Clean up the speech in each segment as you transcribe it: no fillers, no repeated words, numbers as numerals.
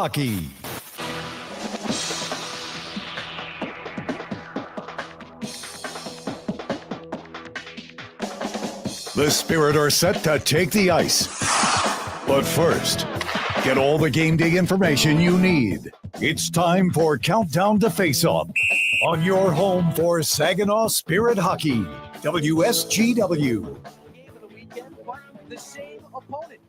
hockey. The Spirit are set to take the ice. But first, get all the game day information you need. It's time for Countdown to Face-Off on your home for Saginaw Spirit Hockey, WSGW. Game of the weekend, but the same opponent.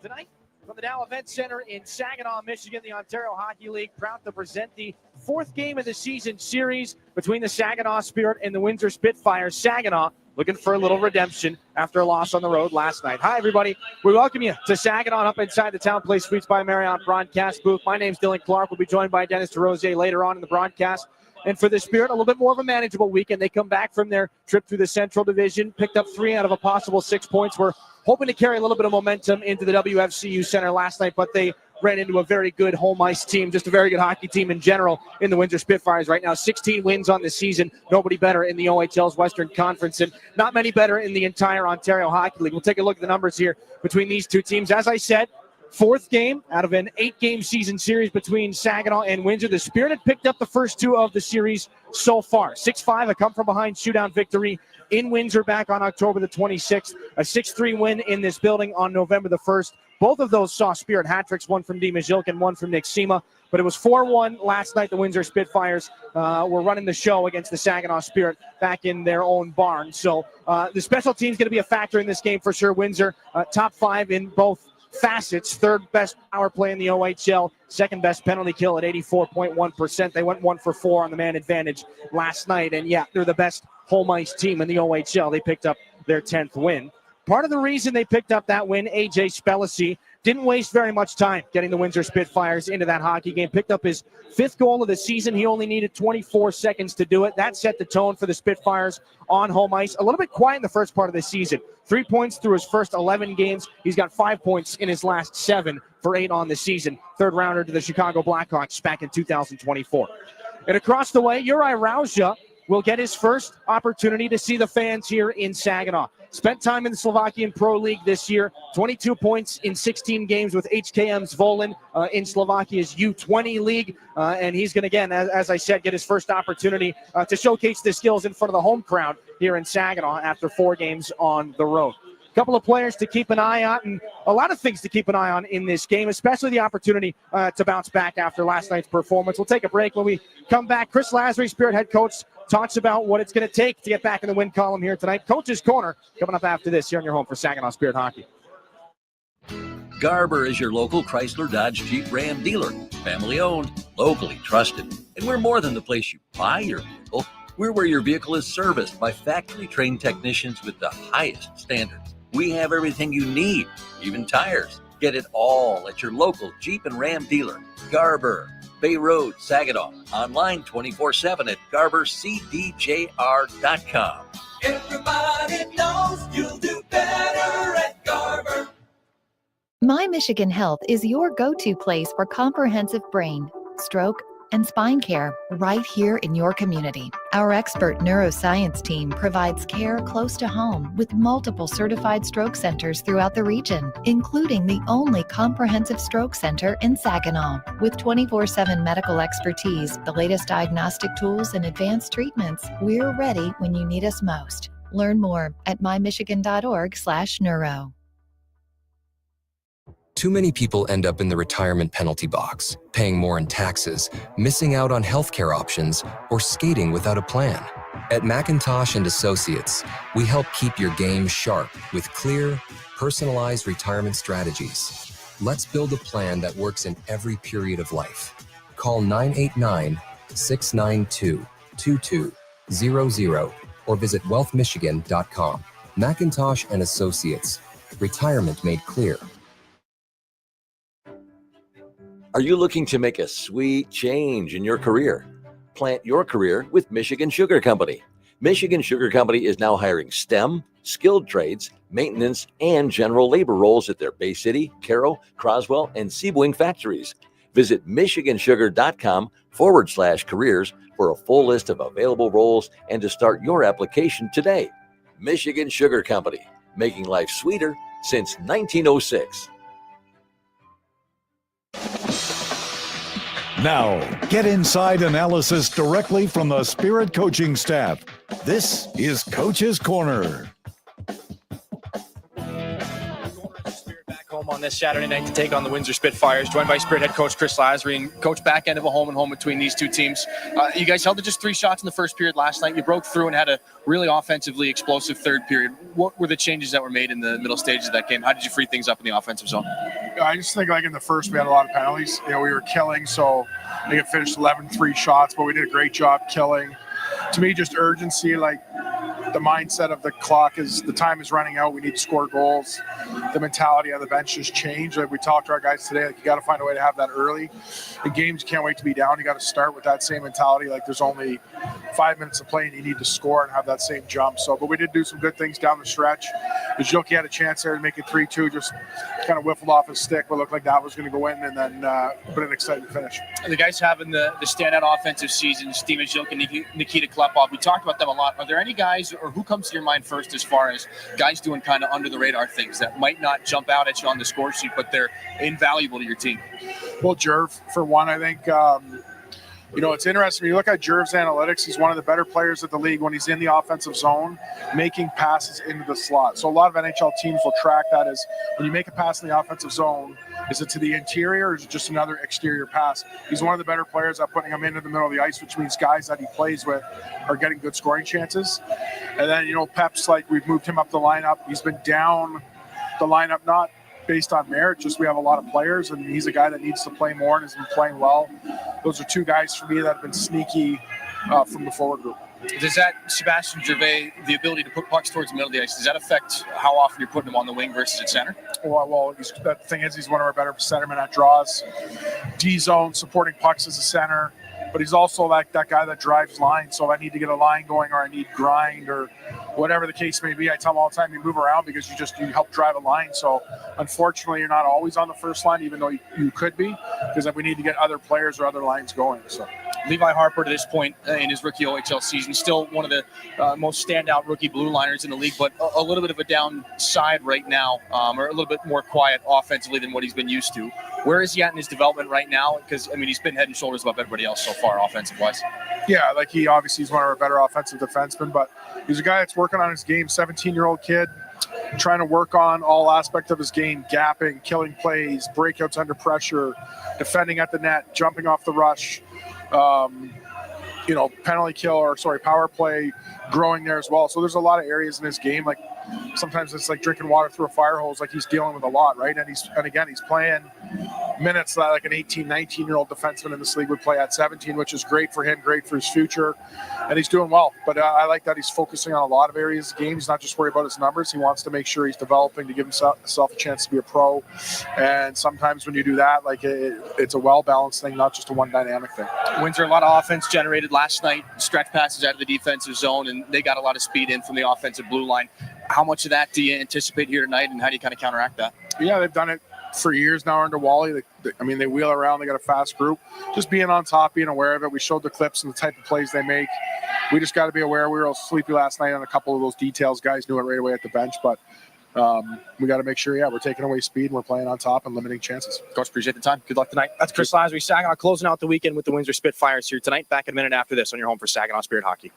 Tonight, from the Dow Event Center in Saginaw, Michigan, the Ontario Hockey League proud to present the fourth game of the season series between the Saginaw Spirit and the Windsor Spitfires. Saginaw looking for a little redemption after a loss on the road last night. Hi, everybody. We welcome you to Saginaw up inside the Town Place Suites by Marriott broadcast booth. My name's Dylan Clark. We'll be joined by Dennis DeRosier later on in the broadcast. And for the Spirit, a little bit more of a manageable weekend. They come back from their trip through the Central Division, picked up 3 out of a possible 6 points. We're hoping to carry a little bit of momentum into the WFCU Center last night, but they ran into a very good home ice team, just a very good hockey team in general in the Windsor Spitfires right now. 16 wins on the season. Nobody better in the OHL's Western Conference, and not many better in the entire Ontario Hockey League. We'll take a look at the numbers here between these two teams. As I said, fourth game out of an 8-game season series between Saginaw and Windsor. The Spirit had picked up the first 2 of the series so far. 6-5, a come-from-behind shootout victory in Windsor back on October the 26th. A 6-3 win in this building on November the 1st. Both of those saw Spirit hat-tricks, one from Dima Zilk and one from Nick Sema. But it was 4-1 last night. The Windsor Spitfires were running the show against the Saginaw Spirit back in their own barn. So the special team's going to be a factor in this game for sure. Windsor, top 5 in both facets. Third best power play in the OHL. Second best penalty kill at 84.1%. They went 1 for 4 on the man advantage last night. And yeah, they're the best home ice team in the OHL. They picked up their 10th win. Part of the reason they picked up that win, AJ Spellicy didn't waste very much time getting the Windsor Spitfires into that hockey game. Picked up his 5th goal of the season. He only needed 24 seconds to do it. That set the tone for the Spitfires on home ice. A little bit quiet in the first part of the season. 3 points through his first 11 games. He's got 5 points in his last 7 for 8 on the season. Third rounder to the Chicago Blackhawks back in 2024. And across the way, Uri Rauja will get his first opportunity to see the fans here in Saginaw. Spent time in the Slovakian Pro League this year, 22 points in 16 games with HKM Zvolin in Slovakia's U20 league. And he's going to, again, as I said, get his first opportunity to showcase the skills in front of the home crowd here in Saginaw after 4 games on the road. A couple of players to keep an eye on, and a lot of things to keep an eye on in this game, especially the opportunity to bounce back after last night's performance. We'll take a break. When we come back, Chris Lasry, Spirit head coach, talks about what it's going to take to get back in the win column here tonight. Coach's Corner coming up after this here on your home for Saginaw Spirit Hockey. Garber is your local Chrysler Dodge Jeep Ram dealer. Family owned, locally trusted. And we're more than the place you buy your vehicle. We're where your vehicle is serviced by factory trained technicians with the highest standards. We have everything you need, even tires. Get it all at your local Jeep and Ram dealer. Garber, Bay Road, Saginaw. Online 24/7 at GarberCDJR.com. Everybody knows you'll do better at Garber. My Michigan Health is your go-to place for comprehensive brain, stroke, and spine care right here in your community. Our expert neuroscience team provides care close to home with multiple certified stroke centers throughout the region, including the only comprehensive stroke center in Saginaw. With 24/7 medical expertise, the latest diagnostic tools, and advanced treatments, we're ready when you need us most. Learn more at mymichigan.org/neuro. Too many people end up in the retirement penalty box, paying more in taxes, missing out on healthcare options, or skating without a plan. At McIntosh and Associates, we help keep your game sharp with clear, personalized retirement strategies. Let's build a plan that works in every period of life. Call 989-692-2200 or visit wealthmichigan.com. McIntosh and Associates. Retirement made clear. Are you looking to make a sweet change in your career? Plant your career with Michigan Sugar Company. Michigan Sugar Company is now hiring STEM, skilled trades, maintenance, and general labor roles at their Bay City, Carroll, Croswell, and Seaboing factories. Visit michigansugar.com/careers for a full list of available roles and to start your application today. Michigan Sugar Company, making life sweeter since 1906. Now, get inside analysis directly from the Spirit coaching staff. This is Coach's Corner. Home on this Saturday night to take on the Windsor Spitfires, joined by Spirit head coach Chris Lasry. And coach, back end of a home and home between these two teams. You guys held to just 3 shots in the first period last night. You broke through and had a really offensively explosive third period. What were the changes that were made in the middle stages of that game? How did you free things up in the offensive zone? I just think like in the first we had a lot of penalties. We were killing, so I think it finished 11-3 shots, but we did a great job killing. To me, just urgency, like the mindset of the clock is the time is running out. We need to score goals. The mentality on the bench has changed. Like we talked to our guys today, like you got to find a way to have that early. In games, you can't wait to be down. You got to start with that same mentality. Like there's only 5 minutes of play and you need to score and have that same jump. So, but we did do some good things down the stretch. Joki had a chance there to make it 3-2, just kind of whiffled off his stick, but looked like that was going to go in, and then put an exciting finish. The guys having the standout offensive season, Steve Joki and Nikita Klepov, we talked about them a lot. Are there any guys, or who comes to your mind first as far as guys doing kind of under the radar things that might not jump out at you on the score sheet, but they're invaluable to your team? Well, Jerv, for one, I think, it's interesting. When you look at Jerv's analytics, he's one of the better players of the league when he's in the offensive zone, making passes into the slot. So a lot of NHL teams will track that as when you make a pass in the offensive zone, is it to the interior or is it just another exterior pass? He's one of the better players at putting him into the middle of the ice, which means guys that he plays with are getting good scoring chances. And then, Pep's like, we've moved him up the lineup. He's been down the lineup, not based on merit, just we have a lot of players, and he's a guy that needs to play more and has been playing well. Those are 2 guys for me that have been sneaky from the forward group. Does that, Sebastian Gervais, the ability to put pucks towards the middle of the ice, does that affect how often you're putting him on the wing versus at center? Well, the thing is, he's one of our better centermen at draws, D-zone, supporting pucks as a center, but he's also like that guy that drives lines. So if I need to get a line going or I need grind or whatever the case may be, I tell him all the time, you move around because you help drive a line. So unfortunately, you're not always on the first line, even though you could be, because we need to get other players or other lines going. So Levi Harper, to this point in his rookie OHL season, still one of the most standout rookie blue liners in the league, but a little bit of a downside right now, or a little bit more quiet offensively than what he's been used to. Where is he at in his development right now? Because, he's been head and shoulders above everybody else so far, offensive-wise. Yeah, like he obviously is one of our better offensive defensemen, but he's a guy that's working on his game, 17-year-old kid, trying to work on all aspects of his game, gapping, killing plays, breakouts under pressure, defending at the net, jumping off the rush, penalty kill or power play, growing there as well. So there's a lot of areas in his game. Like sometimes it's like drinking water through a fire hose. Like he's dealing with a lot, right? And he's playing minutes that like an 18, 19-year-old defenseman in this league would play at 17, which is great for him, great for his future. And he's doing well. But I like that he's focusing on a lot of areas of the game. He's not just worried about his numbers. He wants to make sure he's developing to give himself a chance to be a pro. And sometimes when you do that, like it's a well-balanced thing, not just a one dynamic thing. Windsor, a lot of offense generated last night, stretch passes out of the defensive zone, and they got a lot of speed in from the offensive blue line. How much of that do you anticipate here tonight, and how do you kind of counteract that? Yeah, they've done it for years now under Wally. They wheel around. They got a fast group. Just being on top, being aware of it. We showed the clips and the type of plays they make. We just got to be aware. We were all sleepy last night on a couple of those details. Guys knew it right away at the bench, but we got to make sure, we're taking away speed and we're playing on top and limiting chances. Coach, appreciate the time. Good luck tonight. That's Chris Lasry, Saginaw, closing out the weekend with the Windsor Spitfires here tonight. Back in a minute after this on your home for Saginaw Spirit Hockey.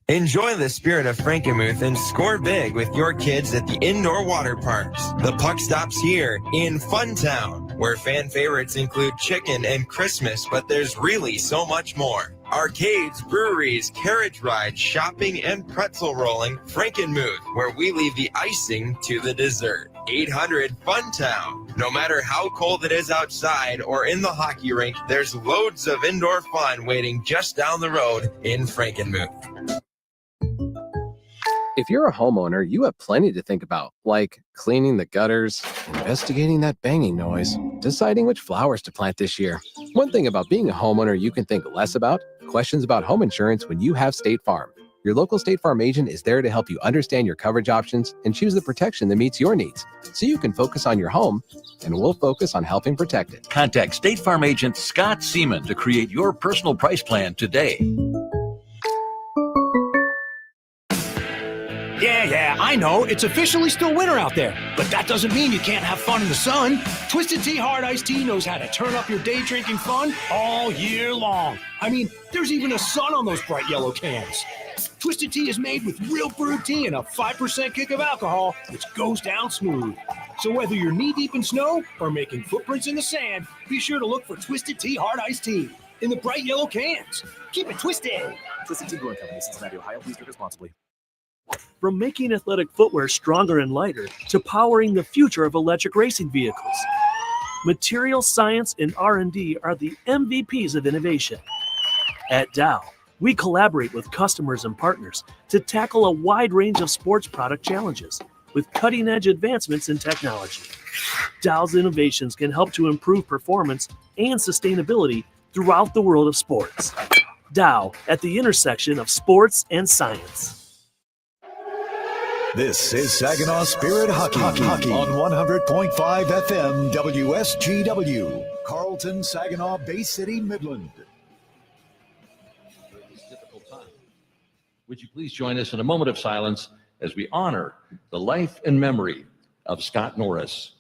Enjoy the spirit of Frankenmuth and score big with your kids at the indoor water parks. The puck stops here in Funtown, where fan favorites include chicken and Christmas, but there's really so much more. Arcades, breweries, carriage rides, shopping, and pretzel rolling. Frankenmuth, where we leave the icing to the dessert. 800 Funtown. No matter how cold it is outside or in the hockey rink, there's loads of indoor fun waiting just down the road in Frankenmuth. If you're a homeowner, you have plenty to think about, like cleaning the gutters, investigating that banging noise, deciding which flowers to plant this year. One thing about being a homeowner you can think less about, questions about home insurance when you have State Farm. Your local State Farm agent is there to help you understand your coverage options and choose the protection that meets your needs, so you can focus on your home, and we'll focus on helping protect it. Contact State Farm agent Scott Seaman to create your personal price plan today. Yeah, I know, it's officially still winter out there, but that doesn't mean you can't have fun in the sun. Twisted Tea Hard Iced Tea knows how to turn up your day drinking fun all year long. I mean, there's even a sun on those bright yellow cans. Twisted Tea is made with real brewed tea and a 5% kick of alcohol, which goes down smooth. So whether you're knee-deep in snow or making footprints in the sand, be sure to look for Twisted Tea Hard Iced Tea in the bright yellow cans. Keep it twisted. Twisted Tea Brewing Company, Cincinnati, Ohio. Please drink responsibly. From making athletic footwear stronger and lighter to powering the future of electric racing vehicles, material science and R&D are the MVPs of innovation. At Dow, we collaborate with customers and partners to tackle a wide range of sports product challenges with cutting-edge advancements in technology. Dow's innovations can help to improve performance and sustainability throughout the world of sports. Dow, at the intersection of sports and science. This is Saginaw Spirit Hockey on 100.5 FM WSGW, Carlton, Saginaw, Bay City, Midland. Difficult time. Would you please join us in a moment of silence as we honor the life and memory of Scott Norris.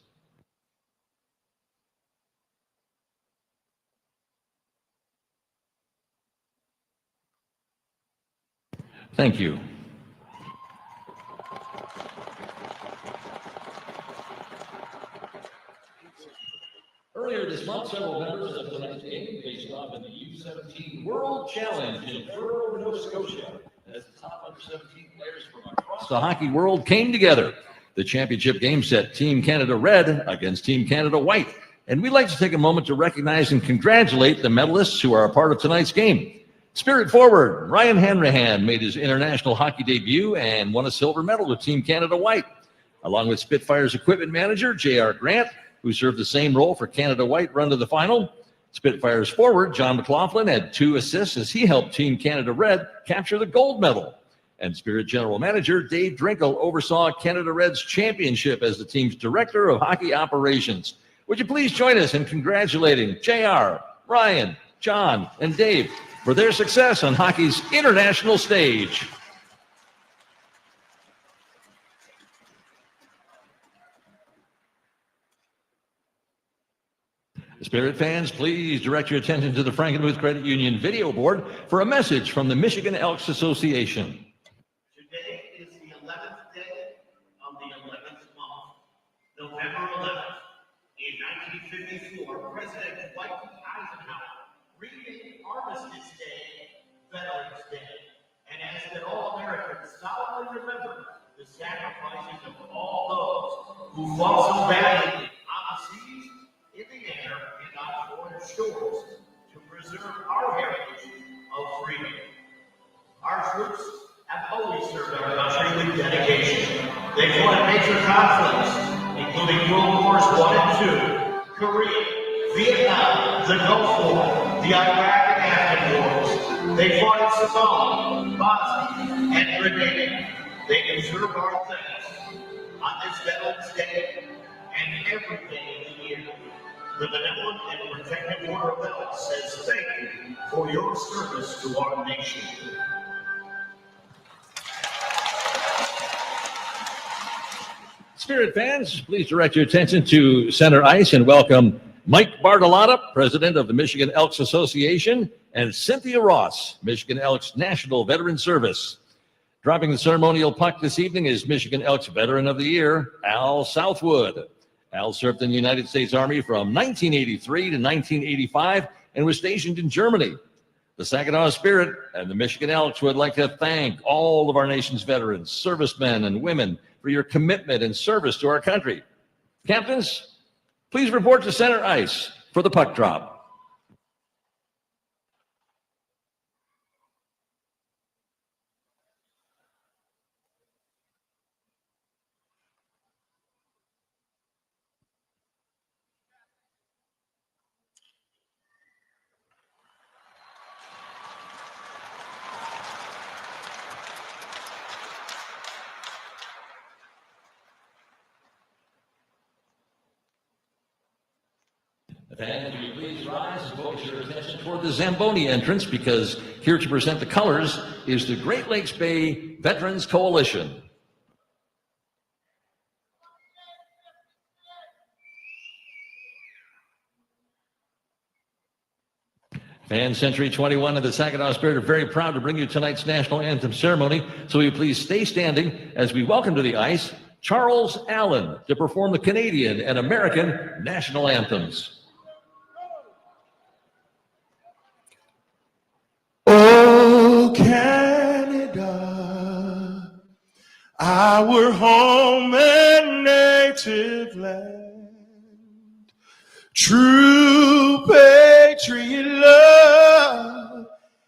Thank you. Earlier this month, several members of tonight's game faced off in the U17 World Challenge in Truro, Nova Scotia, as the top under-17 players from across the hockey world came together. The championship game set Team Canada Red against Team Canada White, and we'd like to take a moment to recognize and congratulate the medalists who are a part of tonight's game. Spirit forward Ryan Hanrahan made his international hockey debut and won a silver medal with Team Canada White, along with Spitfires equipment manager J.R. Grant, who served the same role for Canada White run to the final. Spitfires forward John McLaughlin had 2 assists as he helped Team Canada Red capture the gold medal. And Spirit general manager Dave Drinkle oversaw Canada Red's championship as the team's director of hockey operations. Would you please join us in congratulating JR, Ryan, John, and Dave for their success on hockey's international stage. Spirit fans, please direct your attention to the Frankenmuth Credit Union video board for a message from the Michigan Elks Association. Today is the 11th day of the 11th month, November 11th. In 1954, President Dwight Eisenhower renamed Armistice Day Veterans Day and asked that all Americans solemnly remember the sacrifices of all those who fought so badly on the seas, in the air, and on foreign shores to preserve our heritage of freedom. Our troops have always served our country with dedication. They fought in major conflicts, including World Wars I and II, Korea, Vietnam, the Gulf War, the Iraq and Afghan wars. They fought in Somalia, Bosnia, and Grenada. They deserve our thanks on this Veterans Day and every day of the year. The Benevolent and Protective Order of Elks says thank you for your service to our nation. Spirit fans, please direct your attention to center ice and welcome Mike Bartolotta, president of the Michigan Elks Association, and Cynthia Ross, Michigan Elks National Veteran Service. Dropping the ceremonial puck this evening is Michigan Elks Veteran of the Year, Al Southwood. Al served in the United States Army from 1983 to 1985 and was stationed in Germany. The Saginaw Spirit and the Michigan Elks would like to thank all of our nation's veterans, servicemen and women, for your commitment and service to our country. Captains, please report to center ice for the puck drop. And will you please rise and focus your attention toward the Zamboni entrance, because here to present the colors is the Great Lakes Bay Veterans Coalition. Fan Century 21 of the Saginaw Spirit are very proud to bring you tonight's national anthem ceremony. So will you please stay standing as we welcome to the ice Charles Allen to perform the Canadian and American national anthems. Oh, Canada, our home and native land, true patriot love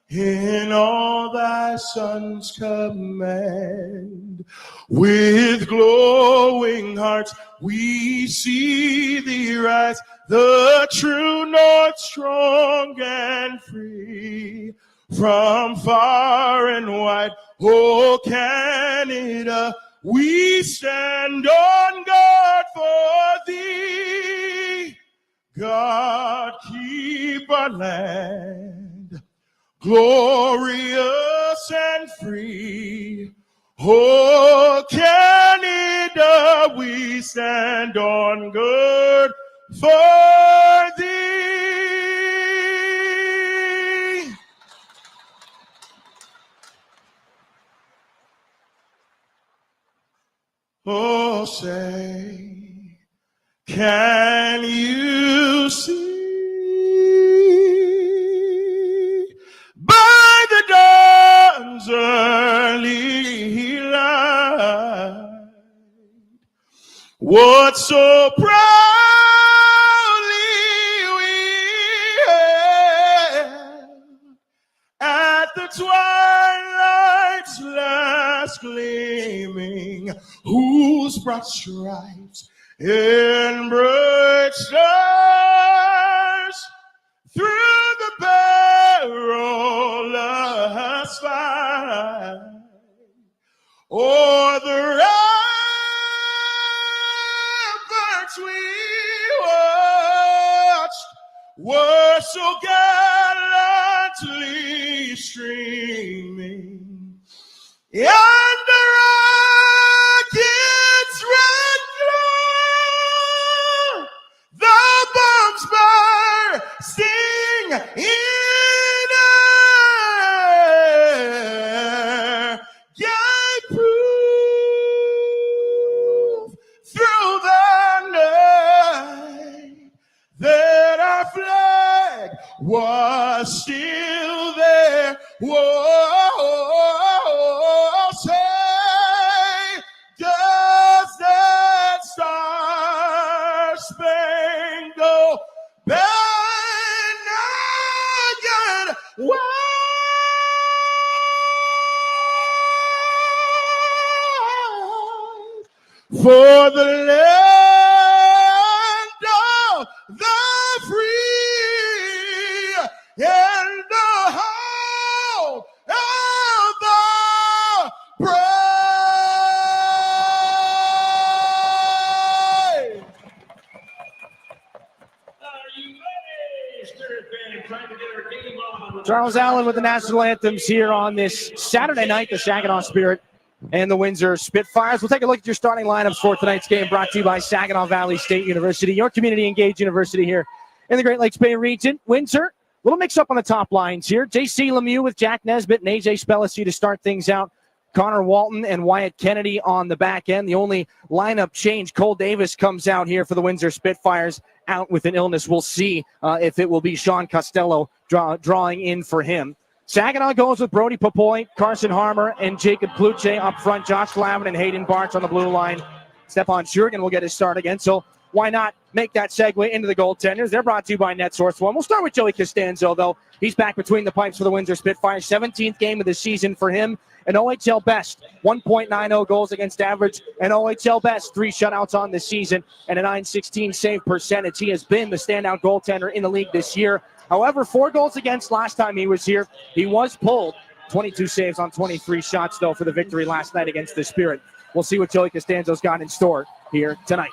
in all thy sons command. With glowing hearts we see thee rise, the true north strong and free. From far and wide, oh Canada, we stand on guard for thee. God, keep our land glorious and free. Oh Canada, we stand on guard for thee. Oh, say, can you see by the dawn's early light what so proudly we hailed at the twilight's last gleaming, whose broad stripes and bright stars through the perilous fight o'er the ramparts we watched were so gallantly streaming, and the rocket's red glow, the bombs bursting in air, gave proof through the night that our flag was still there. Whoa, say, does that star-spangled banner wave for the land of the free and the hope of the brave? Charles Allen with the national anthems here on this Saturday night, the Saginaw Spirit and the Windsor Spitfires. We'll take a look at your starting lineups for tonight's game, brought to you by Saginaw Valley State University, your community-engaged university here in the Great Lakes Bay region. Windsor, little mix-up on the top lines here. J.C. Lemieux with Jack Nesbitt and A.J. Spellacy to start things out. Connor Walton and Wyatt Kennedy on the back end. The only lineup change, Cole Davis comes out here for the Windsor Spitfires, out with an illness. We'll see if it will be Sean Costello drawing in for him. Saginaw goes with Brody Papoy, Carson Harmer, and Jacob Pluche up front. Josh Lavin and Hayden Bartz on the blue line. Stephon Shurigan will get his start again, so why not make that segue into the goaltenders? They're brought to you by NetSource One. We'll start with Joey Costanzo, though. He's back between the pipes for the Windsor Spitfires. 17th game of the season for him. An OHL best, 1.90 goals against average. An OHL best, 3 shutouts on the season, and a .916 save percentage. He has been the standout goaltender in the league this year. However, 4 goals against last time he was here. He was pulled. 22 saves on 23 shots, though, for the victory last night against the Spirit. We'll see what Joey Costanzo's got in store here tonight.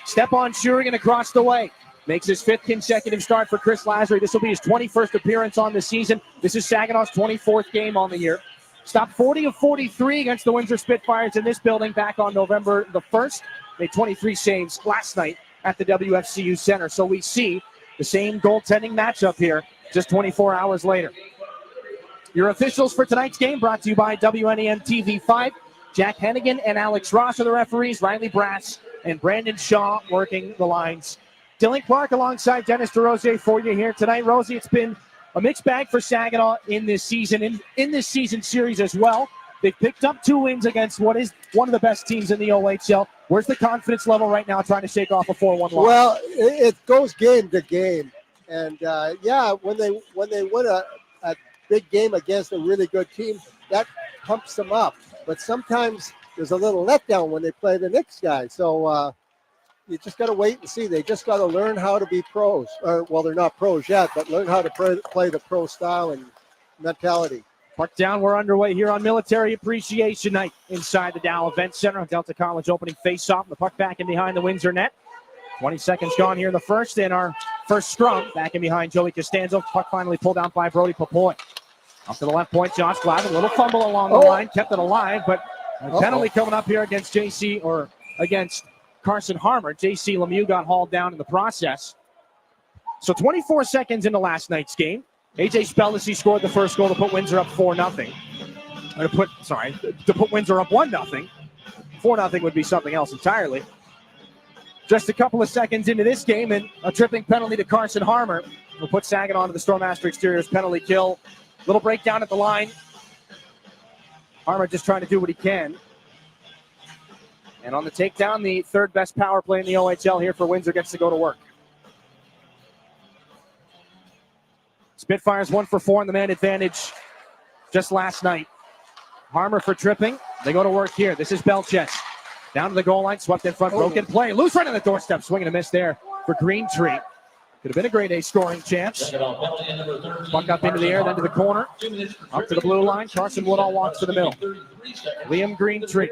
Stephon Shurigan across the way. Makes his 5th consecutive start for Chris Lazary. This will be his 21st appearance on the season. This is Saginaw's 24th game on the year. Stopped 40 of 43 against the Windsor Spitfires in this building back on November the 1st. Made 23 saves last night at the WFCU Center. So we see the same goaltending matchup here just 24 hours later. Your officials for tonight's game brought to you by WNEM TV5. Jack Hennigan and Alex Ross are the referees. Riley Brass and Brandon Shaw working the lines. Dylan Clark alongside Dennis DeRosier for you here tonight. Rosie, it's been a mixed bag for Saginaw in this season, in this season series as well. They've picked up 2 wins against what is one of the best teams in the OHL. Where's the confidence level right now trying to shake off a 4-1 loss? Well, it goes game to game. And, when they win a big game against a really good team, that pumps them up. But sometimes there's a little letdown when they play the next guy. So you just got to wait and see. They just got to learn how to be pros. Well, they're not pros yet, but learn how to play the pro style and mentality. Puck down, we're underway here on Military Appreciation Night inside the Dow Event Center. Delta College opening face-off. The puck back in behind the Windsor net. 20 seconds gone here in the first, and our first scrum back in behind Joey Costanzo. Puck finally pulled out by Brody Papoy. Up to the left point, Josh Glavin. A little fumble along the line, kept it alive, but a penalty coming up here against against Carson Harmer. J.C. Lemieux got hauled down in the process. So 24 seconds into last night's game. A.J. Spellisy scored the first goal to put Windsor up 4-0. To put Windsor up 1-0. 4-0 would be something else entirely. Just a couple of seconds into this game, and a tripping penalty to Carson Harmer will put Saginaw onto the Stormmaster Exteriors penalty kill. Little breakdown at the line. Harmer just trying to do what he can. And on the takedown, the third best power play in the OHL here for Windsor gets to go to work. Spitfires 1 for 4 on the man advantage just last night. Harmer for tripping. They go to work here. This is Belchez. Down to the goal line, swept in front, broken play. Loose right on the doorstep, swinging a miss there for Greentree. Could have been a grade A scoring chance. Puck up into the air, then to the corner. Up to the blue line. Carson Woodall walks to the middle. Liam Greentree.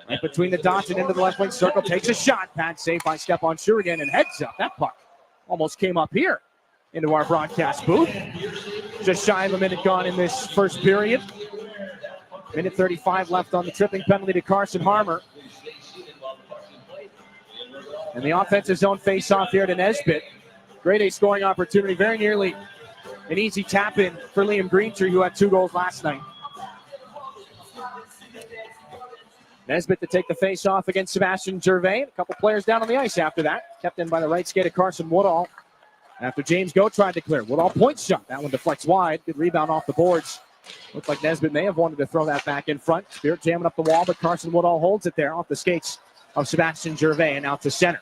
Right between the dots and into the left wing circle. Takes a shot. Pad saved by Stepan Shurigan and heads up. That puck almost came up here into our broadcast booth. Just shy of a minute gone in this first period. Minute 35 left on the tripping penalty to Carson Harmer. And the offensive zone face-off here to Nesbitt. Grade A scoring opportunity. Very nearly an easy tap-in for Liam Greentree, who had 2 goals last night. Nesbitt to take the face-off against Sebastian Gervais. A couple players down on the ice after that. Kept in by the right skate of Carson Woodall. After James Goh tried to clear. Woodall point shot. That one deflects wide. Good rebound off the boards. Looked like Nesbitt may have wanted to throw that back in front. Spirit jamming up the wall, but Carson Woodall holds it there off the skates of Sebastian Gervais and out to center.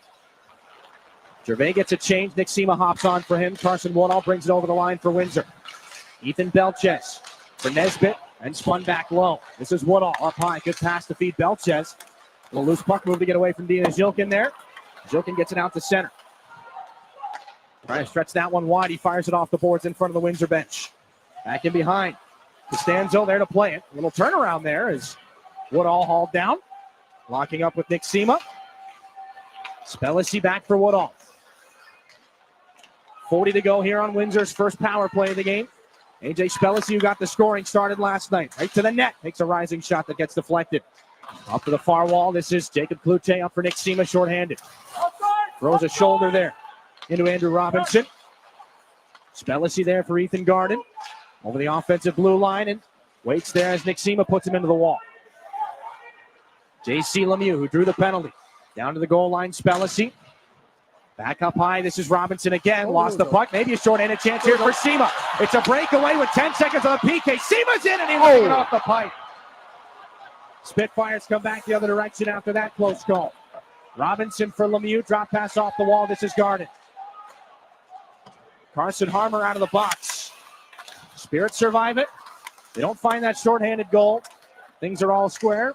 Gervais gets a change. Nick Sema hops on for him. Carson Woodall brings it over the line for Windsor. Ethan Belchez for Nesbitt and spun back low. This is Woodall up high. Good pass to feed Belchez. A loose puck move to get away from Dina Zilkin there. Zilkin gets it out to center. Trying to stretch that one wide. He fires it off the boards in front of the Windsor bench. Back in behind. Costanzo there to play it. A little turnaround there as Woodall hauled down. Locking up with Nick Sema. Spellisy back for Woodall. 40 to go here on Windsor's first power play of the game. A.J. Spellisy, who got the scoring started last night. Right to the net. Takes a rising shot that gets deflected. Up to the far wall. This is Jacob Cloutier up for Nick Sema, shorthanded. Throws a shoulder there into Andrew Robinson. Spellisy there for Ethan Garden. Over the offensive blue line and waits there as Nick Sema puts him into the wall. J.C. Lemieux, who drew the penalty. Down to the goal line, Spellisy. Back up high, this is Robinson again. Lost the puck, maybe a short-handed chance here for Sema. It's a breakaway with 10 seconds on the PK. Sema's in and he wins it off the pipe. Spitfires come back the other direction after that close call. Robinson for Lemieux, drop pass off the wall, this is Garden. Carson Harmer out of the box. Spirit survive it. They don't find that shorthanded goal. Things are all square.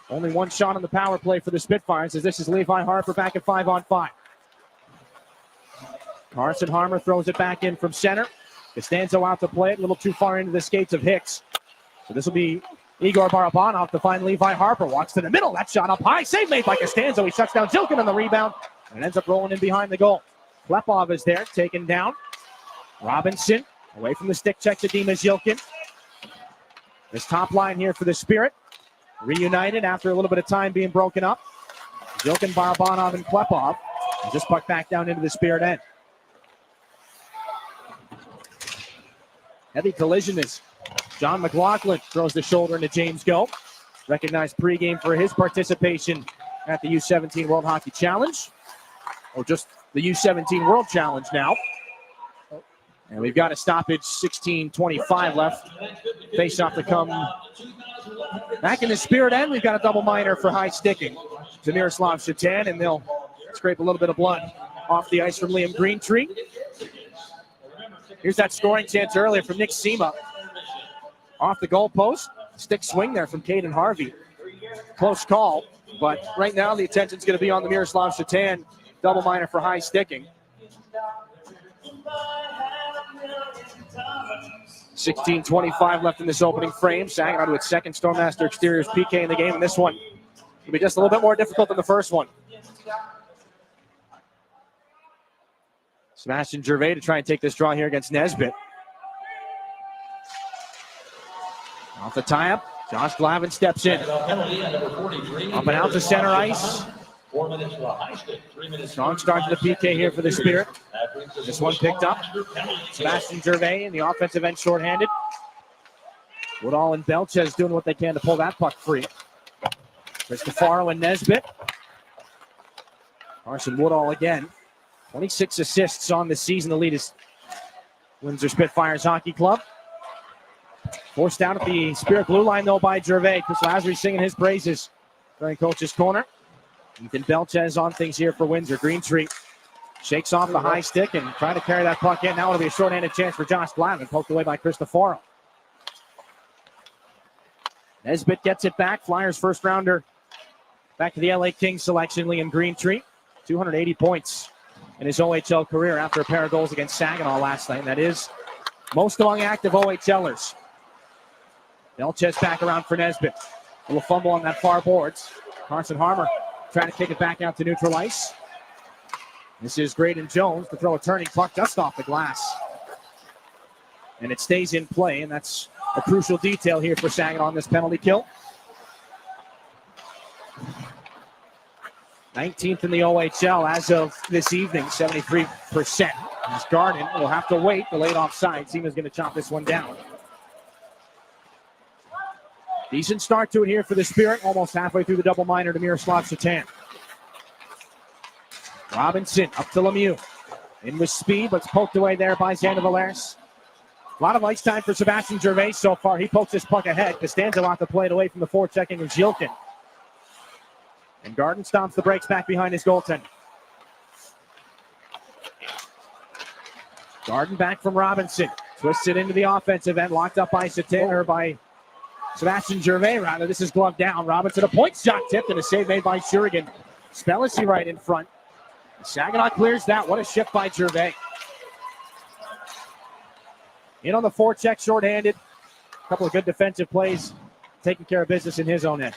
Only one shot on the power play for the Spitfires as this is Levi Harper back at 5-on-5. Carson Harmer throws it back in from center. Costanzo out to play it, a little too far into the skates of Hicks. So this will be Igor Barabanov to find Levi Harper. Walks to the middle, that shot up high. Save made by Costanzo. He shuts down Zilkin on the rebound and ends up rolling in behind the goal. Klepov is there, taken down. Robinson away from the stick check to Dima Zilkin. This top line here for the Spirit. Reunited after a little bit of time being broken up. Zilkin, Barabanov, and Klepov. And just puck back down into the Spirit end. Heavy collision as John McLaughlin throws the shoulder into James Go. Recognized pregame for his participation at the U17 World Hockey Challenge. Or just the U17 World Challenge now. And we've got a stoppage, 16:25 left. Face off to come back in the Spirit end. We've got a double minor for high sticking to Miroslav Shatan, and they'll scrape a little bit of blood off the ice from Liam Greentree. Here's that scoring chance earlier from Nick Sema. Off the goalpost. Stick swing there from Caden Harvey. Close call, but right now the attention's going to be on the Miroslav Shatan double minor for high sticking. 16:25 left in this opening frame. Saginaw to its second Stormmaster Exteriors PK in the game, and this one will be just a little bit more difficult than the first one. Sebastian Gervais to try and take this draw here against Nesbitt. Off the tie-up, Josh Glavin steps in. Up and out to center ice. 4 minutes for a high stick, 3 minutes. Strong start to the PK here for the Spirit. This one picked up. Sebastian Gervais in the offensive end shorthanded. Woodall and Belchez doing what they can to pull that puck free. Cristofaro and Nesbitt. Carson Woodall again. 26 assists on the season. The lead is Windsor Spitfires Hockey Club. Forced down at the Spirit blue line, though, by Gervais. Chris Lazary singing his praises during coach's corner. Ethan Belchez on things here for Windsor. Greentree shakes off the high stick and trying to carry that puck in. Now it'll be a short-handed chance for Josh Glavin, poked away by Cristofaro. Nesbitt gets it back. Flyers first rounder back to the LA Kings selection, Liam Greentree. 280 points in his OHL career after a pair of goals against Saginaw last night. And that is most among active OHLers. Belchez back around for Nesbitt. A little fumble on that far boards. Carson Harmer trying to kick it back out to neutral ice. This is Graydon Jones to throw a turning puck just off the glass. And it stays in play, and that's a crucial detail here for Saginaw on this penalty kill. 19th in the OHL as of this evening, 73%. As Garden will have to wait. The late offside. Seema's going to chop this one down. Decent start to it here for the Spirit. Almost halfway through the double minor to Miroslav Shatan. Robinson up to Lemieux. In with speed, but it's poked away there by Xander Valeris. A lot of ice time for Sebastian Gervais so far. He pokes this puck ahead. Costanza will have to play it away from the forechecking of Zilkin. And Garden stomps the brakes back behind his goaltender. Garden back from Robinson. Twists it into the offensive end. Locked up by Shatan, or by Sebastian Gervais, rather. This is gloved down. Robinson, a point shot tipped, and a save made by Shurigan. Spellacy right in front. Saginaw clears that. What a shift by Gervais. In on the forecheck, shorthanded. A couple of good defensive plays, taking care of business in his own end.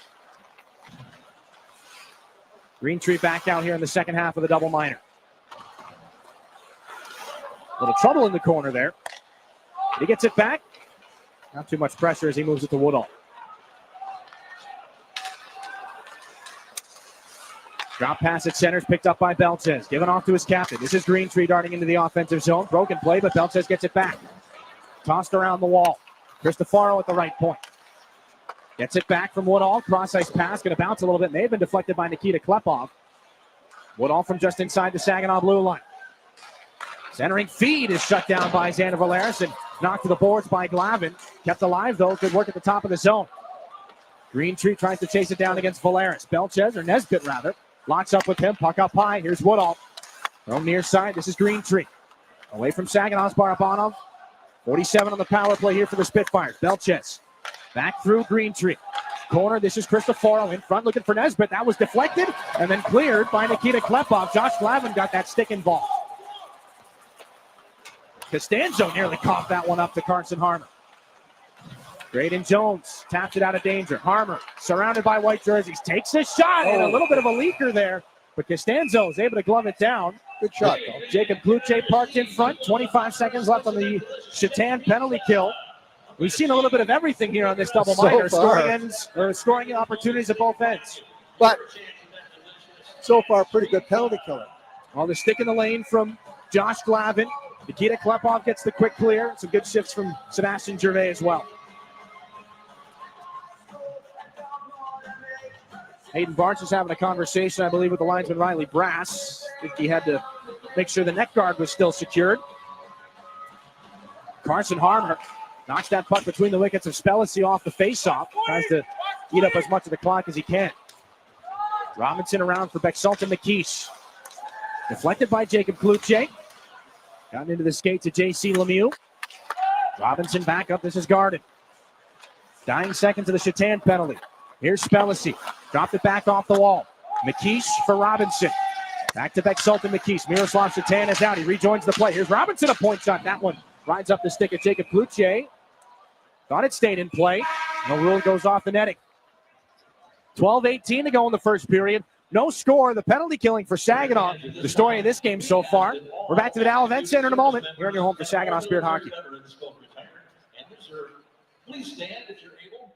Greentree back out here in the second half of the double minor. A little trouble in the corner there. He gets it back. Not too much pressure as he moves it to Woodall. Drop pass at center is picked up by Belchez. Given off to his captain. This is Greentree darting into the offensive zone. Broken play, but Belchez gets it back. Tossed around the wall. Cristofaro at the right point. Gets it back from Woodall. Cross-ice pass. Going to bounce a little bit. May have been deflected by Nikita Klepov. Woodall from just inside the Saginaw blue line. Centering feed is shut down by Xander Valeris and knocked to the boards by Glavin. Kept alive, though. Good work at the top of the zone. Greentree tries to chase it down against Valeris. Belchez, or Nesbitt, rather, locks up with him. Puck up high. Here's Woodall. From near side, this is Greentree. Away from Saginaw's Barabanov. 47 on the power play here for the Spitfires. Belchez back through Greentree. Corner, this is Cristofaro in front looking for Nesbitt. That was deflected and then cleared by Nikita Klepov. Josh Glavin got that stick involved. Costanzo nearly coughed that one up to Carson Harmer. Graydon Jones tapped it out of danger. Harmer, surrounded by white jerseys, takes a shot and a little bit of a leaker there. But Costanzo is able to glove it down. Good shot, though. Jacob Kluche parked in front. 25 seconds left on the Shatan penalty kill. We've seen a little bit of everything here on this double minor. Scoring opportunities at both ends. But so far, pretty good penalty killer. Well, the stick in the lane from Josh Glavin. Nikita Klepov gets the quick clear. Some good shifts from Sebastian Gervais as well. Hayden Barnes is having a conversation, I believe, with the linesman Riley Brass. I think he had to make sure the net guard was still secured. Carson Harmer knocks that puck between the wickets of Spellacy off the faceoff. Tries to eat up as much of the clock as he can. Robinson around for Bexalta McKeesh. Deflected by Jacob Kluche. Gotten into the skates of J.C. Lemieux. Robinson back up. This is guarded. Dying seconds of the Shatan penalty. Here's Spellacy. Dropped it back off the wall. McKeesh for Robinson. Back to Bexalta McKeesh. Miroslav Shatan is out. He rejoins the play. Here's Robinson, a point shot. That one rides up the stick of Jacob Kluche. Thought it stayed in play. No rule, goes off the netting. 12-18 to go in the first period. No score. The penalty killing for Saginaw. The story of this game so far. We're back to the Dow Event Center in a moment. We're on your home for Saginaw Spirit Hockey. Please stand if you're able.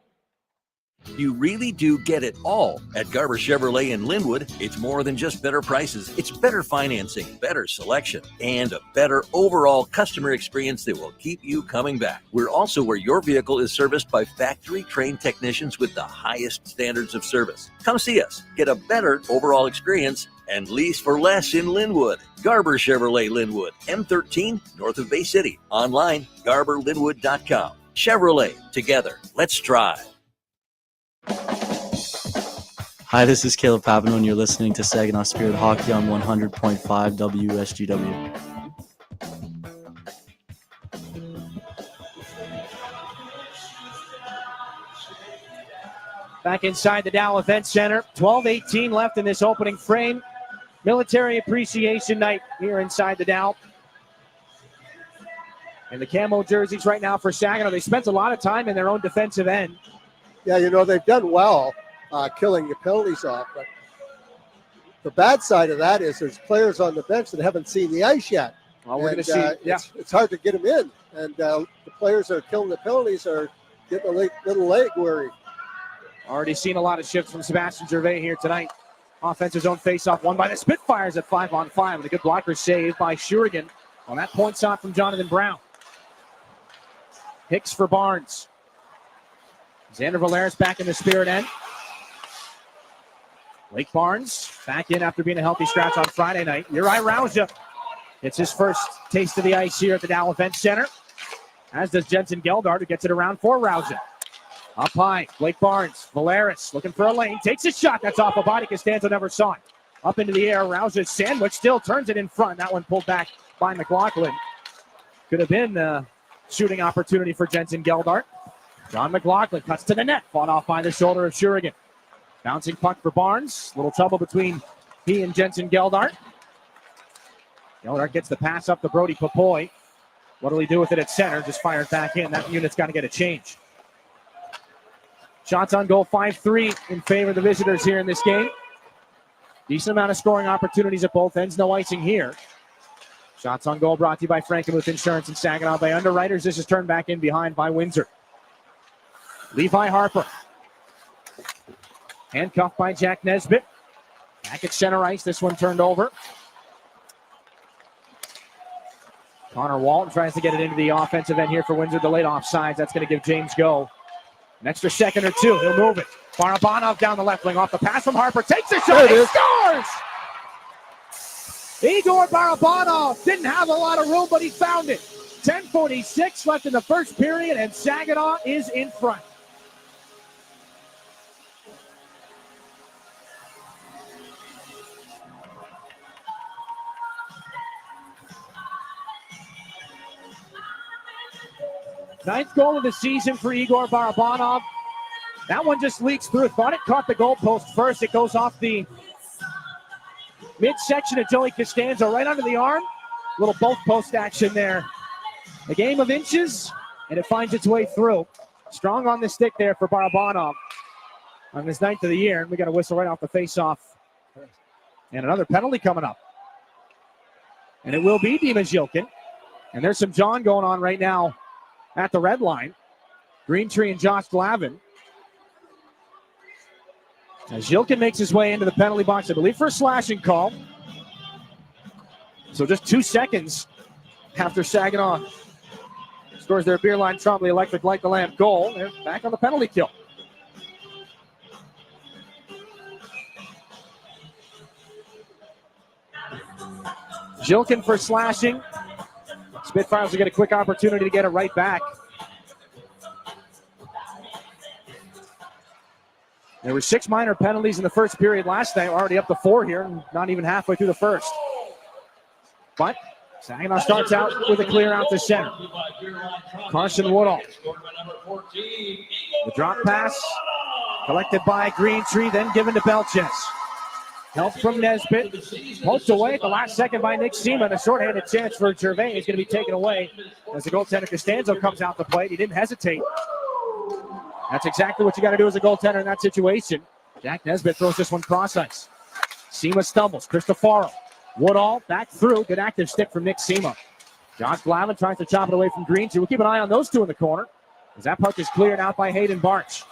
You really do get it all at Garber Chevrolet in Linwood. It's more than just better prices. It's better financing, better selection, and a better overall customer experience that will keep you coming back. We're also where your vehicle is serviced by factory-trained technicians with the highest standards of service. Come see us. Get a better overall experience and lease for less in Linwood. Garber Chevrolet Linwood, M13, north of Bay City. Online, garberlinwood.com. Chevrolet, together. Let's drive. Hi, this is Caleb Papineau, and you're listening to Saginaw Spirit Hockey on 100.5 WSGW. Back inside the Dow Event Center. 12-18 left in this opening frame. Military Appreciation Night here inside the Dow. And the camo jerseys right now for Saginaw. They spent a lot of time in their own defensive end. Yeah, they've done well killing the penalties off. But the bad side of that is there's players on the bench that haven't seen the ice yet. Well, we're going to see. It's hard to get them in. And the players that are killing the penalties are getting a little leg weary. Already seen a lot of shifts from Sebastian Gervais here tonight. Offensive zone faceoff won by the Spitfires at 5-on-5 with a good blocker save by Shurigan on that point shot from Jonathan Brown. Hicks for Barnes. Xander Valeris back in the Spirit end. Blake Barnes back in after being a healthy scratch on Friday night. Uri Rauja. It's his first taste of the ice here at the Dow Event Center. As does Jensen Geldart, who gets it around for Rauja. Up high, Blake Barnes. Valeris looking for a lane. Takes a shot. That's off a body. Costanzo never saw it. Up into the air. Rauja's sandwich still turns it in front. That one pulled back by McLaughlin. Could have been a shooting opportunity for Jensen Geldart. John McLaughlin cuts to the net. Fought off by the shoulder of Shurigan. Bouncing puck for Barnes. Little trouble between he and Jensen Geldart. Geldart gets the pass up to Brody Papoy. What will he do with it at center? Just fire it back in. That unit's got to get a change. Shots on goal 5-3 in favor of the visitors here in this game. Decent amount of scoring opportunities at both ends. No icing here. Shots on goal brought to you by Frankenmuth Insurance and Saginaw by Underwriters. This is turned back in behind by Windsor. Levi Harper. Handcuffed by Jack Nesbitt. Back at center ice. This one turned over. Connor Walton tries to get it into the offensive end here for Windsor. Delayed offsides. That's going to give James Go an extra second or two. He'll move it. Barabanov down the left wing off the pass from Harper. Takes a shot. He scores! Igor Barabanov didn't have a lot of room, but he found it. 10:46 left in the first period, and Saginaw is in front. Ninth goal of the season for Igor Barabanov. That one just leaks through. Thought it caught the goalpost first. It goes off the midsection of Joey Costanzo right under the arm. Little both post action there. A game of inches, and it finds its way through. Strong on the stick there for Barabanov on his ninth of the year. And we got a whistle right off the faceoff. And another penalty coming up. And it will be Dima Zhilkin. And there's some John going on right now at the red line. Greentree and Josh Glavin. As Zhilkin makes his way into the penalty box, I believe for a slashing call. So just 2 seconds after Saginaw scores their beer line Trombley electric light the lamp goal. They're back on the penalty kill. Jilkin for slashing. Spitfires will get a quick opportunity to get it right back. There were 6 minor penalties in the first period last night. We're already up to 4 here, and not even halfway through the first. But Saginaw starts out with a clear out to center. Carson Woodall. The drop pass collected by Greentree, then given to Belches. Help from Nesbitt. Poked away at the last second by Nick Seaman. A shorthanded chance for Gervais is going to be taken away as the goaltender Costanzo comes out the plate. He didn't hesitate. That's exactly what you got to do as a goaltender in that situation. Jack Nesbitt throws this one cross ice. Seema stumbles. Cristofaro. Woodall back through. Good active stick from Nick Seema. Josh Glavin tries to chop it away from Greentree. We'll keep an eye on those two in the corner as that puck is cleared out by Hayden Barch.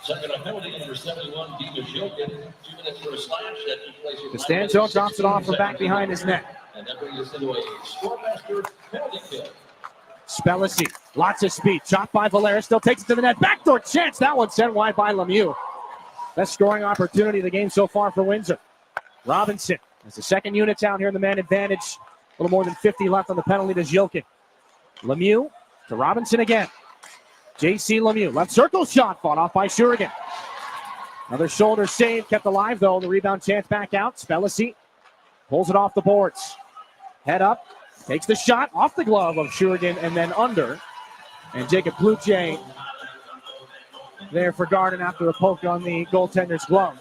Second penalty, number 71, Dima Jilkin. 2 minutes for a slash. That took place here. Costanzo drops it off from back behind his net. And that brings us into a scoremaster penalty kill. Spellacy, lots of speed. Chopped by Valera, still takes it to the net. Backdoor chance. That one sent wide by Lemieux. Best scoring opportunity of the game so far for Windsor. Robinson, as the second unit's out here in the man advantage. A little more than 50 left on the penalty to Jilkin. Lemieux to Robinson again. J.C. Lemieux, left circle shot, fought off by Shurigan. Another shoulder save, kept alive though. The rebound chance back out. Spellacy pulls it off the boards. Head up, takes the shot off the glove of Shurigan and then under. And Jacob Bluche there for Garden after a poke on the goaltender's glove.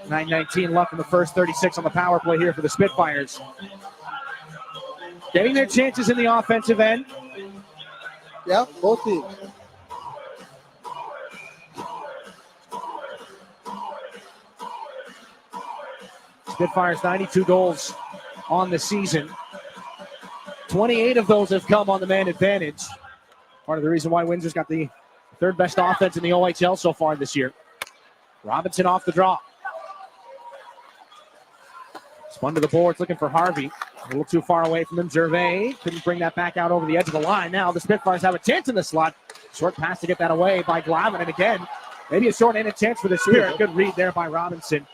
9:19 left in the first, 36 on the power play here for the Spitfires. Getting their chances in the offensive end. Yeah, both teams. Spitfires 92 goals on the season. 28 of those have come on the man advantage. Part of the reason why Windsor's got the third best offense in the OHL so far this year. Robinson off the draw. Spun to the boards looking for Harvey. A little too far away from him. Gervais couldn't bring that back out over the edge of the line. Now the Spitfires have a chance in the slot. Short pass to get that away by Glavin. And again, maybe a short-handed chance for the Spirit. Good read there by Robinson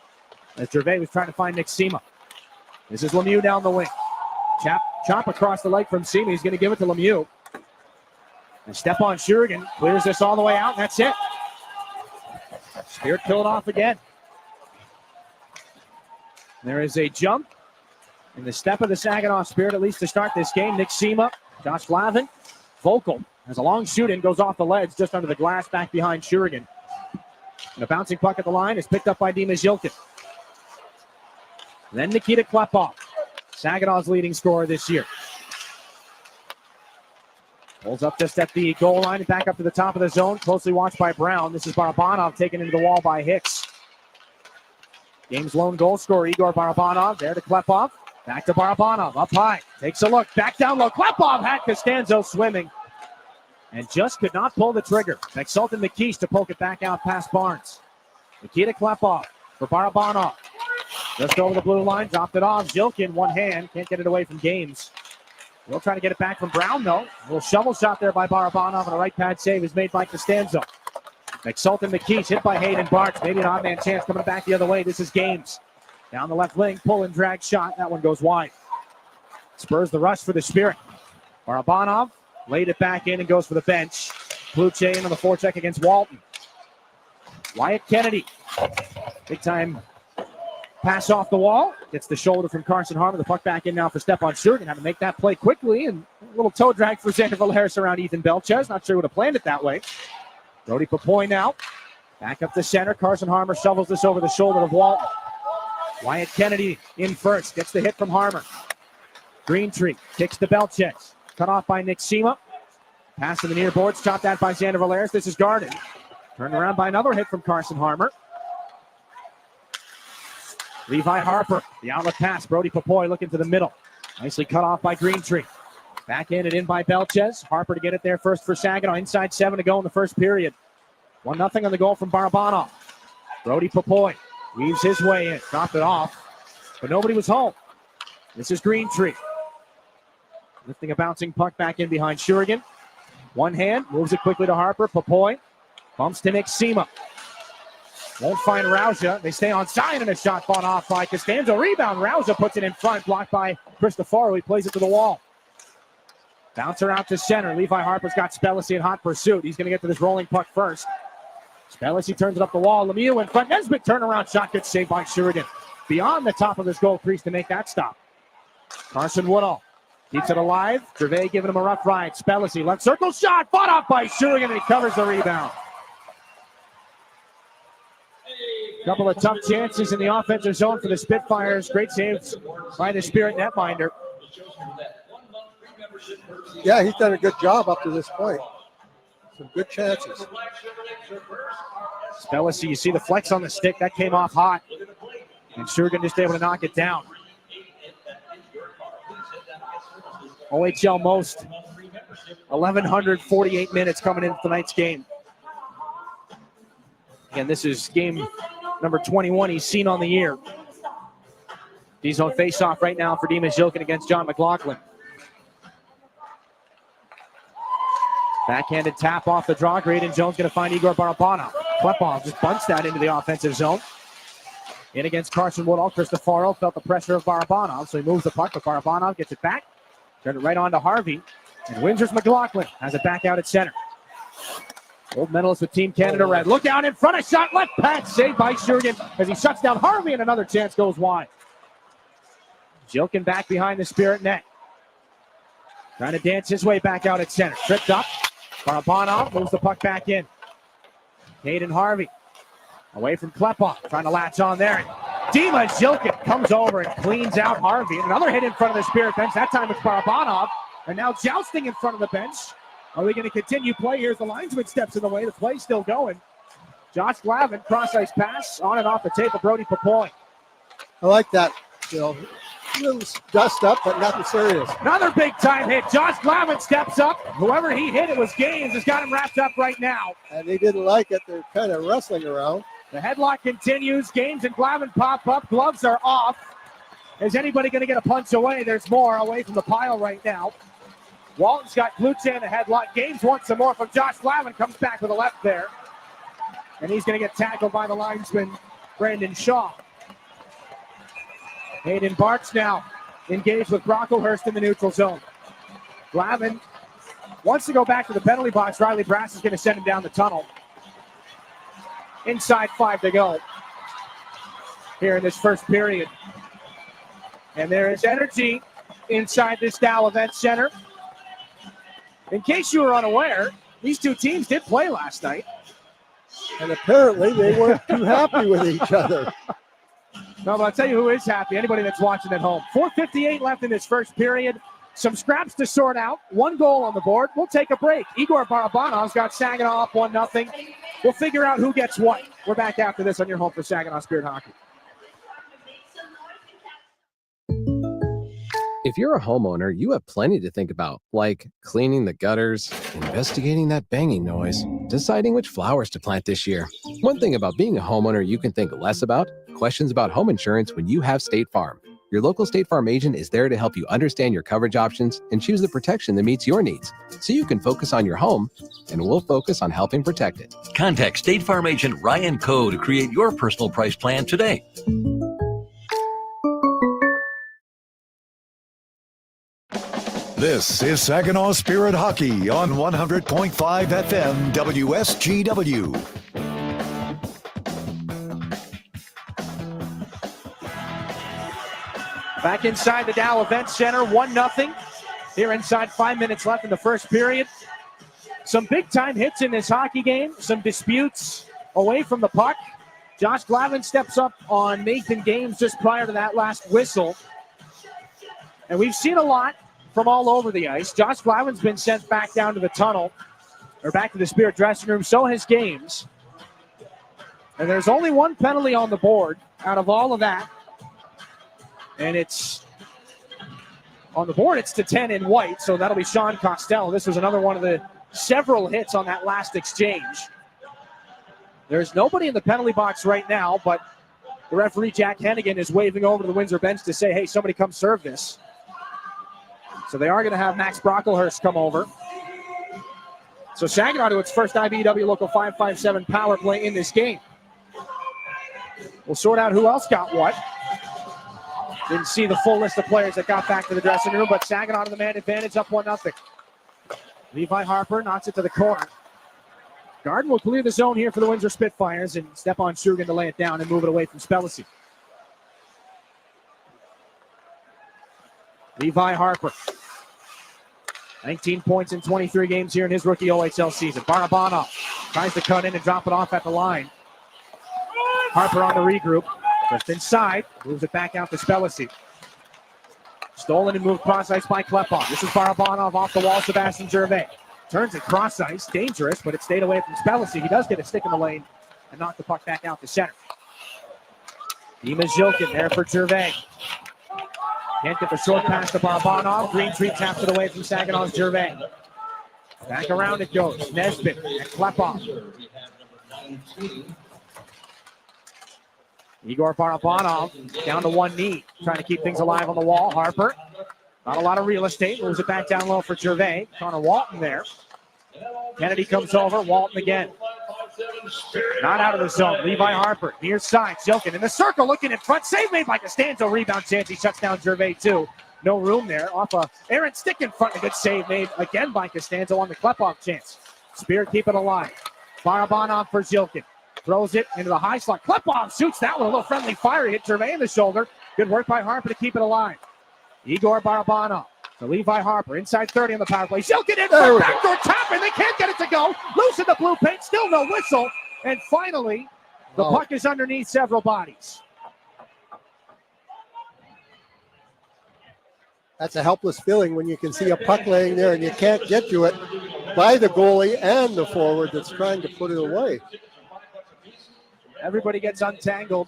as Gervais was trying to find Nick Seema. This is Lemieux down the wing. Chop across the leg from Seema. He's going to give it to Lemieux. And Stepan Shurigan clears this all the way out, and that's it. Spirit kill it off again. There is a jump in the step of the Saginaw Spirit, at least to start this game. Nick Seema, Josh Glavin, Volkel has a long shoot in, goes off the ledge just under the glass back behind Shurigan. And a bouncing puck at the line is picked up by Dima Jilkin. Then Nikita Klepov, Saginaw's leading scorer this year. Pulls up just at the goal line and back up to the top of the zone, closely watched by Brown. This is Barabanov taken into the wall by Hicks. Game's lone goal scorer, Igor Barabanov, there to Klepov. Back to Barabanov, up high, takes a look, back down low. Klepov had Costanzo swimming and just could not pull the trigger. Exultan McKees to poke it back out past Barnes. Nikita Klepov for Barabanov. Just over the blue line, dropped it off. Jilkin, one hand, can't get it away from Games. We'll try to get it back from Brown, though. A little shovel shot there by Barabanov, and a right pad save is made by Costanzo. Exultan McKees hit by Hayden Barch. Maybe an odd man chance coming back the other way. This is Games. Down the left wing, pull and drag shot. That one goes wide. Spurs the rush for the Spirit. Barabanov laid it back in and goes for the bench. Bluche in on the forecheck against Walton. Wyatt Kennedy. Big time pass off the wall. Gets the shoulder from Carson Harmon. The puck back in now for Stepan Shurigan. Had to make that play quickly. And a little toe drag for Xander Valeris around Ethan Belches. Not sure he would have planned it that way. Brody Papoy now. Back up the center. Carson Harmer shovels this over the shoulder of Walton. Wyatt Kennedy in first. Gets the hit from Harmer. Greentree kicks to Belches. Cut off by Nick Seema. Pass to the near boards. Chopped out by Xander Valeris. This is Garden. Turned around by another hit from Carson Harmer. Levi Harper. The outlet pass. Brody Papoy looking to the middle. Nicely cut off by Greentree. Back in and in by Belches. Harper to get it there first for Saginaw. Inside 7 to go in the first period. 1-0 on the goal from Barabanov. Brody Papoy weaves his way in. Dropped it off. But nobody was home. This is Greentree. Lifting a bouncing puck back in behind Shurigan. One hand, moves it quickly to Harper. Papoy bumps to Nick Sema. Won't find Rauja. They stay on side, and a shot fought off by Costanzo. Rebound. Rauja puts it in front, blocked by Cristofaro. He plays it to the wall. Bouncer out to center. Levi Harper's got Spellici in hot pursuit. He's going to get to this rolling puck first. Spellici turns it up the wall. Lemieux in front. Nesbitt turnaround shot gets saved by Shurigan. Beyond the top of his goal crease to make that stop. Carson Woodall keeps it alive. Gervais giving him a rough ride. Spellici left circle shot. Fought off by Shurigan, and he covers the rebound. Couple of tough chances in the offensive zone for the Spitfires. Great saves by the Spirit netminder. Yeah, he's done a good job up to this point. Some good chances. Spellici, you see the flex on the stick. That came off hot. And Shurigan just able to knock it down. OHL most. 1,148 minutes coming into tonight's game. Again, this is game number 21 he's seen on the year. D-zone face-off right now for Dimas Jilkin against John McLaughlin. Backhanded tap off the draw. Graydon Jones going to find Igor Barabanov. Klepov just bunts that into the offensive zone. In against Carson Woodall. Cristofaro felt the pressure of Barabanov, so he moves the puck, but Barabanov gets it back. Turned it right on to Harvey. And Windsor's McLaughlin has it back out at center. Gold medalist with Team Canada Red. Look out in front, a shot left pad, saved by Shurigan as he shuts down Harvey, and another chance goes wide. Jilkin back behind the Spirit net. Trying to dance his way back out at center. Tripped up. Barabanov moves the puck back in. Caden Harvey away from Klepov, trying to latch on there. Dimas Jilkin comes over and cleans out Harvey. And another hit in front of the Spirit bench. That time it's Barabanov. And now jousting in front of the bench. Are we going to continue play? Here's the linesman steps in the way. The play's still going. Josh Glavin, cross-ice pass, on and off the tape of Brody Papoy. I like that, Phil. A little dust up, but nothing serious. Another big-time hit. Josh Glavin steps up. Whoever he hit, it was Gaines, has got him wrapped up right now. And he didn't like it. They're kind of wrestling around. The headlock continues. Gaines and Glavin pop up. Gloves are off. Is anybody going to get a punch away? There's more away from the pile right now. Walton's got Klutze in the headlock. Gaines wants some more from Josh Glavin. Comes back with a left there. And he's going to get tackled by the linesman, Brandon Shaw. Hayden Barks now engaged with Brocklehurst in the neutral zone. Glavin wants to go back to the penalty box. Riley Brass is going to send him down the tunnel. Inside 5 to go here in this first period. And there is energy inside this Dow Event Center. In case you were unaware, these two teams did play last night. And apparently they weren't too happy with each other. No, but I'll tell you who is happy, anybody that's watching at home. 4:58 left in this first period. Some scraps to sort out. 1 goal on the board. We'll take a break. Igor Barabanov's got Saginaw up 1-0. We'll figure out who gets what. We're back after this on your home for Saginaw Spirit Hockey. If you're a homeowner, you have plenty to think about, like cleaning the gutters, investigating that banging noise, deciding which flowers to plant this year. One thing about being a homeowner you can think less about, questions about home insurance when you have State Farm. Your local State Farm agent is there to help you understand your coverage options and choose the protection that meets your needs, so you can focus on your home, and we'll focus on helping protect it. Contact State Farm agent Ryan Coe to create your personal price plan today. This is Saginaw Spirit Hockey on 100.5 FM WSGW. Back inside the Dow Event Center, 1-0. Here inside 5 minutes left in the first period. Some big-time hits in this hockey game. Some disputes away from the puck. Josh Glavin steps up on Nathan Gaines just prior to that last whistle. And we've seen a lot from all over the ice. Josh Glavin's been sent back down to the tunnel, or back to the Spirit dressing room. So has Gaines. And there's only one penalty on the board out of all of that. And it's on the board, it's to 10 in white, so that'll be Sean Costello. This was another one of the several hits on that last exchange. There's nobody in the penalty box right now, but the referee, Jack Hennigan, is waving over to the Windsor bench to say, hey, somebody come serve this. So they are going to have Max Brocklehurst come over. So Saginaw to its first IBEW Local 557 power play in this game. We'll sort out who else got what. Didn't see the full list of players that got back to the dressing room, but Saginaw to the man advantage, up 1-0. Levi Harper knocks it to the corner. Garden will clear the zone here for the Windsor Spitfires and step on Shugan to lay it down and move it away from Spellacy. Levi Harper. 19 points in 23 games here in his rookie OHL season. Barabanov tries to cut in and drop it off at the line. Harper on the regroup. Just inside. Moves it back out to Spellacy. Stolen and moved cross ice by Klepon. This is Barabanov off the wall. Sebastian Gervais turns it cross ice. Dangerous, but it stayed away from Spellacy. He does get a stick in the lane and knock the puck back out to center. Dima Zilkin there for Gervais. Can't get the short pass to Barabanov. Green Tree taps it away from Saginaw's Gervais. Back around it goes. Nesbitt and Klepon. Igor Barabanov down to one knee, trying to keep things alive on the wall. Harper, not a lot of real estate, moves it back down low for Gervais. Connor Walton there. Kennedy comes over, Walton again. Not out of the zone. Levi Harper, near side. Zilkin in the circle, looking in front. Save made by Costanzo. Rebound chance. He shuts down Gervais too. No room there. Off a Aaron stick in front. A good save made again by Costanzo on the Klepov chance. Spirit keep it alive. Barabanov for Zilkin. Throws it into the high slot. Klepov shoots that one. A little friendly fire. Hit Gervais in the shoulder. Good work by Harper to keep it alive. Igor Barabanov to Levi Harper. Inside 30 on the power play. Zilkin in front. Backdoor tap, and they can't get it to go. Loose in the blue paint. Still no whistle. And finally, the puck is underneath several bodies. That's a helpless feeling when you can see a puck laying there and you can't get to it by the goalie and the forward that's trying to put it away. Everybody gets untangled.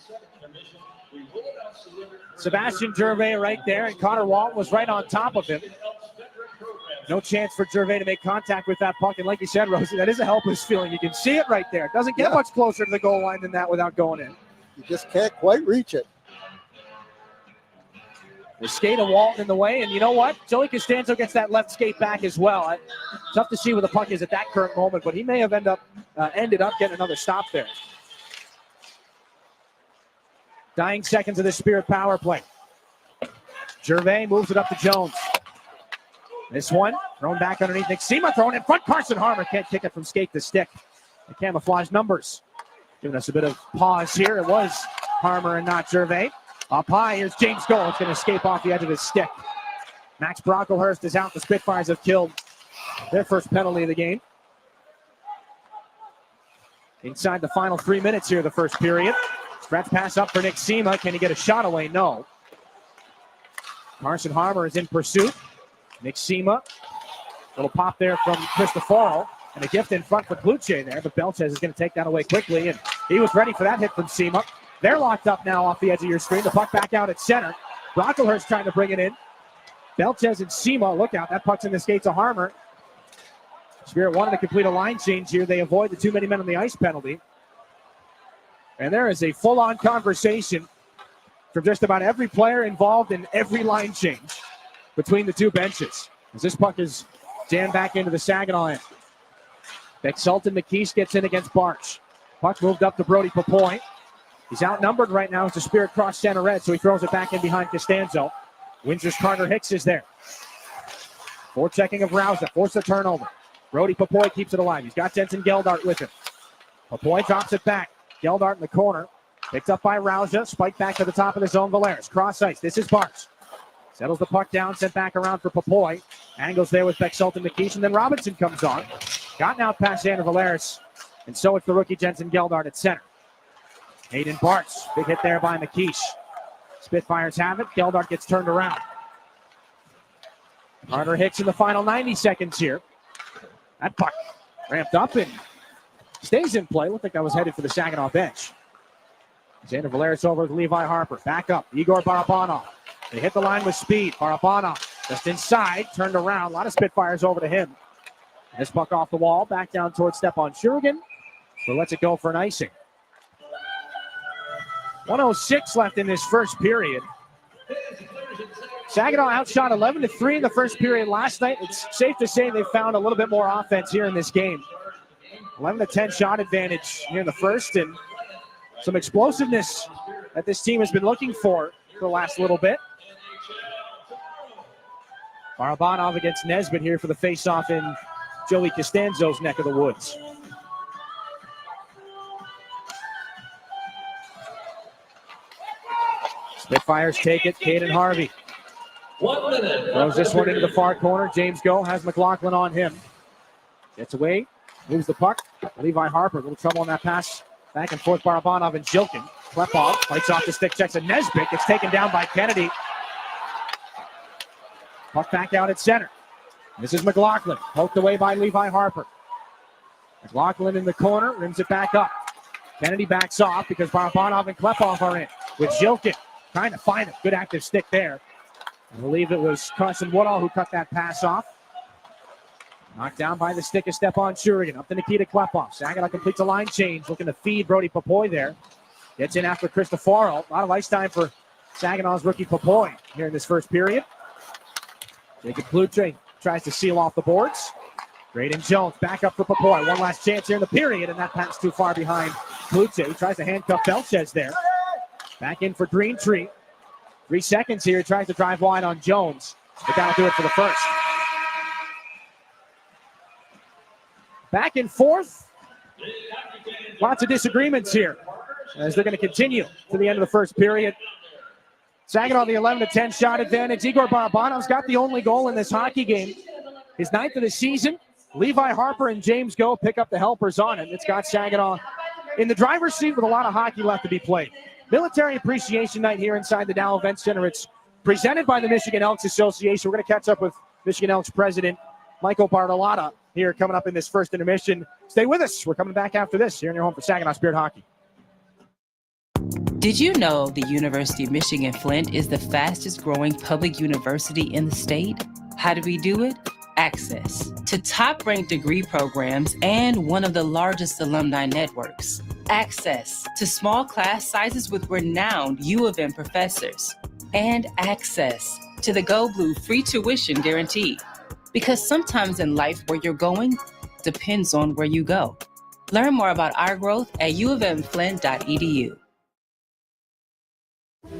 Sebastian Gervais right there, and Connor Walton was right on top of him. No chance for Gervais to make contact with that puck. And like you said, Rosie, that is a helpless feeling. You can see it right there. It doesn't get much closer to the goal line than that without going in. You just can't quite reach it. The skate of Walton in the way, and you know what? Joey Costanzo gets that left skate back as well. Tough to see where the puck is at that current moment, but he may have ended up getting another stop there. Dying seconds of the Spirit power play. Gervais moves it up to Jones. This one thrown back underneath Nick Sema, thrown in front. Carson Harmer can't kick it from skate to stick. The camouflage numbers giving us a bit of pause here. It was Harmer and not Gervais. Up high, here's James Gold. It's going to escape off the edge of his stick. Max Brocklehurst is out. The Spitfires have killed their first penalty of the game. Inside the final 3 minutes here of the first period. Stretch pass up for Nick Sema. Can he get a shot away? No. Carson Harmer is in pursuit. Nick Sema. Little pop there from Cristoforo. And a gift in front for Kluche there. But Belchez is going to take that away quickly. And he was ready for that hit from Sema. They're locked up now off the edge of your screen. The puck back out at center. Brocklehurst trying to bring it in. Belchez and Sema. Look out. That puck's in the skates of Harmer. Spirit wanted to complete a line change here. They avoid the too many men on the ice penalty. And there is a full-on conversation from just about every player involved in every line change between the two benches. As this puck is jammed back into the Saginaw end. Bexalton McKees gets in against Barch. Puck moved up to Brody Papoy. He's outnumbered right now as the Spirit cross center red, so he throws it back in behind Costanzo. Windsor's Carter Hicks is there. Forechecking of Rousa, force the turnover. Brody Papoy keeps it alive. He's got Jensen Geldart with him. Papoy drops it back. Geldart in the corner. Picked up by Rousa. Spiked back to the top of the zone. Valeris. Cross ice. This is Barch. Settles the puck down. Sent back around for Papoy. Angles there with Bexalton McKees. And then Robinson comes on. Gotten out past Xander Valeris. And so it's the rookie Jensen Geldart at center. Hayden Barch. Big hit there by McKees. Spitfires have it. Geldart gets turned around. Carter Hicks in the final 90 seconds here. That puck ramped up and stays in play. Looked like that was headed for the Saginaw bench. Xander Valeris over with Levi Harper. Back up. Igor Barabanov. They hit the line with speed. Barabanov just inside. Turned around. A lot of Spitfires over to him. This puck off the wall. Back down towards Stepan Shurigan. So lets it go for an icing. 1:06 left in this first period. Saginaw outshot 11-3 in the first period last night. It's safe to say they found a little bit more offense here in this game. 11-10 shot advantage here in the first, and some explosiveness that this team has been looking for the last little bit. Barabanov against Nesbitt here for the face-off in Joey Costanzo's neck of the woods. Spitfires take it. Caden Harvey 1 minute. throws this one into the far corner. James Go has McLaughlin on him. Gets away, moves the puck. Levi Harper, a little trouble on that pass. Back and forth, Barabanov and Jilkin. Klepov fights off the stick, checks a Nesbitt. Gets taken down by Kennedy. Puck back out at center. This is McLaughlin, poked away by Levi Harper. McLaughlin in the corner, rims it back up. Kennedy backs off because Barabanov and Klepov are in. With Jilkin trying to find a good active stick there. I believe it was Carson Woodall who cut that pass off. Knocked down by the stick of Stepan Shurigan. Up to Nikita Klepov. Saginaw completes a line change, looking to feed Brody Popoy there. Gets in after Cristoforo. A lot of ice time for Saginaw's rookie Popoy here in this first period. Jacob Plutre tries to seal off the boards. Braden Jones back up for Popoy. One last chance here in the period, and that pass too far behind Plutre. He tries to handcuff Belchez there. Back in for Greentree. 3 seconds here. Tries to drive wide on Jones, but that'll do it for the first. Back and forth. Lots of disagreements here as they're going to continue to the end of the first period. Saginaw the 11-10 shot advantage. Igor Barabanov's got the only goal in this hockey game. His 9th of the season. Levi Harper and James Go pick up the helpers on it. It's got Saginaw in the driver's seat with a lot of hockey left to be played. Military Appreciation Night here inside the Dow Event Center. It's presented by the Michigan Elks Association. We're going to catch up with Michigan Elks President Michael Bartolotta here coming up in this first intermission. Stay with us. We're coming back after this here in your home for Saginaw Spirit Hockey. Did you know the University of Michigan Flint is the fastest growing public university in the state? How do we do it? Access to top-ranked degree programs and one of the largest alumni networks. Access to small class sizes with renowned U of M professors. And access to the Go Blue free tuition guarantee. Because sometimes in life where you're going depends on where you go. Learn more about our growth at uofmflint.edu.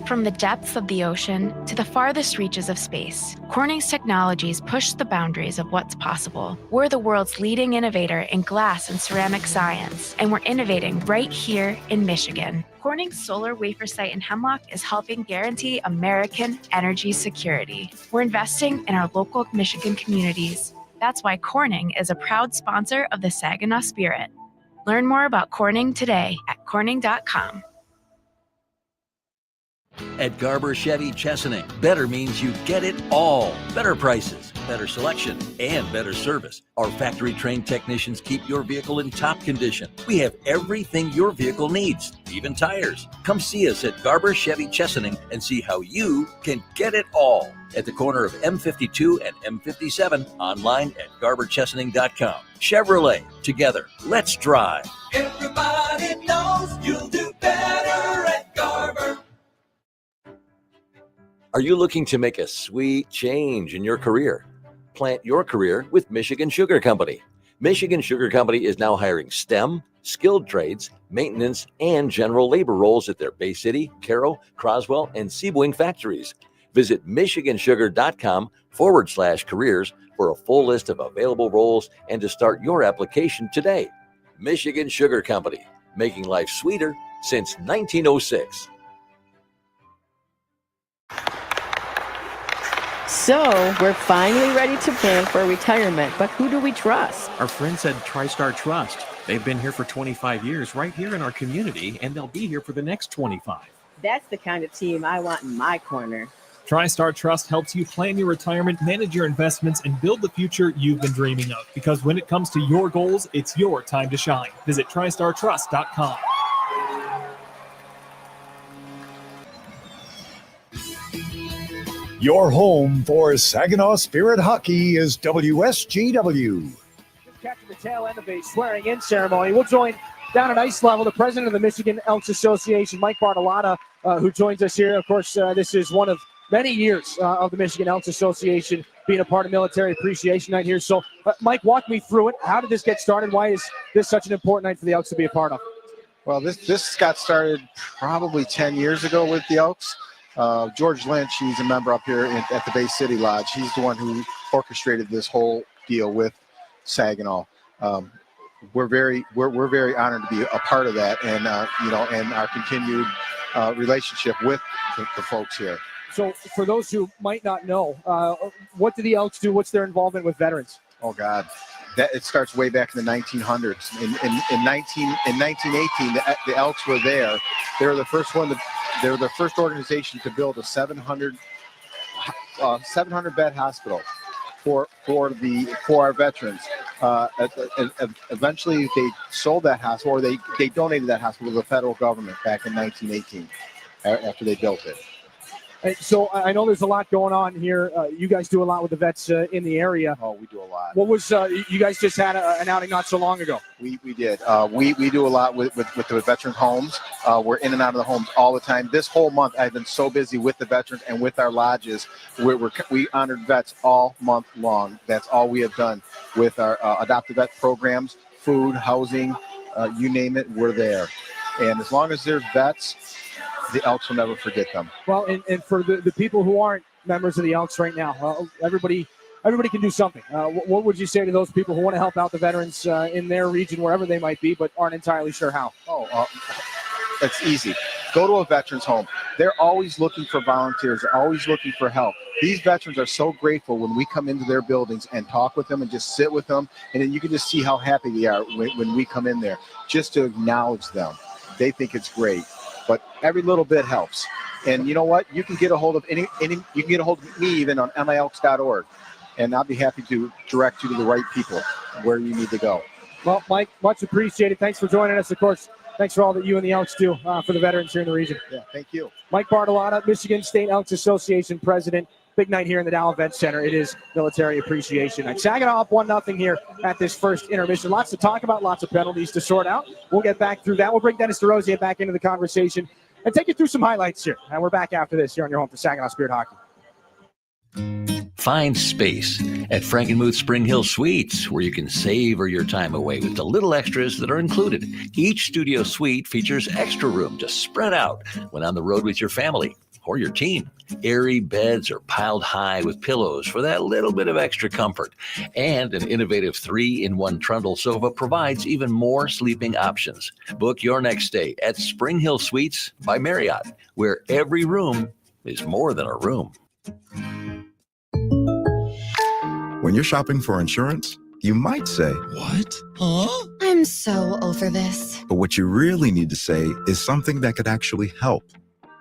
From the depths of the ocean to the farthest reaches of space, Corning's technologies push the boundaries of what's possible. We're the world's leading innovator in glass and ceramic science, and we're innovating right here in Michigan. Corning's solar wafer site in Hemlock is helping guarantee American energy security. We're investing in our local Michigan communities. That's why Corning is a proud sponsor of the Saginaw Spirit. Learn more about Corning today at corning.com. At Garber Chevy Chesaning, better means you get it all. Better prices, better selection, and better service. Our factory-trained technicians keep your vehicle in top condition. We have everything your vehicle needs, even tires. Come see us at Garber Chevy Chesaning and see how you can get it all. At the corner of M52 and M57, online at garberchesaning.com. Chevrolet, together, let's drive. Everybody knows you'll do better at Garber. Are you looking to make a sweet change in your career? Plant your career with Michigan Sugar Company. Michigan Sugar Company is now hiring STEM, skilled trades, maintenance, and general labor roles at their Bay City, Caro, Croswell, and Seaboing factories. Visit michigansugar.com/careers for a full list of available roles and to start your application today. Michigan Sugar Company, making life sweeter since 1906. So, we're finally ready to plan for retirement, but who do we trust? Our friends at TriStar Trust. They've been here for 25 years right here in our community, and they'll be here for the next 25. That's the kind of team I want in my corner. TriStar Trust helps you plan your retirement, manage your investments, and build the future you've been dreaming of. Because when it comes to your goals, it's your time to shine. Visit TriStarTrust.com. Your home for Saginaw Spirit Hockey is WSGW. Just catching the tail end of a swearing-in ceremony. We'll join down at ice level the president of the Michigan Elks Association, Mike Bartolotta, who joins us here. Of course, this is one of many years of the Michigan Elks Association, being a part of Military Appreciation Night here. So, Mike, walk me through it. How did this get started? Why is this such an important night for the Elks to be a part of? Well, this got started probably 10 years ago with the Elks. George Lynch, he's a member up here at the Bay City Lodge. He's the one who orchestrated this whole deal with Saginaw. We're very honored to be a part of that, and and our continued relationship with the folks here. So, for those who might not know, what do the Elks do? What's their involvement with veterans? Oh God, it starts way back in the 1900s. In 1918, the Elks were there. They were the first one. They were the first organization to build a 700 bed hospital for our veterans. Eventually, they sold that hospital, or they donated that hospital to the federal government back in 1918 after they built it. So I know there's a lot going on here. You guys do a lot with the vets in the area. Oh, we do a lot. What was you guys just had an outing not so long ago? We did. We do a lot with the veterans' homes. We're in and out of the homes all the time. This whole month, I've been so busy with the veterans and with our lodges. We honored vets all month long. That's all we have done with our adoptive vet programs, food, housing, you name it, we're there. And as long as there's vets, the Elks will never forget them. Well, and for the people who aren't members of the Elks right now, everybody can do something. What would you say to those people who want to help out the veterans in their region, wherever they might be, but aren't entirely sure how? It's easy. Go to a veterans home. They're always looking for volunteers. They're always looking for help. These veterans are so grateful when we come into their buildings and talk with them and just sit with them. And then you can just see how happy they are when we come in there, just to acknowledge them. They think it's great. But every little bit helps. And you know what? You can get a hold of you can get a hold of me even on milks.org. And I'll be happy to direct you to the right people where you need to go. Well, Mike, much appreciated. Thanks for joining us. Of course, thanks for all that you and the Elks do for the veterans here in the region. Yeah, thank you. Mike Bartolotta, Michigan State Elks Association president. Big night here in the Dow Event Center. It is Military Appreciation Night. Saginaw up 1-0 here at this first intermission. Lots to talk about, lots of penalties to sort out. We'll get back through that. We'll bring Dennis DeRosier back into the conversation and take you through some highlights here. And we're back after this here on your home for Saginaw Spirit Hockey. Find space at Frankenmuth Spring Hill Suites, where you can savor your time away with the little extras that are included. Each studio suite features extra room to spread out when on the road with your family or your team. Airy beds are piled high with pillows for that little bit of extra comfort. And an innovative 3-in-1 trundle sofa provides even more sleeping options. Book your next stay at Spring Hill Suites by Marriott, where every room is more than a room. When you're shopping for insurance, you might say, "What? Huh?" I'm so over this. But what you really need to say is something that could actually help.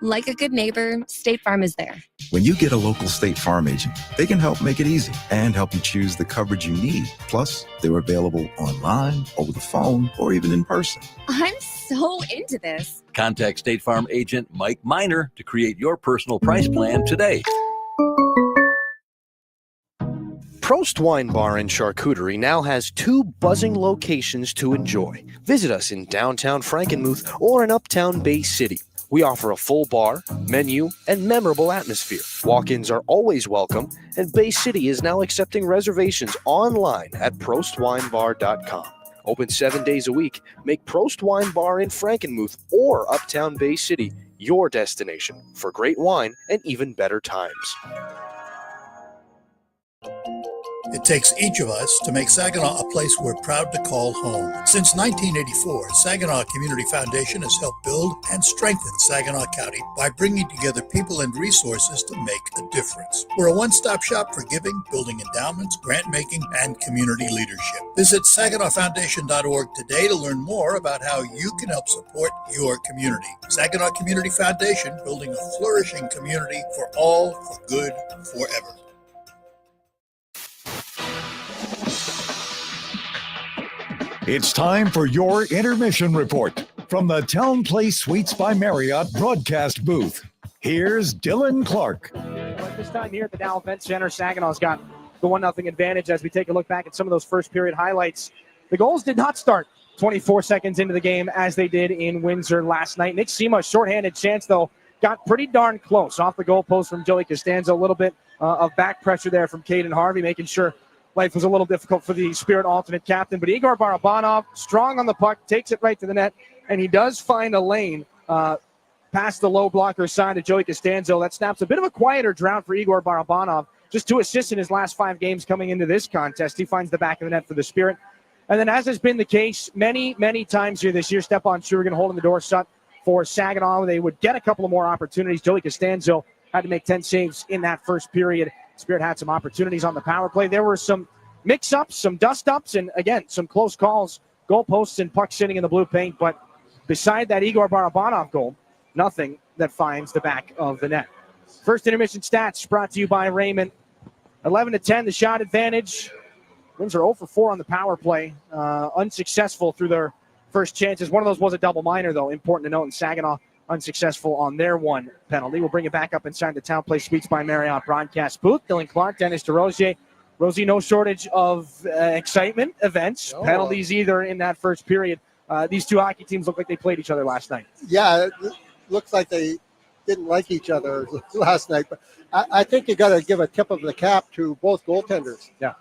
Like a good neighbor, State Farm is there. When you get a local State Farm agent, they can help make it easy and help you choose the coverage you need. Plus, they're available online, over the phone, or even in person. I'm so into this. Contact State Farm agent Mike Miner to create your personal price plan today. Prost Wine Bar and Charcuterie now has 2 buzzing locations to enjoy. Visit us in downtown Frankenmuth or in uptown Bay City. We offer a full bar, menu, and memorable atmosphere. Walk-ins are always welcome, and Bay City is now accepting reservations online at prostwinebar.com. Open 7 days a week. Make Prost Wine Bar in Frankenmuth or uptown Bay City your destination for great wine and even better times. It takes each of us to make Saginaw a place we're proud to call home. Since 1984, Saginaw Community Foundation has helped build and strengthen Saginaw County by bringing together people and resources to make a difference. We're a one-stop shop for giving, building endowments, grant-making, and community leadership. Visit SaginawFoundation.org today to learn more about how you can help support your community. Saginaw Community Foundation, building a flourishing community for all, for good, forever. It's time for your intermission report from the Town Place Suites by Marriott broadcast booth. Here's Dylan Clark. At this time here at the Dow Event Center, Saginaw's got the 1-0 advantage as we take a look back at some of those first period highlights. The goals did not start 24 seconds into the game as they did in Windsor last night. Nick Sema, shorthanded chance, though, got pretty darn close off the goalpost from Joey Costanzo. A little bit of back pressure there from Caden Harvey, making sure life was a little difficult for the Spirit alternate captain. But Igor Barabanov, strong on the puck, takes it right to the net, and he does find a lane past the low blocker side of Joey Costanzo. That snaps a bit of a quieter drought for Igor Barabanov. Just 2 assists in his last 5 games coming into this contest. He finds the back of the net for the Spirit. And then, as has been the case many, many times here this year, Stepan Shurin holding the door shut for Saginaw. They would get a couple of more opportunities. Joey Costanzo had to make 10 saves in that first period. Spirit had some opportunities on the power play. There were some mix-ups, some dust-ups, and, again, some close calls, goalposts and pucks sitting in the blue paint. But beside that Igor Barabanov goal, nothing that finds the back of the net. First intermission stats brought to you by Raymond. 11-10, the shot advantage. Windsor 0 for 4 on the power play. Unsuccessful through their first chances. One of those was a double minor, though. Important to note. And Saginaw unsuccessful on their one penalty. We'll bring it back up inside the Town Place Suites by Marriott broadcast booth. Dylan Clark, Dennis DeRosier. Rosie, no shortage of excitement, events, penalties either in that first period. These two hockey teams look like they played each other last night. Yeah, it looks like they didn't like each other last night. But I think you got to give a tip of the cap to both goaltenders. Yeah.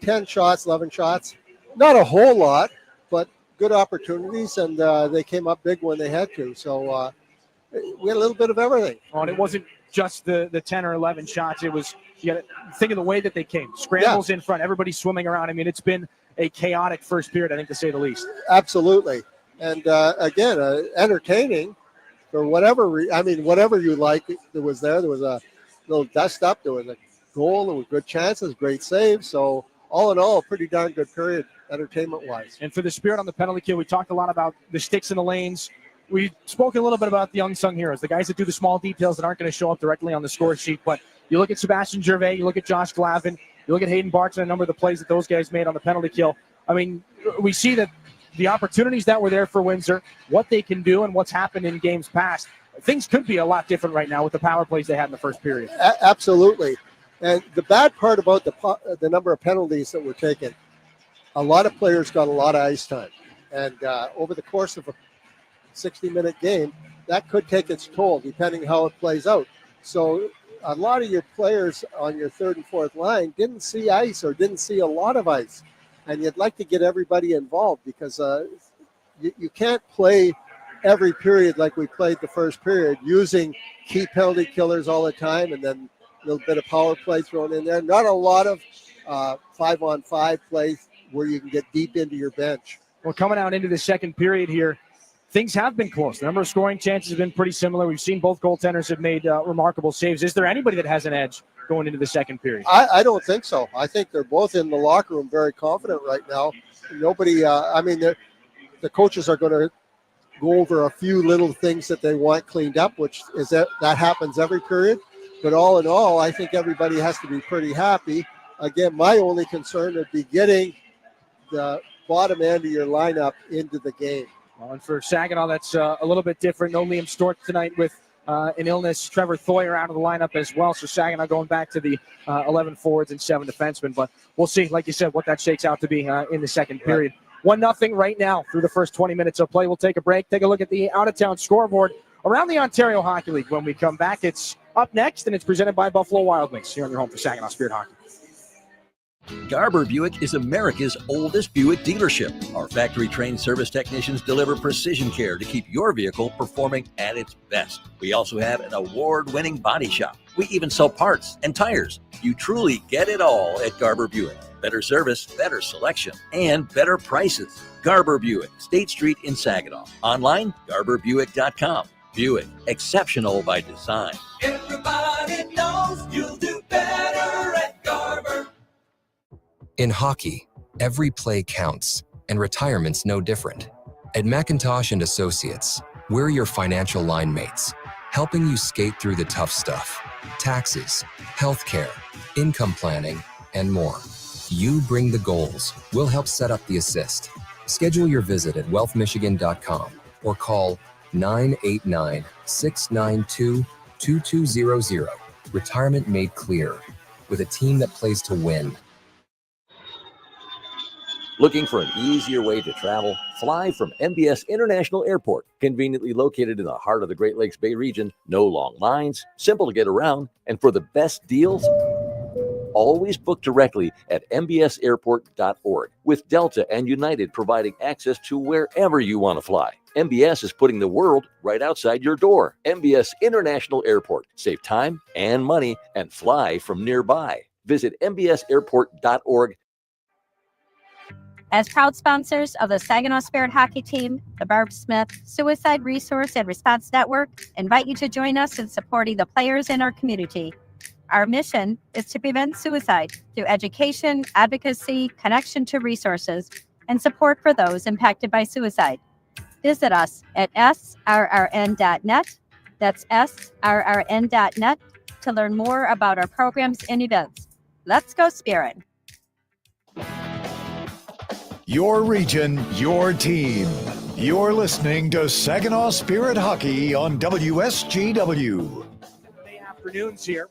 10 shots, 11 shots. Not a whole lot, but good opportunities, and they came up big when they had to. So we had a little bit of everything. Oh, and it wasn't just the 10 or 11 shots. It was, you got to think of the way that they came. Scrambles in front, everybody swimming around. I mean, it's been a chaotic first period, I think, to say the least. Absolutely. And, again, entertaining for whatever whatever you like. There was a little dust up. There was a goal. There were good chances, great saves. So, all in all, pretty darn good period, entertainment-wise. And for the Spirit on the penalty kill, we talked a lot about the sticks in the lanes. We spoke a little bit about the unsung heroes, the guys that do the small details that aren't going to show up directly on the score sheet. But you look at Sebastian Gervais, you look at Josh Glavin, you look at Hayden Bartz and a number of the plays that those guys made on the penalty kill. I mean, we see that the opportunities that were there for Windsor, what they can do and what's happened in games past, things could be a lot different right now with the power plays they had in the first period. Absolutely. And the bad part about the number of penalties that were taken, a lot of players got a lot of ice time. And over the course of a 60-minute game, that could take its toll depending how it plays out. So a lot of your players on your third and fourth line didn't see ice or didn't see a lot of ice. And you'd like to get everybody involved because you can't play every period like we played the first period using key penalty killers all the time and then a little bit of power play thrown in there. Not a lot of 5-on-5 plays where you can get deep into your bench. Well, coming out into the second period here, things have been close. The number of scoring chances have been pretty similar. We've seen both goaltenders have made remarkable saves. Is there anybody that has an edge going into the second period? I don't think so. I think they're both in the locker room very confident right now. Nobody, the coaches are going to go over a few little things that they want cleaned up, which is that happens every period. But all in all, I think everybody has to be pretty happy. Again, my only concern would be getting the bottom end of your lineup into the game. Well, and for Saginaw, that's a little bit different. No Liam Stork tonight with an illness. Trevor Thoyer out of the lineup as well. So Saginaw going back to the 11 forwards and 7 defensemen. But we'll see, like you said, what that shakes out to be in the second period. 1-0 right now through the first 20 minutes of play. We'll take a break, take a look at the out-of-town scoreboard around the Ontario Hockey League. When we come back, it's up next, and it's presented by Buffalo Wild Wings here on your home for Saginaw Spirit Hockey. Garber Buick is America's oldest Buick dealership. Our factory-trained service technicians deliver precision care to keep your vehicle performing at its best. We also have an award-winning body shop. We even sell parts and tires. You truly get it all at Garber Buick. Better service, better selection, and better prices. Garber Buick, State Street in Saginaw. Online, garberbuick.com. Buick, exceptional by design. Everybody knows you'll do better at Garber. In hockey, every play counts, and retirement's no different. At McIntosh & Associates, we're your financial line mates, helping you skate through the tough stuff. Taxes, healthcare, income planning, and more. You bring the goals. We'll help set up the assist. Schedule your visit at wealthmichigan.com or call 989-692-2200. Retirement made clear with a team that plays to win. Looking for an easier way to travel? Fly from MBS International Airport, conveniently located in the heart of the Great Lakes Bay region. No long lines, simple to get around, and for the best deals, always book directly at mbsairport.org, with Delta and United providing access to wherever you want to fly. MBS is putting the world right outside your door. MBS International Airport. Save time and money and fly from nearby. Visit mbsairport.org. As proud sponsors of the Saginaw Spirit hockey team, the Barb Smith Suicide Resource and Response Network invite you to join us in supporting the players in our community. Our mission is to prevent suicide through education, advocacy, connection to resources, and support for those impacted by suicide. Visit us at srrn.net. That's srrn.net to learn more about our programs and events. Let's go Spirit! Your region, your team. You're listening to Saginaw Spirit Hockey on WSGW. Saturday afternoons here.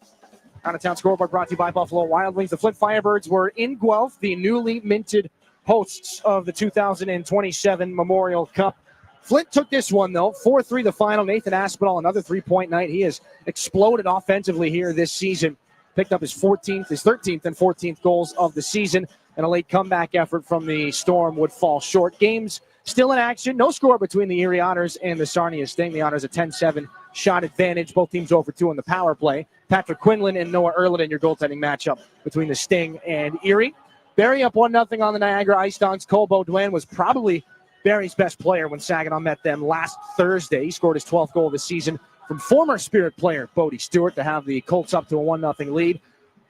Out-of-town scoreboard brought to you by Buffalo Wild Wings. The Flint Firebirds were in Guelph, the newly minted hosts of the 2027 Memorial Cup. Flint took this one, though. 4-3 the final. Nathan Aspinall, another three-point night. He has exploded offensively here this season. Picked up his 13th and 14th goals of the season. And a late comeback effort from the Storm would fall short. Games still in action. No score between the Erie Otters and the Sarnia Sting. The Otters a 10-7 shot advantage. Both teams over 2 on the power play. Patrick Quinlan and Noah Erliden, your goaltending matchup between the Sting and Erie. Barrie up 1-0 on the Niagara Ice Dogs. Cole Beaudoin was probably Barrie's best player when Saginaw met them last Thursday. He scored his 12th goal of the season from former Spirit player Bodie Stewart to have the Colts up to a 1-0 lead.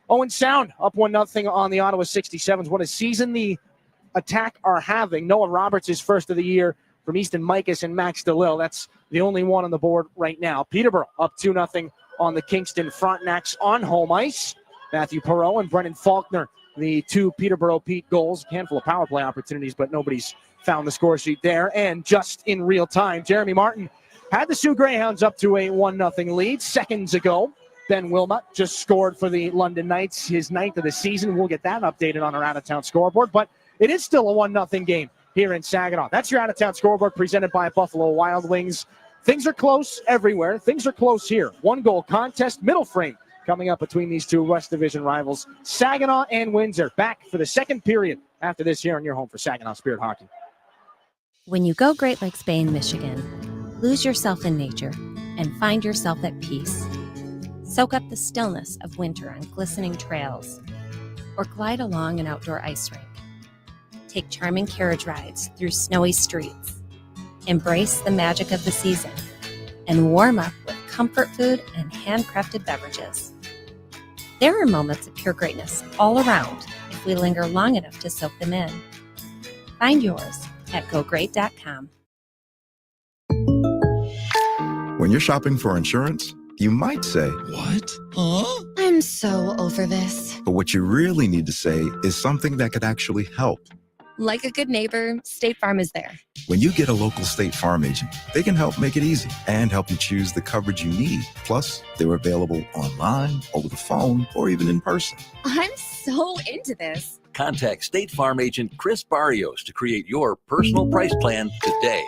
Owen Sound up 1-0 on the Ottawa 67s. What a season the Attack are having. Noah Roberts is first of the year from Easton Mikas and Max DeLille. That's the only one on the board right now. Peterborough up 2-0 on the Kingston Frontenacs on home ice. Matthew Perreault and Brennan Faulkner, the 2 Peterborough Pete goals. A handful of power play opportunities, but nobody's found the score sheet there. And just in real time, Jeremy Martin had the Sioux Greyhounds up to a 1-0 lead seconds ago. Ben Wilmot just scored for the London Knights, his 9th of the season. We'll get that updated on our out-of-town scoreboard, but it is still a 1-0 game here in Saginaw. That's your out-of-town scoreboard presented by Buffalo Wild Wings. Things are close everywhere. Things are close here. 1-goal contest, middle frame coming up between these two West Division rivals, Saginaw and Windsor. Back for the second period after this here on your home for Saginaw Spirit Hockey. When you go Great Lakes Bay in Michigan, lose yourself in nature and find yourself at peace. Soak up the stillness of winter on glistening trails, or glide along an outdoor ice rink. Take charming carriage rides through snowy streets. Embrace the magic of the season and warm up with comfort food and handcrafted beverages. There are moments of pure greatness all around if we linger long enough to soak them in. Find yours at gogreat.com. When you're shopping for insurance, you might say, "What? Huh?" I'm so over this. But what you really need to say is something that could actually help. Like a good neighbor, State Farm is there. When you get a local State Farm agent, they can help make it easy and help you choose the coverage you need. Plus, they're available online, over the phone, or even in person. I'm so into this. Contact State Farm agent Chris Barrios to create your personal price plan today.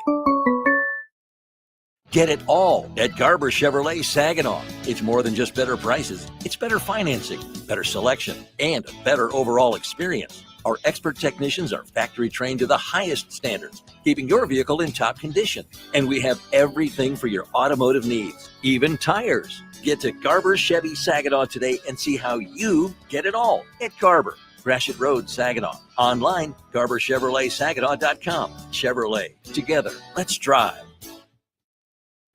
Get it all at Garber Chevrolet Saginaw. It's more than just better prices. It's better financing, better selection, and a better overall experience. Our expert technicians are factory trained to the highest standards, keeping your vehicle in top condition. And we have everything for your automotive needs, even tires. Get to Garber Chevy Saginaw today and see how you get it all at Garber. Gratiot Road, Saginaw. Online, GarberChevroletSaginaw.com. Chevrolet. Together, let's drive.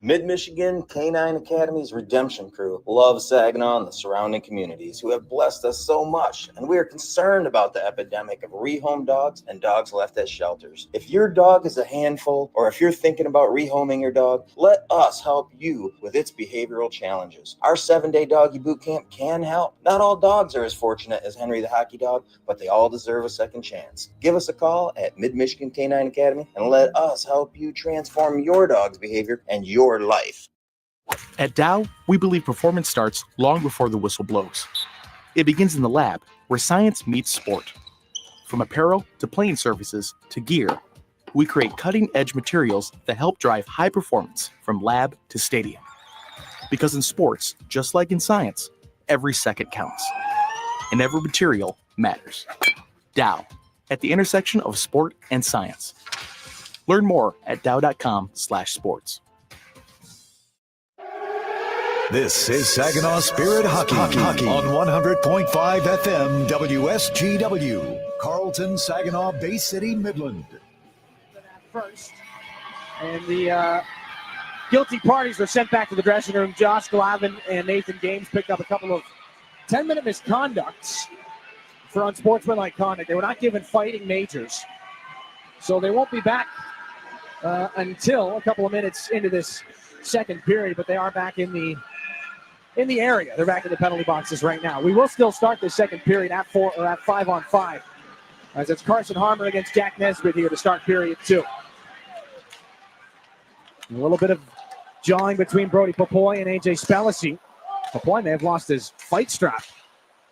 Mid-Michigan Canine Academy's Redemption Crew loves Saginaw and the surrounding communities who have blessed us so much, and we are concerned about the epidemic of rehome dogs and dogs left at shelters. If your dog is a handful, or if you're thinking about rehoming your dog, let us help you with its behavioral challenges. Our 7-day doggy boot camp can help. Not all dogs are as fortunate as Henry the Hockey Dog, but they all deserve a second chance. Give us a call at Mid-Michigan Canine Academy and let us help you transform your dog's behavior and your life. At Dow, we believe performance starts long before the whistle blows. It begins in the lab, where science meets sport. From apparel to playing surfaces to gear, we create cutting-edge materials that help drive high performance from lab to stadium. Because in sports, just like in science, every second counts. And every material matters. Dow, at the intersection of sport and science. Learn more at dow.com/sports. This is Saginaw Spirit Hockey on 100.5 FM WSGW. Carlton, Saginaw, Bay City, Midland. First. And the guilty parties were sent back to the dressing room. Josh Glavin and Nathan Games picked up a couple of 10-minute misconducts for unsportsmanlike conduct. They were not given fighting majors. So they won't be back until a couple of minutes into this second period, but they are back in the area. They're back in the penalty boxes right now. We will still start this second period at 5-on-5, as it's Carson Harmer against Jack Nesbitt here to start period 2. A little bit of jawing between Brody Popoy and AJ Spellacy. Popoy may have lost his fight strap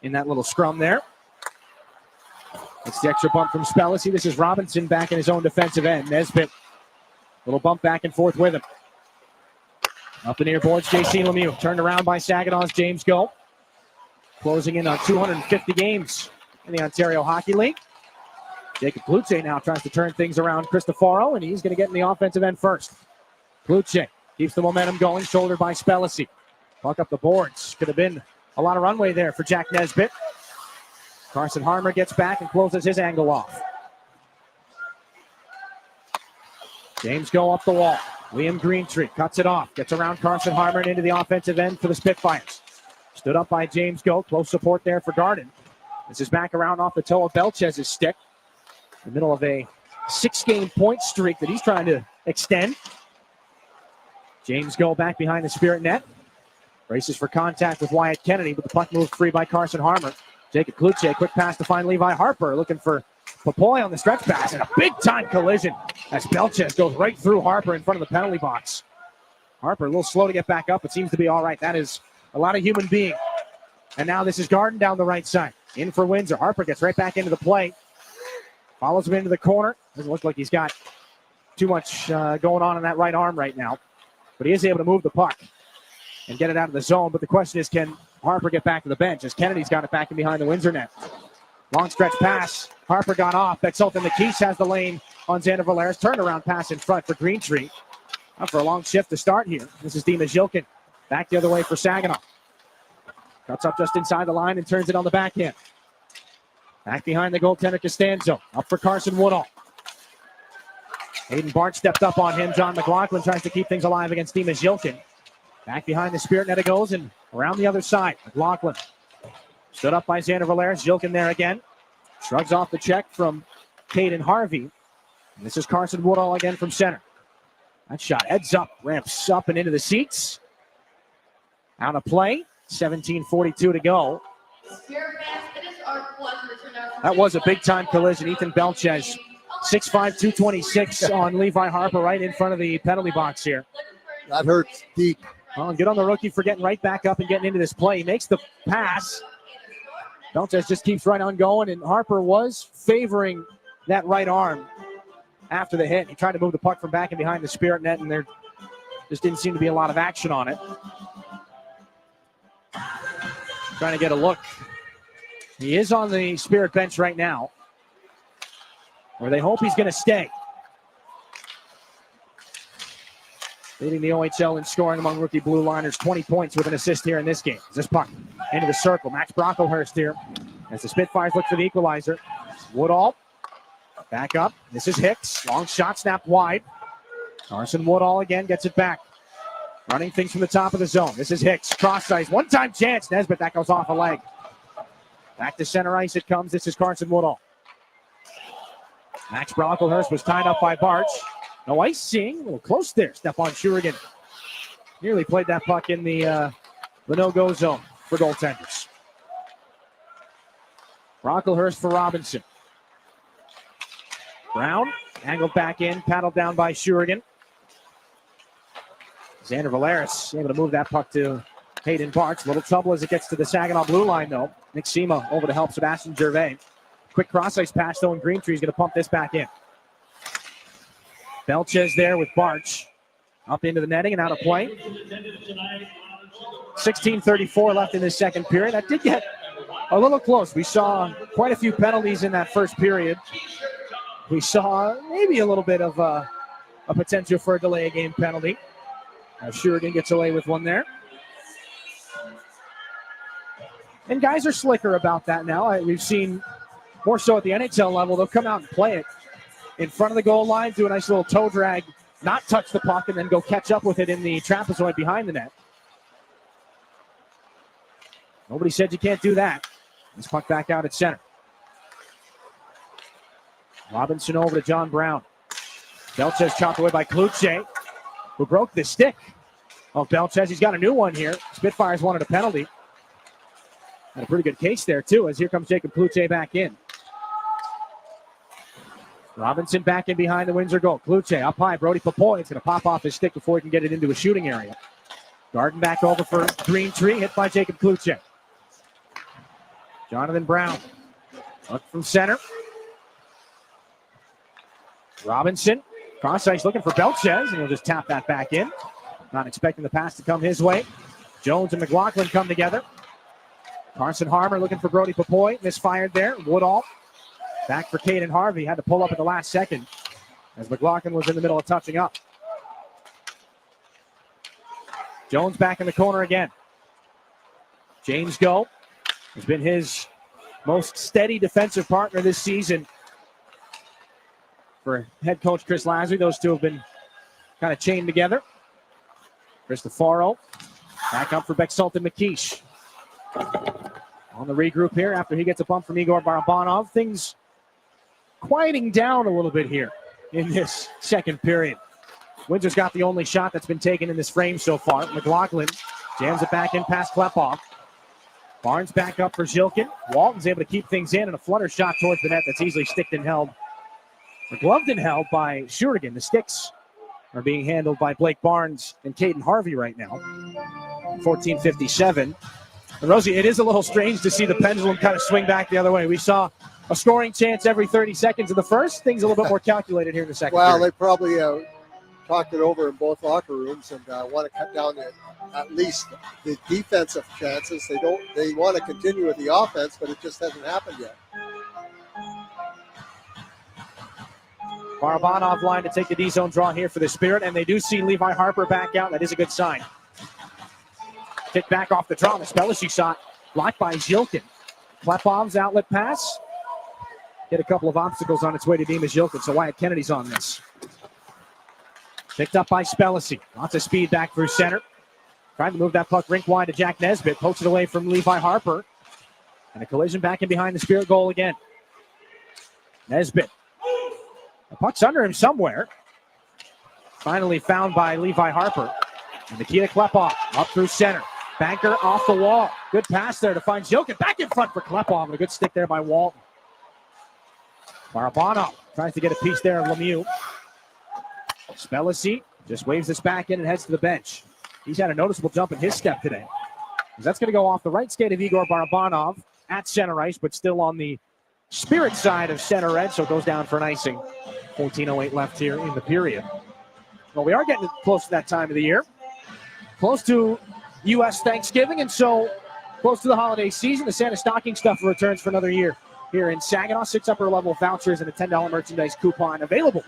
in that little scrum there. It's the extra bump from Spellacy. This is Robinson back in his own defensive end. Nesbitt, little bump back and forth with him. Up the near boards, J.C. Lemieux. Turned around by Saginaw's James Go. Closing in on 250 games in the Ontario Hockey League. Jacob Kluche now tries to turn things around Cristoforo, and he's going to get in the offensive end first. Kluche keeps the momentum going, shouldered by Spellacy. Puck up the boards. Could have been a lot of runway there for Jack Nesbitt. Carson Harmer gets back and closes his angle off. James Go up the wall. Liam Greentree cuts it off, gets around Carson Harmer and into the offensive end for the Spitfires. Stood up by James Go, close support there for Darden. This is back around off the toe of Belchez's stick. In the middle of a 6-game point streak that he's trying to extend. James Go back behind the Spirit net. Braces for contact with Wyatt Kennedy, but the puck moved free by Carson Harmer. Jacob Kluche, quick pass to find Levi Harper, looking for Popoy on the stretch pass, and a big-time collision as Belchez goes right through Harper in front of the penalty box. Harper a little slow to get back up, but seems to be all right. That is a lot of human being. And now this is Garden down the right side. In for Windsor. Harper gets right back into the play. Follows him into the corner. Doesn't look like he's got too much going on in that right arm right now. But he is able to move the puck and get it out of the zone. But the question is, can Harper get back to the bench as Kennedy's got it back in behind the Windsor net? Long stretch pass. Harper got off. Betzelton McKees has the lane on Xander Valeris. Turnaround pass in front for Greentree. Up for a long shift to start here. This is Dima Zhilkin. Back the other way for Saginaw. Cuts up just inside the line and turns it on the backhand. Back behind the goaltender Costanzo. Up for Carson Woodall. Hayden Bart stepped up on him. John McLaughlin tries to keep things alive against Dima Zhilkin. Back behind the Spirit net it goes and around the other side. McLaughlin. Stood up by Xander Valeris. Zhilkin there again. Shrugs off the check from Caden Harvey. And this is Carson Woodall again from center. That shot heads up, ramps up and into the seats. Out of play. 17:42 to go. That was a big-time collision. Ethan Belchez, 6'5", 226 on Levi Harper right in front of the penalty box here. That hurts deep. Well, good on the rookie for getting right back up and getting into this play. He makes the pass. Belchez just keeps right on going, and Harper was favoring that right arm after the hit. He tried to move the puck from back and behind the Spirit net, and there just didn't seem to be a lot of action on it. Trying to get a look. He is on the Spirit bench right now, where they hope he's going to stay. Leading the OHL in scoring among rookie blue liners, 20 points with an assist here in this game. This puck into the circle. Max Brocklehurst here as the Spitfires look for the equalizer. Woodall back up. This is Hicks. Long shot snapped wide. Carson Woodall again gets it back. Running things from the top of the zone. This is Hicks. Cross ice. One-time chance. Nesbitt, that goes off a leg. Back to center ice it comes. This is Carson Woodall. Max Brocklehurst was tied up by Barch. No icing. A little close there. Stepan Shurigan nearly played that puck in the no-go zone for goaltenders. Brocklehurst for Robinson. Brown angled back in. Paddled down by Shurigan. Xander Valeris able to move that puck to Hayden Barch. Little trouble as it gets to the Saginaw blue line, though. Nick Sema over to help Sebastian Gervais. Quick cross-ice pass, though, and Greentree's going to pump this back in. Belchez there with Barch. Up into the netting and out of play. 16:34 left in this second period. That did get a little close. We saw quite a few penalties in that first period. We saw maybe a little bit of a potential for a delay of game penalty. Sheridan gets away with one there. And guys are slicker about that now. We've seen more so at the NHL level. They'll come out and play it in front of the goal line, do a nice little toe drag, not touch the puck, and then go catch up with it in the trapezoid behind the net. Nobody said you can't do that. This puck back out at center. Robinson over to John Brown. Belchez chopped away by Kluche, who broke the stick of Belchez. He's got a new one here. Spitfires wanted a penalty. Had a pretty good case there, too, as here comes Jacob Kluche back in. Robinson back in behind the Windsor goal. Kluche up high. Brody Papoy. It's going to pop off his stick before he can get it into a shooting area. Garden back over for Greentree. Hit by Jacob Kluche. Jonathan Brown. Up from center. Robinson. Cross ice looking for Belchez, and he'll just tap that back in. Not expecting the pass to come his way. Jones and McLaughlin come together. Carson Harmer looking for Brody Papoy. Misfired there. Woodall. Back for Caden Harvey. Had to pull up at the last second as McLaughlin was in the middle of touching up. Jones back in the corner again. James Go has been his most steady defensive partner this season for head coach Chris Lazary. Those two have been kind of chained together. Cristoforo back up for Beck-Sultan McKeish. On the regroup here after he gets a bump from Igor Barabanov. Things quieting down a little bit here in this second period. Windsor's got the only shot that's been taken in this frame so far. McLaughlin jams it back in past Klepov. Barnes back up for Zilkin. Walton's able to keep things in, and a flutter shot towards the net that's easily sticked and held. Or gloved and held by Shurigan. The sticks are being handled by Blake Barnes and Caden Harvey right now. 14:57. And Rosie, it is a little strange to see the pendulum kind of swing back the other way. We saw a scoring chance every 30 seconds in the first. Things a little bit more calculated here in the second. Well, period. they probably talked it over in both locker rooms and want to cut down at least the defensive chances. They want to continue with the offense, but it just hasn't happened yet. Barabanov line to take the D-zone draw here for the Spirit, and they do see Levi Harper back out. That is a good sign. Kick back off the draw. The Spellici shot blocked by Zilkin. Klepov's outlet pass. Hit a couple of obstacles on its way to Dima Zilkin, so Wyatt Kennedy's on this. Picked up by Spellici. Lots of speed back through center. Trying to move that puck rink wide to Jack Nesbitt. Pokes it away from Levi Harper. And a collision back in behind the Spirit goal again. Nesbitt. The puck's under him somewhere. Finally found by Levi Harper. And Nikita Klepov up through center. Banker off the wall. Good pass there to find Zilkin. Back in front for Klepov. And a good stick there by Walton. Barabanov tries to get a piece there of Lemieux. Spellici just waves this back in and heads to the bench. He's had a noticeable jump in his step today. That's going to go off the right skate of Igor Barabanov at center ice, but still on the Spirit side of center red, so it goes down for an icing. 14:08 left here in the period. Well, we are getting close to that time of the year. Close to U.S. Thanksgiving, and so close to the holiday season. The Santa Stocking Stuffer returns for another year here in Saginaw. 6 upper level vouchers and a $10 merchandise coupon available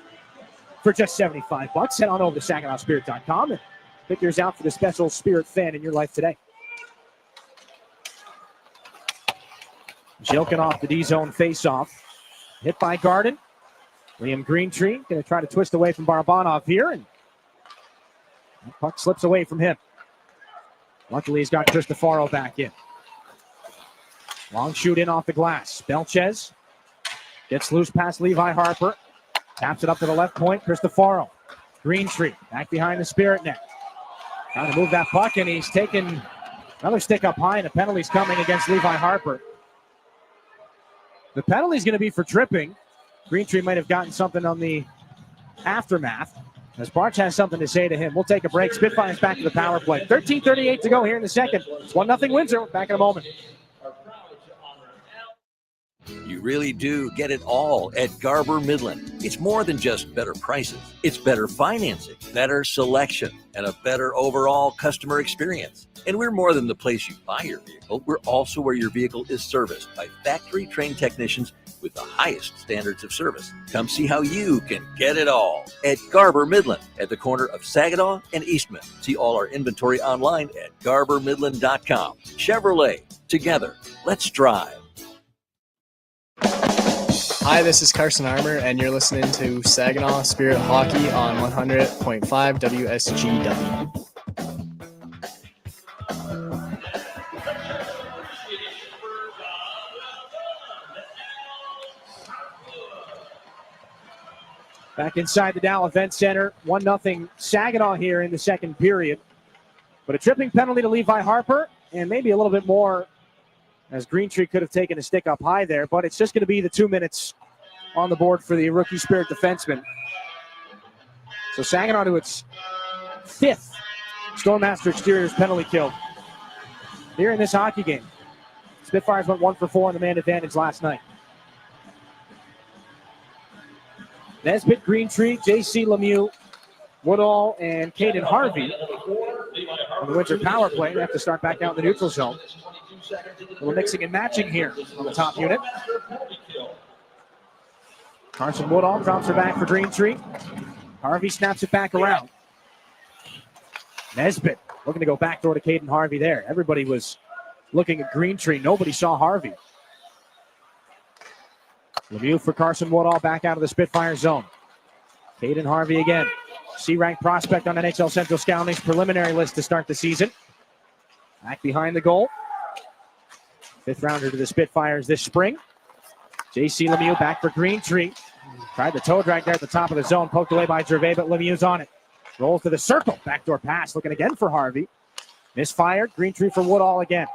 for just $75. Head on over to SaginawSpirit.com and pick yours out for the special Spirit fan in your life today. Zilkin off the D-zone face-off. Hit by Garden. Liam Greentree going to try to twist away from Barabanov here, and the puck slips away from him. Luckily, he's got Cristoforo back in. Long shoot in off the glass. Belchez gets loose past Levi Harper. Taps it up to the left point. Cristoforo. Greentree back behind the Spirit net. Trying to move that puck, and he's taken another stick up high, and a penalty's coming against Levi Harper. The penalty's going to be for tripping. Greentree might have gotten something on the aftermath, as Barch has something to say to him. We'll take a break. Spitfires back to the power play. 13:38 to go here in the second. It's 1-0 Windsor. Back in a moment. You really do get it all at Garber Midland. It's more than just better prices. It's better financing, better selection, and a better overall customer experience. And we're more than the place you buy your vehicle. We're also where your vehicle is serviced by factory-trained technicians with the highest standards of service. Come see how you can get it all at Garber Midland at the corner of Saginaw and Eastman. See all our inventory online at garbermidland.com. Chevrolet, together, let's drive. Hi, this is Carson Armour, and you're listening to Saginaw Spirit Hockey on 100.5 WSGW. Back inside the Dow Event Center, 1-0 Saginaw here in the second period. But a tripping penalty to Levi Harper, and maybe a little bit more, as Greentree could have taken a stick up high there, but it's just going to be the 2 minutes on the board for the rookie Spirit defenseman. So Saginaw to its 5th Stormmaster Exteriors penalty kill here in this hockey game. Spitfires went 1 for 4 on the man advantage last night. Nesbitt, Greentree, J.C. Lemieux, Woodall, and Caden Harvey on the Windsor power play. They have to start back out in the neutral zone. A little mixing and matching here on the top unit. Carson Woodall drops her back for Greentree. Harvey snaps it back around. Nesbitt looking to go backdoor to Caden Harvey there. Everybody was looking at Greentree. Nobody saw Harvey. Lemieux for Carson Woodall back out of the Spitfire zone. Caden Harvey again. C-ranked prospect on NHL Central Scouting's preliminary list to start the season. Back behind the goal. 5th rounder to the Spitfires this spring. J.C. Lemieux back for Greentree. Tried the toe drag there at the top of the zone. Poked away by Gervais, but Lemieux's on it. Rolls to the circle. Backdoor pass. Looking again for Harvey. Misfired. Greentree for Woodall again.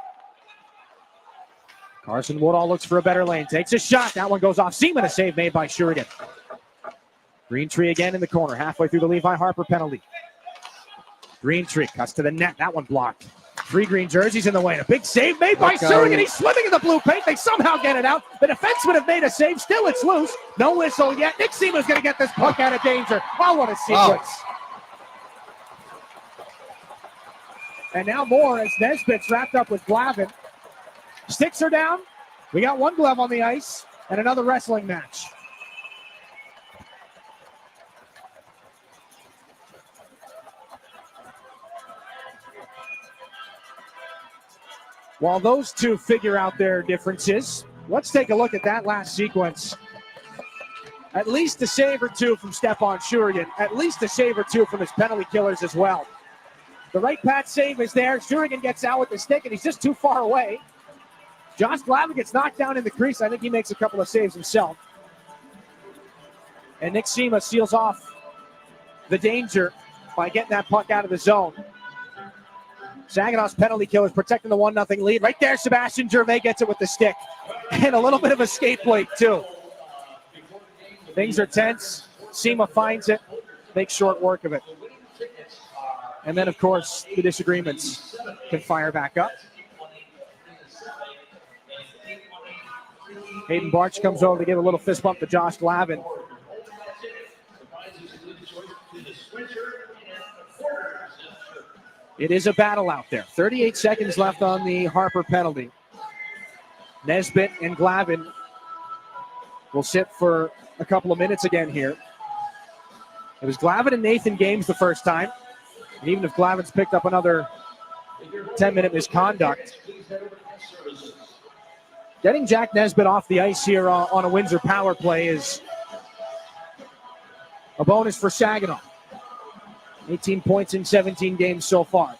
Carson Woodall looks for a better lane. Takes a shot. That one goes off Seaman. A save made by Shurigan. Greentree again in the corner. Halfway through the Levi Harper penalty. Greentree cuts to the net. That one blocked. 3 green jerseys in the way. A big save made by Shurigan. He's swimming in the blue paint. They somehow get it out. The defenseman have made a save. Still it's loose. No whistle yet. Nick Seaman's going to get this puck out of danger. Oh, what a sequence. And now more as Nesbitt's wrapped up with Glavin. Sticks are down. We got 1 glove on the ice and another wrestling match. While those two figure out their differences, let's take a look at that last sequence. At least a save or 2 from Stepan Shurigan. At least a save or 2 from his penalty killers as well. The right pat save is there. Shurigan gets out with the stick, and he's just too far away. Josh Glavin gets knocked down in the crease. I think he makes a couple of saves himself. And Nick Seema seals off the danger by getting that puck out of the zone. Saginaw's penalty killers protecting the 1-0 lead. Right there, Sebastian Gervais gets it with the stick. And a little bit of a skate plate, too. Things are tense. Seema finds it, makes short work of it. And then, of course, the disagreements can fire back up. Hayden Barch comes over to give a little fist bump to Josh Glavin. It is a battle out there. 38 seconds left on the Harper penalty. Nesbitt and Glavin will sit for a couple of minutes again here. It was Glavin and Nathan Games the first time. And even if Glavin's picked up another 10-minute misconduct, getting Jack Nesbitt off the ice here on a Windsor power play is a bonus for Saginaw. 18 points in 17 games so far.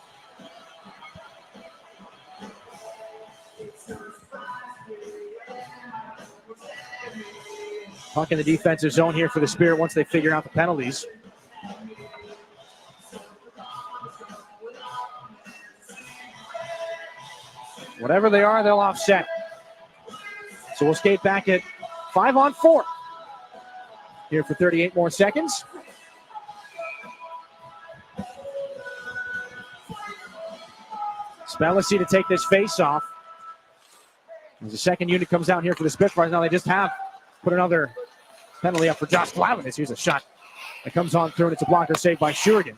Puck in the defensive zone here for the Spirit once they figure out the penalties. Whatever they are, they'll offset. So we'll skate back at 5-on-4 here for 38 more seconds. Spellecy to take this face-off. As the second unit comes out here for the Spitfires, now they just have put another penalty up for Josh Flavinis. Here's a shot that comes on through, and it's a blocker saved by Shurigan.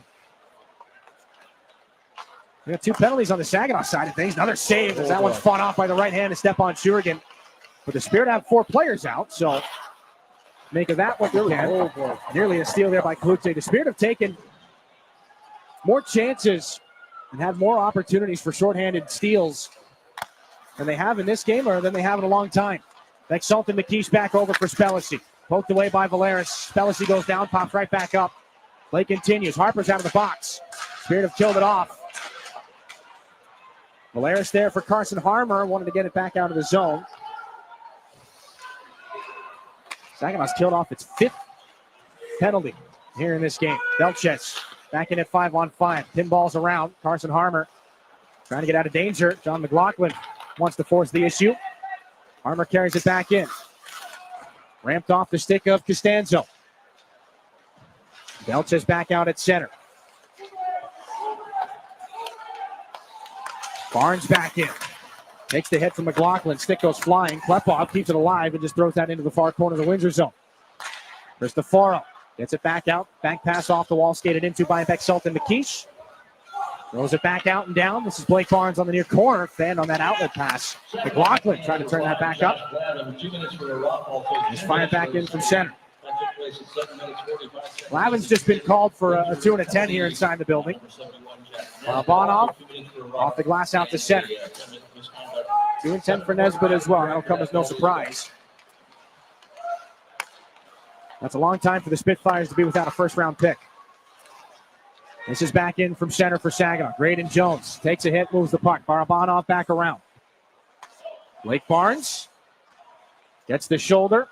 We got 2 penalties on the Saginaw side of things. Another save as that one's fought off by the right hand to Stepan Shurigan. But the Spirit have 4 players out, so make of that what you can. Nearly a steal there by Klute. The Spirit have taken more chances and had more opportunities for shorthanded steals than they have in this game or than they have in a long time. Exultant McKeish back over for Spellacy. Poked away by Valeris. Spellacy goes down, pops right back up. Play continues. Harper's out of the box. Spirit have killed it off. Valeris there for Carson Harmer. Wanted to get it back out of the zone. Saginaw's killed off its 5th penalty here in this game. Belches back in at 5-on-5. Pinballs around. Carson Harmer trying to get out of danger. John McLaughlin wants to force the issue. Harmer carries it back in. Ramped off the stick of Costanzo. Belches back out at center. Barnes back in. Takes the hit from McLaughlin. Stick goes flying. Klepov keeps it alive and just throws that into the far corner of the Windsor zone. Cristoforo gets it back out. Back pass off the wall, skated into by Exultant McKeish. Throws it back out and down. This is Blake Barnes on the near corner. Fanned on that outlet pass. McLaughlin trying to turn that back up. Just fired back in from center. Lavin's just been called for a 2 and a 10 here inside the building. Bonov off the glass out to center. 2 and 10 for Nesbitt as well. That'll come as no surprise. That's a long time for the Spitfires to be without a first-round pick. This is back in from center for Saginaw. Graydon Jones takes a hit, moves the puck. Barabanov back around. Blake Barnes gets the shoulder.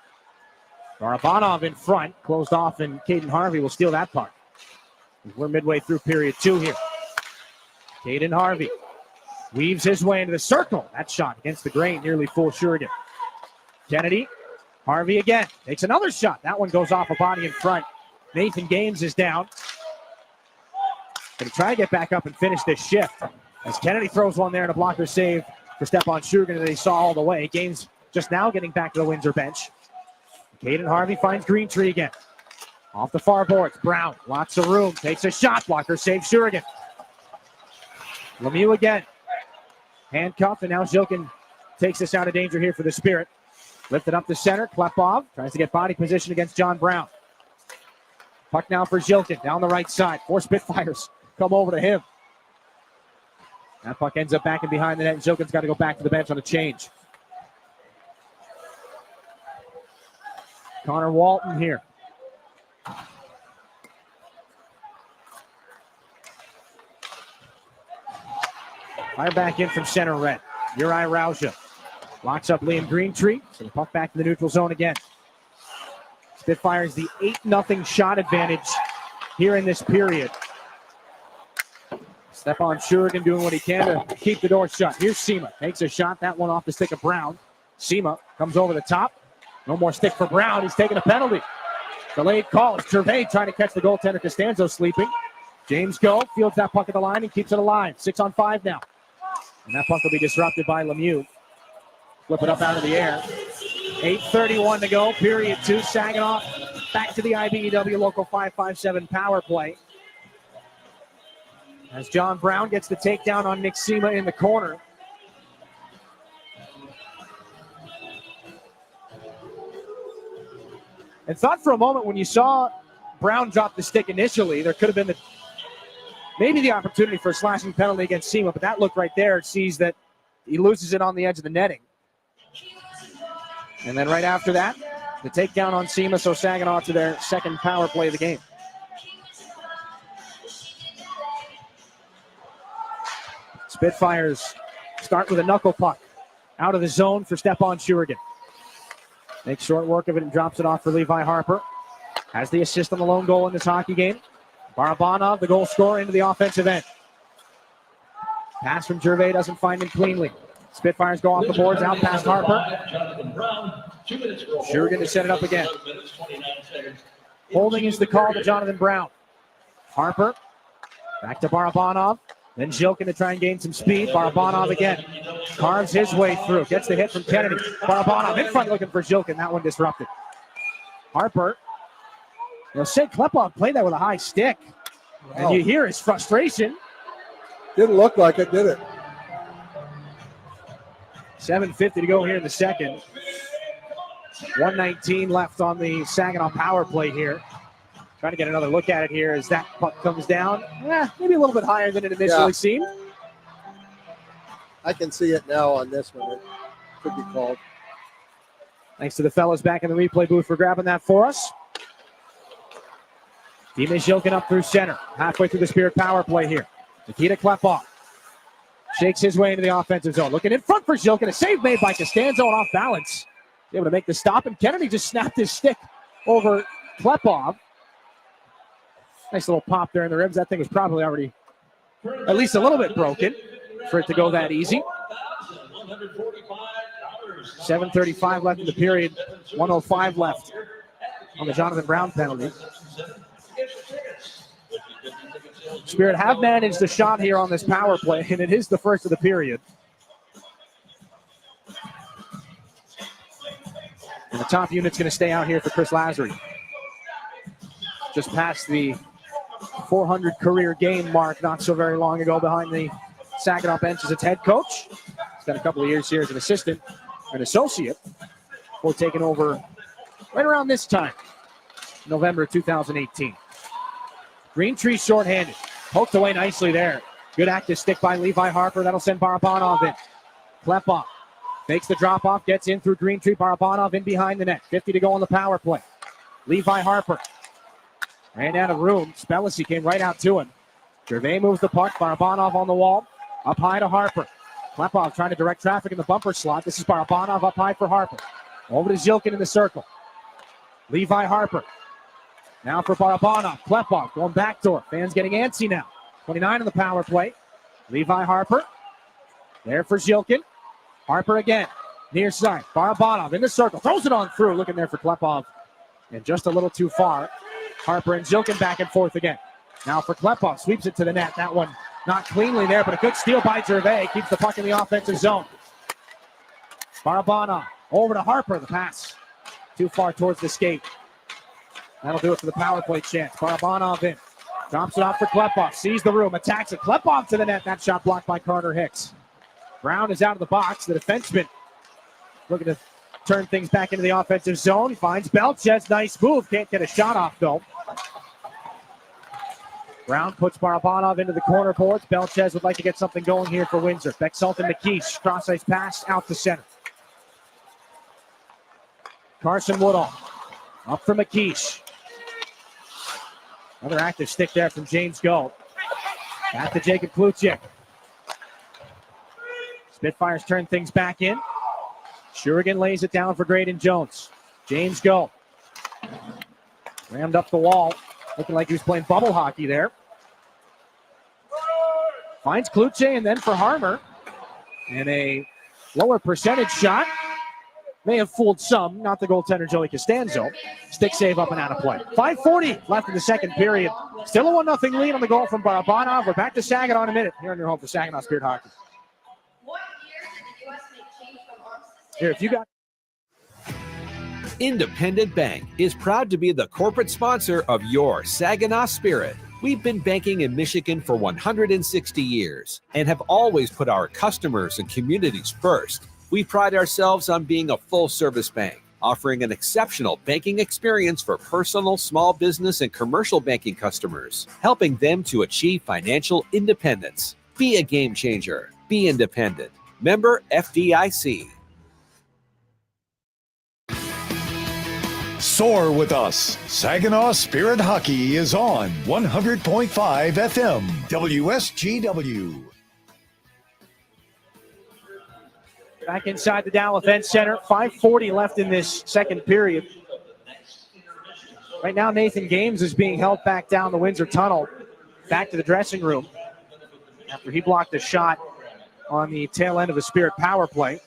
Barabanov in front, closed off, and Caden Harvey will steal that puck. We're midway through period 2 here. Caden Harvey weaves his way into the circle. That shot against the grain, nearly full Shurigan. Kennedy, Harvey again, takes another shot. That one goes off a body in front. Nathan Gaines is down. Going to try to get back up and finish this shift. As Kennedy throws one there and a blocker save for Stepan Shurigan that he saw all the way. Gaines just now getting back to the Windsor bench. Caden Harvey finds Greentree again. Off the far boards. Brown, lots of room, takes a shot. Blocker saves Shurigan. Lemieux again. Handcuffed, and now Zilkin takes us out of danger here for the Spirit. Lifted up the center. Klepov tries to get body position against John Brown. Puck now for Zilkin down the right side. 4 Spitfires come over to him. That puck ends up back and behind the net. Zilkin's got to go back to the bench on a change. Connor Walton here. Fire back in from center red. Uri Rauja locks up Liam Greentree. So the puck back to the neutral zone again. Spitfires the 8-0 shot advantage here in this period. Stepan Shurigan doing what he can to keep the door shut. Here's Sema. Takes a shot. That one off the stick of Brown. Sema comes over the top. No more stick for Brown. He's taking a penalty. Delayed call. It's Gervais trying to catch the goaltender. Costanzo sleeping. James Go fields that puck at the line and keeps it alive. 6-on-5 now. And that puck will be disrupted by Lemieux. Flip it up out of the air. 8:31 to go. Period 2. Saginaw back to the IBEW Local 557 power play. As John Brown gets the takedown on Nick Sema in the corner. And thought for a moment when you saw Brown drop the stick initially, there could have been maybe the opportunity for a slashing penalty against Sema, but that look right there sees that he loses it on the edge of the netting. And then right after that, the takedown on Sema, so Saginaw to their second power play of the game. Spitfires start with a knuckle puck out of the zone for Stepan Shurigan. Makes short work of it and drops it off for Levi Harper. Has the assist on the lone goal in this hockey game. Barabanov, the goal scorer, into the offensive end. Pass from Gervais doesn't find him cleanly. Spitfires go off the boards, out past Harper. Shurigan to set it up again. Holding is the call to Jonathan Brown. Harper, back to Barabanov. Then Zhilkin to try and gain some speed. Barabanov again. Carves his way through. Gets the hit from Kennedy. Barabanov in front looking for Zhilkin. That one disrupted. Harper. Sid Klepov played that with a high stick. And you hear his frustration. Didn't look like it, did it? 7:50 to go here in the second. 1:19 left on the Saginaw power play here. Trying to get another look at it here as that puck comes down. Maybe a little bit higher than it initially seemed. I can see it now on this one. It could be called. Thanks to the fellas back in the replay booth for grabbing that for us. Dima Zhilkin up through center. Halfway through the Spirit power play here. Nikita Klepov shakes his way into the offensive zone. Looking in front for Zhilkin. A save made by Costanzo and off balance. Able to make the stop, and Kennedy just snapped his stick over Klepov. Nice little pop there in the ribs. That thing was probably already at least a little bit broken for it to go that easy. 7:35 left in the period. 1:05 left on the Jonathan Brown penalty. Spirit have managed a shot here on this power play, and it is the first of the period. And the top unit's going to stay out here for Chris Lazary. Just past the 400 career game mark not so very long ago behind the Saginaw bench as its head coach. He's got a couple of years here as an assistant, an associate, before taking over right around this time, November 2018. Green Tree shorthanded. Poked away nicely there. Good active stick by Levi Harper. That'll send Barabanov in. Klepov makes the drop off, gets in through Green Tree. Barabanov in behind the net. 50 to go on the power play. Levi Harper ran out of room. Spellacy came right out to him. Gervais moves the puck. Barabanov on the wall. Up high to Harper. Klepov trying to direct traffic in the bumper slot. This is Barabanov up high for Harper. Over to Zhilkin in the circle. Levi Harper. Now for Barabanov. Klepov going backdoor. Fans getting antsy now. 29 on the power play. Levi Harper. There for Zhilkin. Harper again. Near side. Barabanov in the circle. Throws it on through. Looking there for Klepov. And just a little too far. Harper and Zhilkin back and forth again. Now for Klepov. Sweeps it to the net. That one not cleanly there, but a good steal by Gervais. Keeps the puck in the offensive zone. Barabanov over to Harper. The pass too far towards the skate. That'll do it for the power play chance. Barabanov in. Drops it off for Klepov. Sees the room. Attacks it. Klepov to the net. That shot blocked by Carter Hicks. Brown is out of the box. The defenseman looking to turn things back into the offensive zone. Finds Belchez. Nice move. Can't get a shot off, though. Brown puts Barabanov into the corner boards. Belchez would like to get something going here for Windsor. Bexalt and McKeish. Cross-ice pass out to center. Carson Woodall. Up for McKeish. Another active stick there from James Gold. Back to Jacob Kluchik. Spitfires turn things back in. Shurigan lays it down for Graydon Jones. James Gold. Rammed up the wall. Looking like he was playing bubble hockey there. Finds Kluche and then for Harmer. And a lower percentage shot. May have fooled some, not the goaltender Joey Costanzo. Stick save up and out of play. 5:40 left in the second period. Still a 1-0 lead on the goal from Barabanov. We're back to Saginaw in a minute here on your home for Saginaw Spirit Hockey. Here, if you got... Independent Bank is proud to be the corporate sponsor of your Saginaw Spirit. We've been banking in Michigan for 160 years and have always put our customers and communities first. We pride ourselves on being a full-service bank, offering an exceptional banking experience for personal, small business, and commercial banking customers, helping them to achieve financial independence. Be a game changer. Be independent. Member FDIC. Soar with us. Saginaw Spirit Hockey is on 100.5 FM WSGW. Back inside the Dow Event Center. 5:40 left in this second period. Right now, Nathan Games is being held back down the Windsor Tunnel. Back to the dressing room after he blocked a shot on the tail end of the Spirit power play.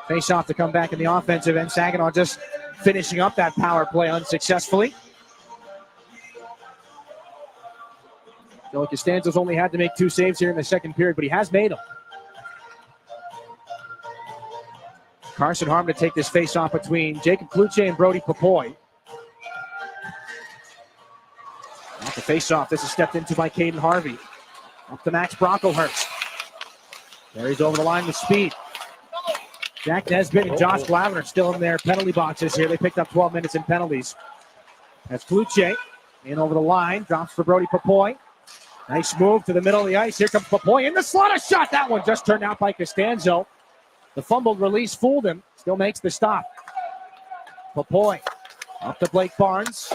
Face off to come back in the offensive end. Saginaw just finishing up that power play unsuccessfully. Joey Costanzo's only had to make 2 saves here in the second period, but he has made them. Carson Harmon to take this face-off between Jacob Kluche and Brody Popoy. Off the face-off, this is stepped into by Caden Harvey. Up to Max Brocklehurst. Carries over the line with speed. Jack Nesbitt and Josh Glavin are still in their penalty boxes here. They picked up 12 minutes in penalties. That's Kluche in over the line. Drops for Brody Popoy. Nice move to the middle of the ice. Here comes Popoy in the slot. A shot. That one just turned out by Costanzo. The fumbled release fooled him. Still makes the stop. Popoy up to Blake Barnes.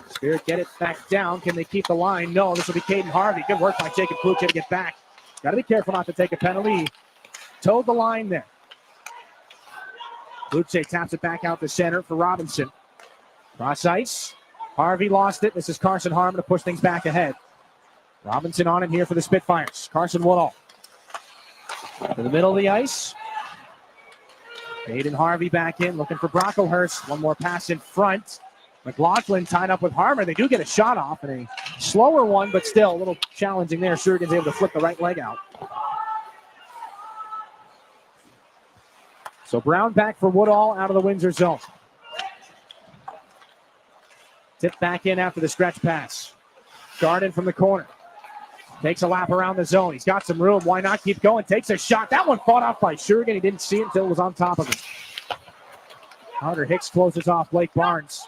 Spirit get it back down. Can they keep the line? No. This will be Caden Harvey. Good work by Jacob Kluche to get back. Got to be careful not to take a penalty. Towed the line there. Kluche taps it back out the center for Robinson. Cross ice. Harvey lost it. This is Carson Harmon to push things back ahead. Robinson on it here for the Spitfires. Carson Woodall. To the middle of the ice. Caden Harvey back in, looking for Brocklehurst. One more pass in front. McLaughlin tied up with Harmer. They do get a shot off, and a slower one, but still a little challenging there. Shurigan's able to flip the right leg out. So Brown back for Woodall out of the Windsor zone. Tipped back in after the stretch pass. Garden from the corner. Takes a lap around the zone. He's got some room. Why not keep going? Takes a shot. That one fought off by Shurigan. He didn't see it until it was on top of him. Carter Hicks closes off Blake Barnes.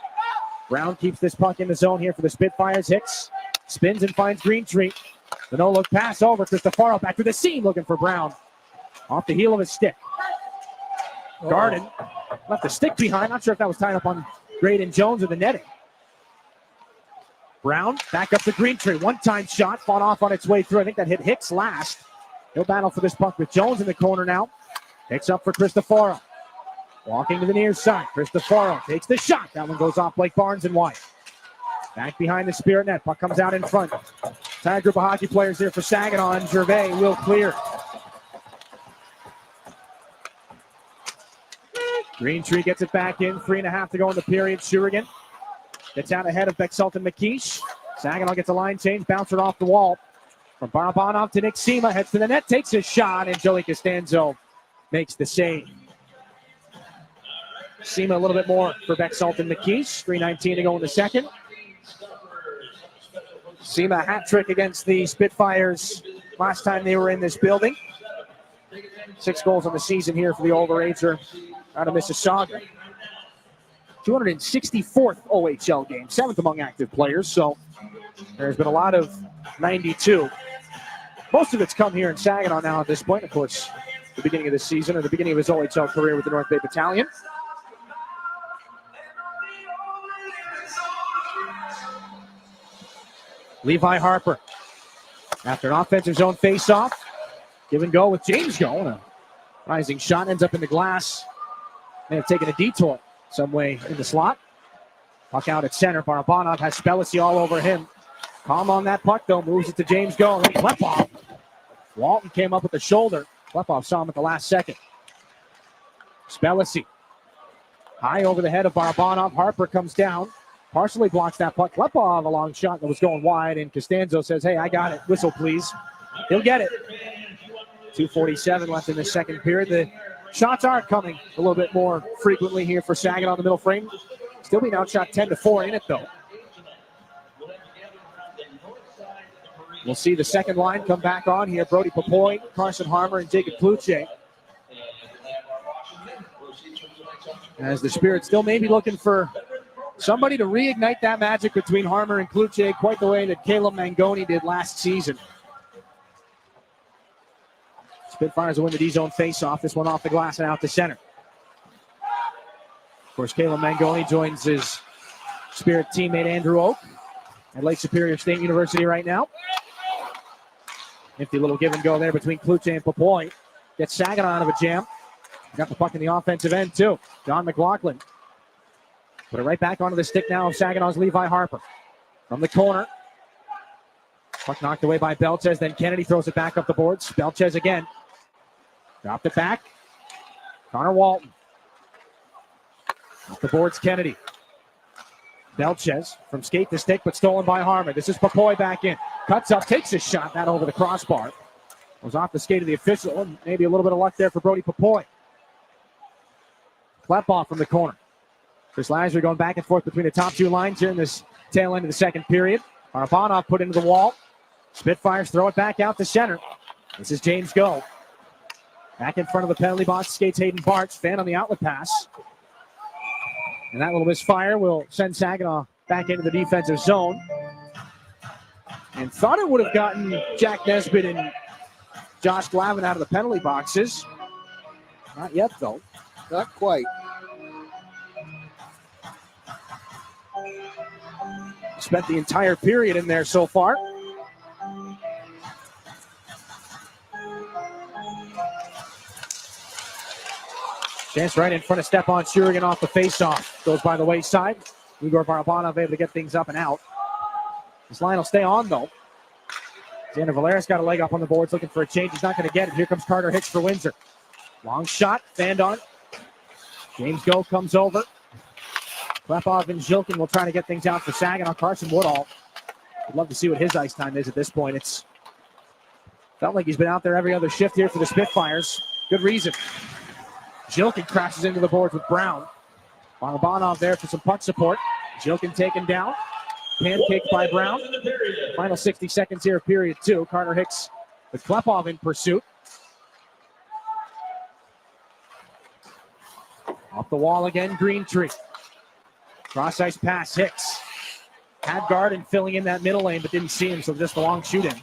Brown keeps this puck in the zone here for the Spitfires. Hicks spins and finds Greentree. The no-look pass over. Cristofaro back to the seam looking for Brown. Off the heel of his stick. Garden left the stick behind. Not sure if that was tied up on Graydon Jones or the netting. Brown back up to Greentree. One-time shot fought off on its way through. I think that hit Hicks last. He'll battle for this puck with Jones in the corner now. Picks up for Cristofaro. Walking to the near side. Cristofaro takes the shot. That one goes off Blake Barnes and wide. Back behind the Spirit net. Puck comes out in front. Entire group of hockey players here for Saginaw, and Gervais will clear. Greentree gets it back in. 3.5 to go in the period. Shurigan gets out ahead of Bexalton McKeish. Saginaw gets a line change. Bouncer off the wall. From Barabanov to Nick Sema. Heads to the net. Takes his shot. And Joey Costanzo makes the save. Sema a little bit more for Bexalton McKeish. 3:19 to go in the second. Sema hat trick against the Spitfires last time they were in this building. 6 goals on the season here for the overager out of Mississauga. 264th OHL game, 7th among active players, so there's been a lot of 92. Most of it's come here in Saginaw now at this point, of course, the beginning of the season or the beginning of his OHL career with the North Bay Battalion. Levi Harper, after an offensive zone face-off, give and go with James Go. A rising shot ends up in the glass. May have taken a detour some way in the slot. Puck out at center. Barabanov has Spellacy all over him. Calm on that puck, though. Moves it to James Go. And then Klepov. Walton came up with the shoulder. Klepov saw him at the last second. Spellacy. High over the head of Barabanov. Harper comes down. Partially blocks that puck. Klepov, a long shot that was going wide. And Costanzo says, hey, I got it. Whistle, please. He'll get it. 2:47 left in the second period. The shots are coming a little bit more frequently here for Saginaw on the middle frame. Still being outshot 10-4 in it, though. We'll see the second line come back on here. Brody Popoy, Carson Harmer, and Jacob Kluche. As the Spirit still may be looking for somebody to reignite that magic between Harmer and Kluche, quite the way that Caleb Mangoni did last season. Spitfires will win the D-zone face-off. This one off the glass and out to center. Of course, Caleb Mangoni joins his Spirit teammate Andrew Oak at Lake Superior State University right now. Nifty little give and go there between Kluche and Popoy. Gets Saginaw out of a jam. Got the puck in the offensive end, too. John McLaughlin. Put it right back onto the stick now of Saginaw's Levi Harper. From the corner. Puck knocked away by Belchez. Then Kennedy throws it back up the boards. Belchez again. Dropped it back. Connor Walton. Off the boards, Kennedy. Belchez from skate to stick, but stolen by Harmon. This is Popoy back in. cuts up, takes a shot, that over the crossbar. Was off the skate of the official. Maybe a little bit of luck there for Brody Papoy. Klepoff from the corner. Chris Lazary going back and forth between the top two lines here in this tail end of the second period. Barabanov put into the wall. Spitfires throw it back out to center. This is James Go. Back in front of the penalty box, skates Hayden Bartz. Fan on the outlet pass. And that little misfire will send Saginaw back into the defensive zone. And thought it would have gotten Jack Nesbitt and Josh Glavin out of the penalty boxes. Not yet, though. Not quite. Spent the entire period in there so far. Chance right in front of Stepan Shurigan off the faceoff. Goes by the wayside. Igor Barabanov able to get things up and out. This line will stay on, though. Xander Valeris got a leg up on the boards looking for a change. He's not going to get it. Here comes Carter Hicks for Windsor. Long shot. Fanned on. James Go comes over. Klepov and Zhilkin will try to get things out for Saginaw. Carson Woodall. I'd love to see what his ice time is at this point. It's felt like he's been out there every other shift here for the Spitfires. Good reason. Zhilkin crashes into the boards with Brown. Barabanov there for some puck support. Zhilkin taken down. Pancaked by Brown. Final 60 seconds here of period 2. Carter Hicks with Klepov in pursuit. Off the wall again, Greentree. Cross ice pass, Hicks. Had Garden filling in that middle lane, but didn't see him, so just a long shoot in.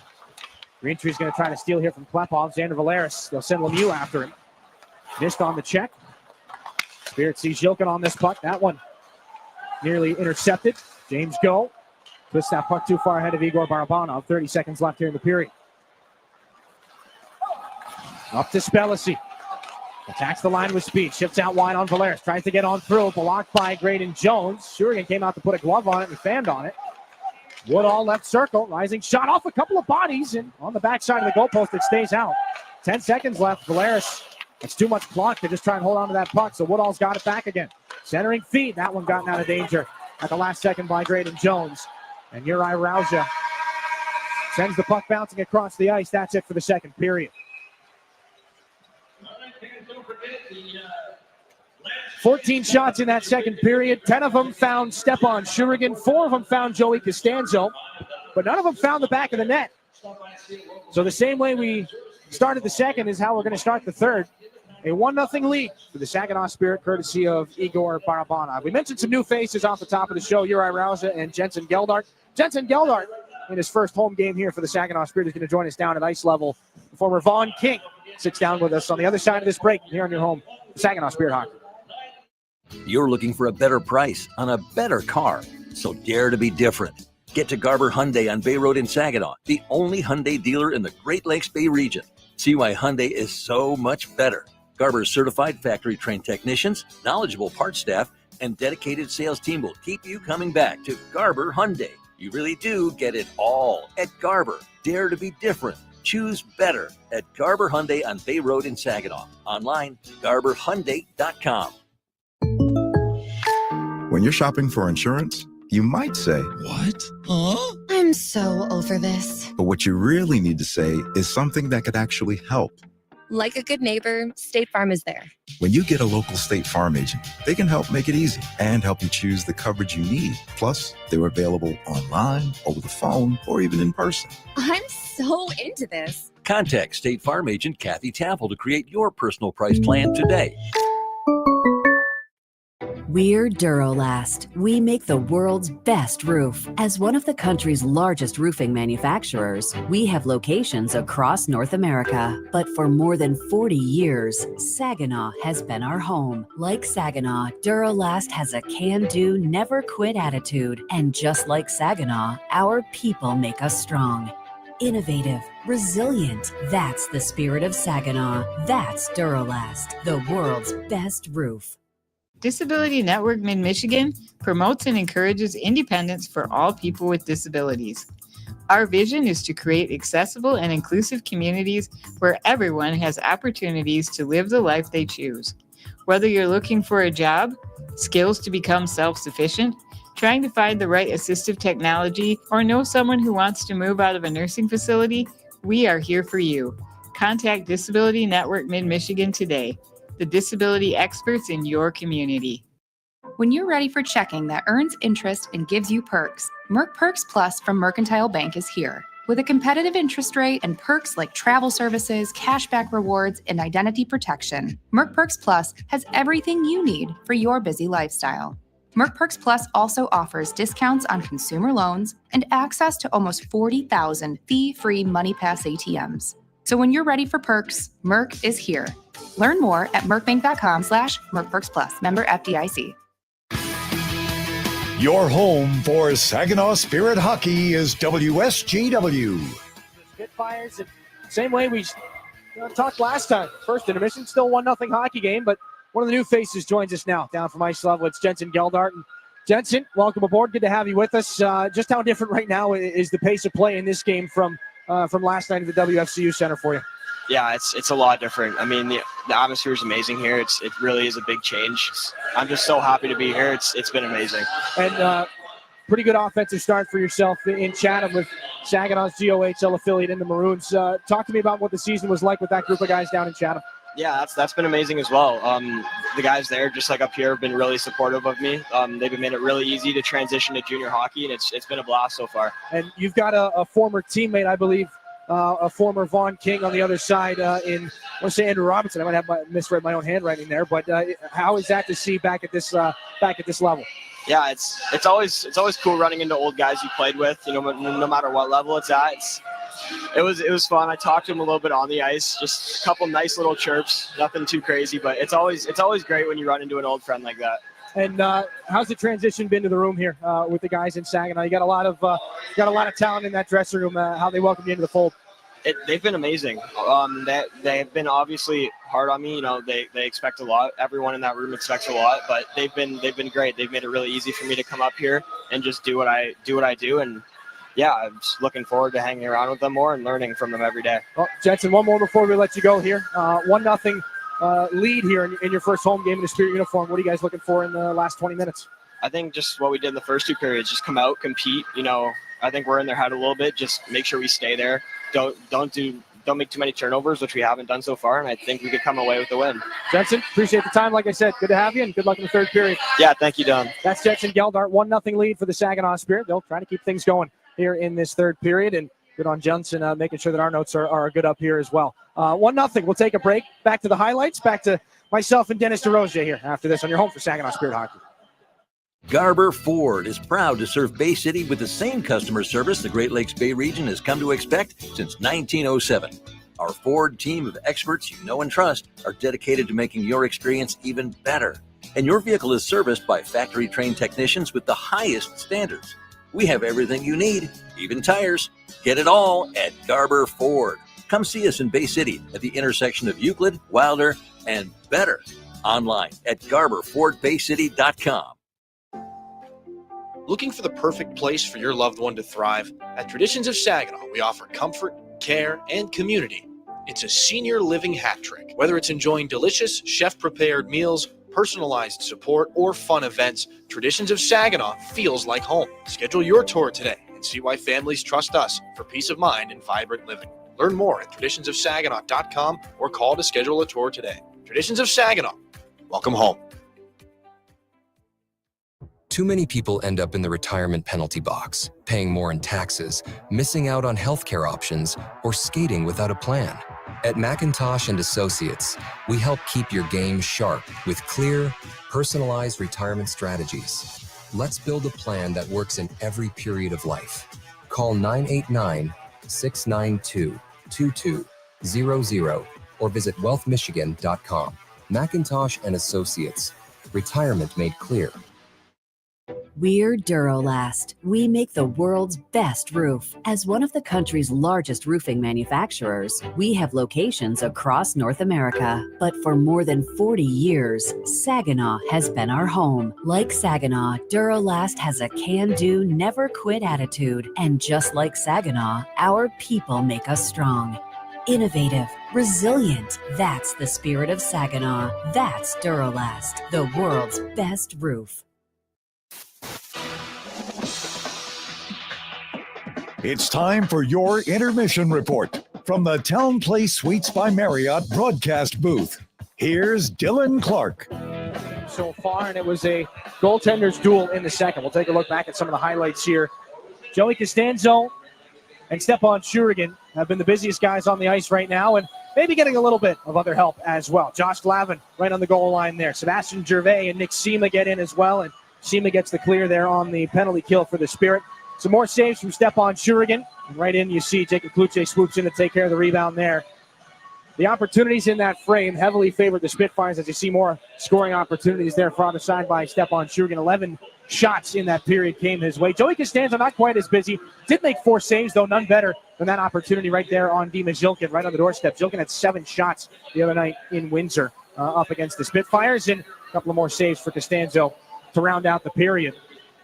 Greentree's going to try to steal here from Klepov. Xander Valeris, they'll send Lemieux after him. Missed on the check. Spirit sees Zhilkin on this puck. That one nearly intercepted. James Go. Twists that puck too far ahead of Igor Barabanov. 30 seconds left here in the period. Up to Spellacy. Attacks the line with speed. Shifts out wide on Valeris. Tries to get on through. Blocked by Graydon Jones. Shurigan came out to put a glove on it and fanned on it. Woodall left circle. Rising shot off a couple of bodies. And on the backside of the goalpost, it stays out. 10 seconds left. Valeris. It's too much clock to just try and hold on to that puck. So Woodall's got it back again. Centering feed. That one gotten out of danger at the last second by Graydon Jones. And Uri Rauja sends the puck bouncing across the ice. That's it for the second period. 14 shots in that second period. 10 of them found Stepan Shurigan. 4 of them found Joey Costanzo. But none of them found the back of the net. So the same way we started the second is how we're going to start the third. A 1-0 lead for the Saginaw Spirit, courtesy of Igor Barabanov. We mentioned some new faces off the top of the show, Uri Rauja and Jensen Geldart. Jensen Geldart, in his first home game here for the Saginaw Spirit, is going to join us down at ice level. The former Vaughn King sits down with us on the other side of this break here on your home, Saginaw Spirit Hockey. You're looking for a better price on a better car, so dare to be different. Get to Garber Hyundai on Bay Road in Saginaw, the only Hyundai dealer in the Great Lakes Bay region. See why Hyundai is so much better. Garber's certified factory-trained technicians, knowledgeable parts staff, and dedicated sales team will keep you coming back to Garber Hyundai. You really do get it all at Garber. Dare to be different. Choose better at Garber Hyundai on Bay Road in Saginaw. Online, garberhyundai.com. When you're shopping for insurance, you might say, "What? Huh?" I'm so over this. But what you really need to say is something that could actually help. Like a good neighbor, State Farm is there. When you get a local State Farm agent, they can help make it easy and help you choose the coverage you need. Plus, they're available online, over the phone, or even in person. I'm so into this. Contact State Farm agent Kathy Taffel to create your personal price plan today. We're Durolast. We make the world's best roof. As one of the country's largest roofing manufacturers, we have locations across North America. But for more than 40 years, Saginaw has been our home. Like Saginaw, Durolast has a can-do, never-quit attitude. And just like Saginaw, our people make us strong. Innovative, resilient. That's the spirit of Saginaw. That's Durolast, the world's best roof. Disability Network Mid-Michigan promotes and encourages independence for all people with disabilities. Our vision is to create accessible and inclusive communities where everyone has opportunities to live the life they choose. Whether you're looking for a job, skills to become self-sufficient, Trying to find the right assistive technology or know someone who wants to move out of a nursing facility? We are here for you. Contact Disability Network Mid-Michigan today, the disability experts in your community. When you're ready for checking that earns interest and gives you perks, Merc Perks Plus from Mercantile Bank is here. With a competitive interest rate and perks like travel services, cashback rewards, and identity protection, Merc Perks Plus has everything you need for your busy lifestyle. Merc Perks Plus also offers discounts on consumer loans and access to almost 40,000 fee-free MoneyPass ATMs. So when you're ready for perks, Merc is here. Learn more at mercbank.com/mercperksplus. Member FDIC. Your home for Saginaw Spirit hockey is WSGW. Spitfires, same way we talked last time. First intermission, still 1-0 hockey game, but one of the new faces joins us now. Down from ice level, it's Jensen Geldart. And Jensen, welcome aboard. Good to have you with us. Just how different right now is the pace of play in this game from last night at the WFCU Center for you? Yeah, it's a lot different. I mean, the atmosphere is amazing here. It really is a big change. I'm just so happy to be here. It's been amazing. And pretty good offensive start for yourself in Chatham with Saginaw's GOHL affiliate in the Maroons. Talk to me about what the season was like with that group of guys down in Chatham. Yeah, that's been amazing as well. The guys there, just like up here, have been really supportive of me. They've made it really easy to transition to junior hockey, and it's been a blast so far. And you've got a former teammate, I believe, a former Vaughn King on the other side in, I want to say Andrew Robinson. I might have misread my own handwriting there, but how is that to see back at this level? Yeah, it's always cool running into old guys you played with. You know, no matter what level it's at. It was fun. I talked to him a little bit on the ice, just a couple nice little chirps, nothing too crazy, but it's always great when you run into an old friend like that. And how's the transition been to the room here with the guys in Saginaw? You got a lot of talent in that dressing room. How they welcome you into the fold? They've been amazing. They've been obviously hard on me. You know, they expect a lot. Everyone in that room expects a lot, but they've been great. They've made it really easy for me to come up here and just do what I do. And yeah, I'm just looking forward to hanging around with them more and learning from them every day. Well, Jensen, one more before we let you go here. 1-0 lead here in your first home game in a Spirit uniform. What are you guys looking for in the last 20 minutes? I think just what we did in the first two periods, just come out, compete. You know, I think we're in their head a little bit. Just make sure we stay there. Don't make too many turnovers, which we haven't done so far, and I think we could come away with the win. Jensen, appreciate the time. Like I said, good to have you, and good luck in the third period. Yeah, thank you, Don. That's Jensen Geldart, 1-0 lead for the Saginaw Spirit. They'll try to keep things going here in this third period, and good on Jensen making sure that our notes are good up here as well. 1-0. We'll take a break. Back to the highlights. Back to myself and Dennis DeRozier here after this on your home for Saginaw Spirit Hockey. Garber Ford is proud to serve Bay City with the same customer service the Great Lakes Bay region has come to expect since 1907. Our Ford team of experts you know and trust are dedicated to making your experience even better. And your vehicle is serviced by factory-trained technicians with the highest standards. We have everything you need, even tires. Get it all at Garber Ford. Come see us in Bay City at the intersection of Euclid, Wilder, and Better. Online at GarberFordBayCity.com. Looking for the perfect place for your loved one to thrive? At Traditions of Saginaw, we offer comfort, care, and community. It's a senior living hat trick. Whether it's enjoying delicious, chef-prepared meals, personalized support, or fun events, Traditions of Saginaw feels like home. Schedule your tour today and see why families trust us for peace of mind and vibrant living. Learn more at traditionsofsaginaw.com or call to schedule a tour today. Traditions of Saginaw. Welcome home. Too many people end up in the retirement penalty box, paying more in taxes, missing out on healthcare options, or skating without a plan. At McIntosh & Associates, we help keep your game sharp with clear, personalized retirement strategies. Let's build a plan that works in every period of life. Call 989-692-2200 or visit wealthmichigan.com. McIntosh & Associates. Retirement made clear. We're Durolast. We make the world's best roof. As one of the country's largest roofing manufacturers, we have locations across North America. But for more than 40 years, Saginaw has been our home. Like Saginaw, Durolast has a can-do, never-quit attitude. And just like Saginaw, our people make us strong. Innovative, resilient. That's the spirit of Saginaw. That's Durolast, the world's best roof. It's time for your intermission report from the Town Place Suites by Marriott broadcast booth. Here's Dylan Clark. So far, and it was a goaltender's duel in the second. We'll take a look back at some of the highlights here. Joey Costanzo and Stepan Shurigan have been the busiest guys on the ice right now, and maybe getting a little bit of other help as well. Josh Glavin right on the goal line there. Sebastian Gervais and Nick Sema get in as well, and Sema gets the clear there on the penalty kill for the Spirit. Some more saves from Stepan Shurigan. And right in, you see Jacob Kluche swoops in to take care of the rebound there. The opportunities in that frame heavily favored the Spitfires as you see more scoring opportunities there for the side by Stepan Shurigan. 11 shots in that period came his way. Joey Costanzo not quite as busy. Did make 4 saves, though none better than that opportunity right there on Dima Zhilkin, right on the doorstep. Zhilkin had 7 shots the other night in Windsor up against the Spitfires, and a couple of more saves for Costanzo to round out the period.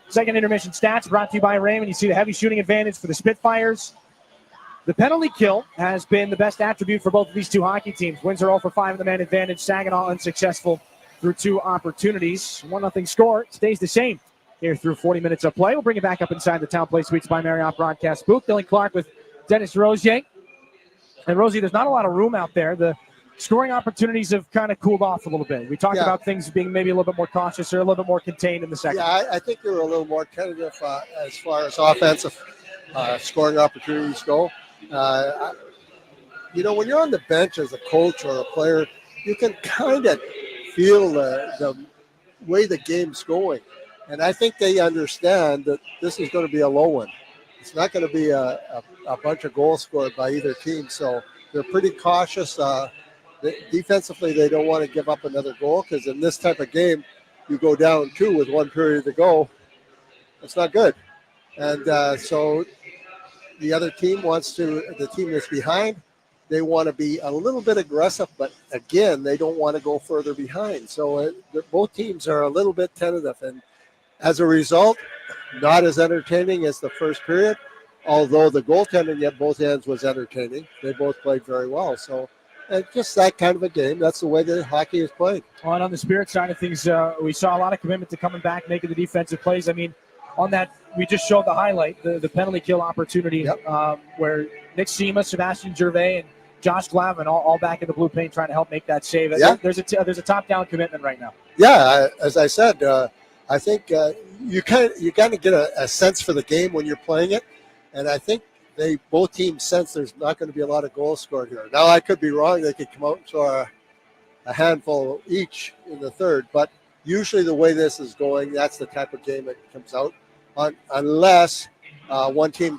Second intermission stats brought to you by Raymond. You see the heavy shooting advantage for the Spitfires. The penalty kill has been the best attribute for both of these two hockey teams. Windsor 0 for 5 in the man advantage. Saginaw unsuccessful through 2 opportunities. 1-0 score stays the same here through 40 minutes of play. We'll bring it back up inside the Town Place Suites by Marriott broadcast booth. Dylan Clark with Dennis Rosier. And Rosie, there's not a lot of room out there. The scoring opportunities have kind of cooled off a little bit. We talked about things being maybe a little bit more cautious or a little bit more contained in the second. Yeah, I think they were a little more tentative as far as offensive scoring opportunities go. When you're on the bench as a coach or a player, you can kind of feel the way the game's going. And I think they understand that this is going to be a low one. It's not going to be a bunch of goals scored by either team. So they're pretty cautious. Defensively, they don't want to give up another goal because in this type of game, you go down 2 with 1 period to go. It's not good. And so the other team the team that's behind, they want to be a little bit aggressive, but again, they don't want to go further behind. So both teams are a little bit tentative. And as a result, not as entertaining as the first period, although the goaltending at both ends was entertaining. They both played very well. So just that kind of a game. That's the way that hockey is played. Well, and on the Spirit side of things, we saw a lot of commitment to coming back, making the defensive plays. I mean, on that, we just showed the highlight, the penalty kill opportunity where Nick Sema, Sebastian Gervais, and Josh Glavin all back in the blue paint trying to help make that save. Yeah. There's a top-down commitment right now. Yeah, as I said, I think you kind of get a sense for the game when you're playing it, and I think both teams sense there's not going to be a lot of goals scored here. Now, I could be wrong. They could come out and score a handful each in the third, but usually the way this is going, that's the type of game that comes out. Unless one team,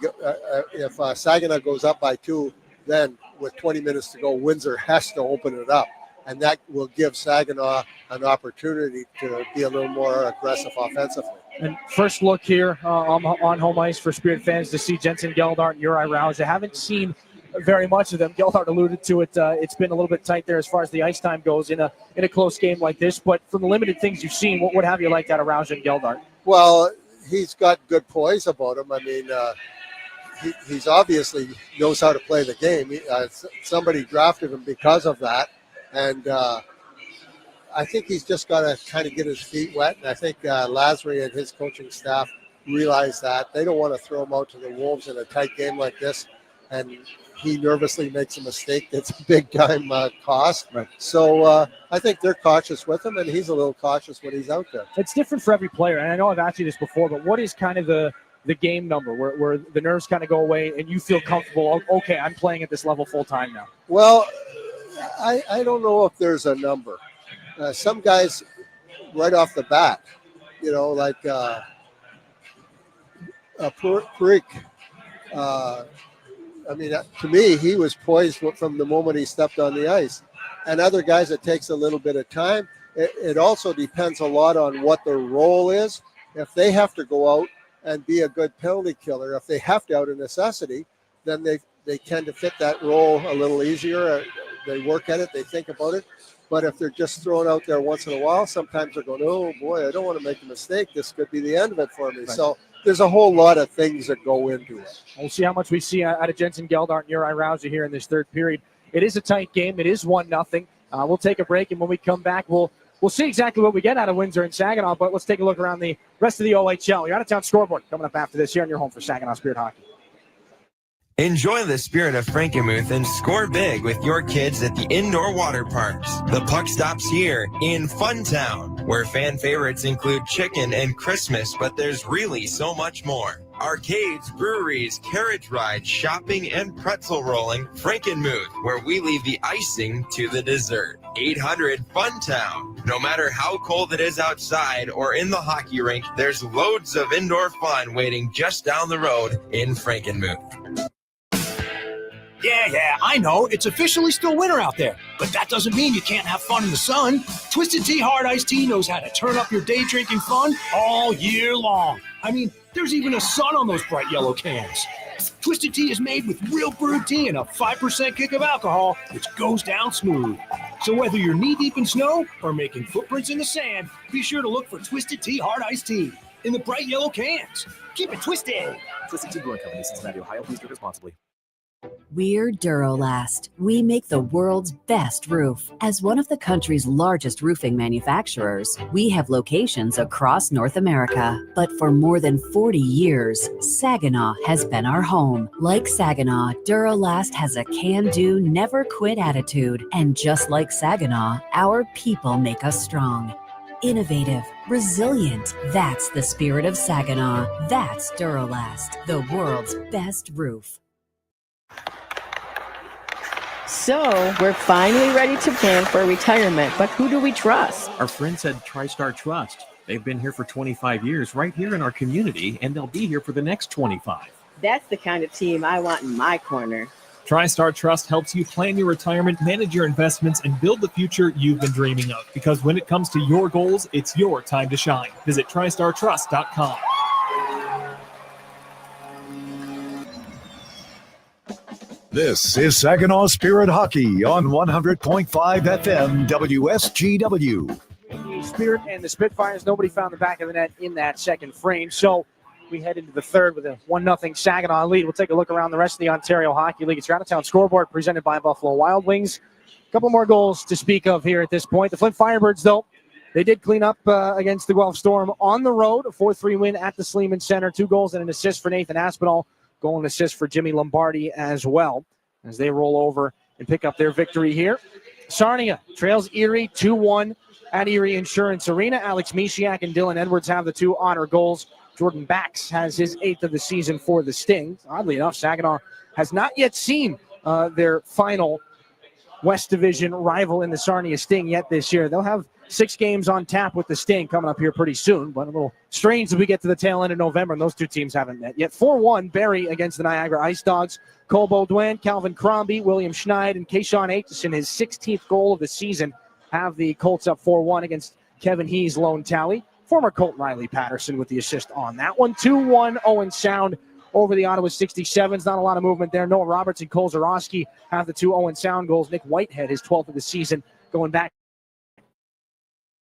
if Saginaw goes up by 2, then with 20 minutes to go, Windsor has to open it up. And that will give Saginaw an opportunity to be a little more aggressive offensively. And first look here on home ice for Spirit fans to see Jensen Geldart and Uri Rouse. I haven't seen very much of them. Geldart alluded to it. It's been a little bit tight there as far as the ice time goes in a close game like this. But from the limited things you've seen, what have you liked out of Rouse and Geldart? Well, he's got good poise about him. I mean, he's obviously knows how to play the game. Somebody drafted him because of that. And I think he's just got to kind of get his feet wet. And I think Lasry and his coaching staff realize that. They don't want to throw him out to the Wolves in a tight game like this. And he nervously makes a mistake that's a big-time cost. Right. So I think they're cautious with him, and he's a little cautious when he's out there. It's different for every player. And I know I've asked you this before, but what is kind of the game number where the nerves kind of go away and you feel comfortable, okay, I'm playing at this level full-time now? Well, I don't know if there's a number. Some guys right off the bat, like Peric. To me, he was poised from the moment he stepped on the ice. And other guys, it takes a little bit of time. It also depends a lot on what their role is. If they have to go out and be a good penalty killer, if they have to out of necessity, then they tend to fit that role a little easier. They work at it, they think about it. But if they're just thrown out there once in a while, sometimes they're going, oh, boy, I don't want to make a mistake. This could be the end of it for me. Right. So there's a whole lot of things that go into it. We'll see how much we see out of Jensen Geldart and Uri Rouse here in this third period. It is a tight game. It is 1-0. We'll take a break, and when we come back, we'll see exactly what we get out of Windsor and Saginaw, but let's take a look around the rest of the OHL. Your out-of-town scoreboard coming up after this here on your home for Saginaw Spirit Hockey. Enjoy the spirit of Frankenmuth and score big with your kids at the indoor water parks. The puck stops here in Funtown, where fan favorites include chicken and Christmas, but there's really so much more. Arcades, breweries, carriage rides, shopping, and pretzel rolling. Frankenmuth, where we leave the icing to the dessert. 800 Funtown. No matter how cold it is outside or in the hockey rink, there's loads of indoor fun waiting just down the road in Frankenmuth. Yeah, I know. It's officially still winter out there, but that doesn't mean you can't have fun in the sun. Twisted Tea Hard Iced Tea knows how to turn up your day drinking fun all year long. I mean, there's even a sun on those bright yellow cans. Twisted Tea is made with real brewed tea and a 5% kick of alcohol, which goes down smooth. So whether you're knee-deep in snow or making footprints in the sand, be sure to look for Twisted Tea Hard Iced Tea in the bright yellow cans. Keep it twisted. Twisted Tea Brewing Company, Cincinnati, Ohio. Please drink responsibly. We're Duralast. We make the world's best roof. As one of the country's largest roofing manufacturers, we have locations across North America. But for more than 40 years, Saginaw has been our home. Like Saginaw, Duralast has a can-do, never-quit attitude. And just like Saginaw, our people make us strong. Innovative, resilient. That's the spirit of Saginaw. That's Duralast, the world's best roof. So, we're finally ready to plan for retirement, but who do we trust? Our friends at TriStar Trust. They've been here for 25 years right here in our community, and they'll be here for the next 25. That's the kind of team I want in my corner. TriStar Trust helps you plan your retirement, manage your investments, and build the future you've been dreaming of. Because when it comes to your goals, it's your time to shine. Visit TriStarTrust.com. This is Saginaw Spirit Hockey on 100.5 FM WSGW. The Spirit and the Spitfires, nobody found the back of the net in that second frame. So we head into the third with a 1-0 Saginaw lead. We'll take a look around the rest of the Ontario Hockey League. It's your out-of-town scoreboard presented by Buffalo Wild Wings. A couple more goals to speak of here at this point. The Flint Firebirds, though, they did clean up against the Guelph Storm on the road. A 4-3 win at the Sleeman Center. 2 goals and an assist for Nathan Aspinall. Goal and assist for Jimmy Lombardi as well as they roll over and pick up their victory here. Sarnia trails Erie 2-1 at Erie Insurance Arena. Alex Mishiak and Dylan Edwards have the 2 honor goals. Jordan Bax has his 8th of the season for the Sting. Oddly enough, Saginaw has not yet seen their final West Division rival in the Sarnia Sting yet this year. They'll have 6 games on tap with the Sting coming up here pretty soon, but a little strange as we get to the tail end of November, and those 2 teams haven't met yet. 4-1, Barrie against the Niagara Ice Dogs. Cole Baudouin, Calvin Crombie, William Schneid, and Kayshawn Aitchison, his 16th goal of the season, have the Colts up 4-1 against Kevin He's lone tally. Former Colt Riley Patterson with the assist on that one. 2-1, Owen Sound over the Ottawa 67s. Not a lot of movement there. Noah Roberts and Cole Zarowski have the 2 Owen Sound goals. Nick Whitehead, his 12th of the season, going back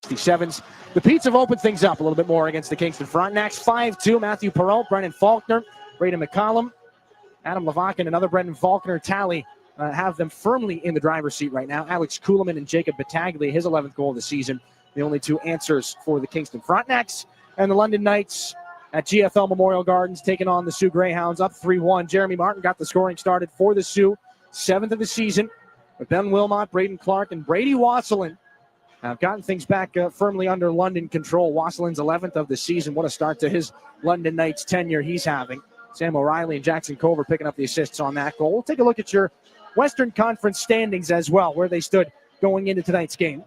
67s. The Petes have opened things up a little bit more against the Kingston Frontenacs. 5-2, Matthew Perrault, Brennan Faulkner, Braden McCollum, Adam Levac, and another Brendan Faulkner tally have them firmly in the driver's seat right now. Alex Kuhlman and Jacob Battaglia, his 11th goal of the season, the only 2 answers for the Kingston Frontenacs. And the London Knights at GFL Memorial Gardens taking on the Sioux Greyhounds up 3-1. Jeremy Martin got the scoring started for the Sioux, 7th of the season. But Ben Wilmot, Braden Clark, and Brady Wasselin have gotten things back firmly under London control. Wasselin's 11th of the season. What a start to his London Knights tenure he's having. Sam O'Reilly and Jackson Cover picking up the assists on that goal. We'll take a look at your Western Conference standings as well, where they stood going into tonight's game.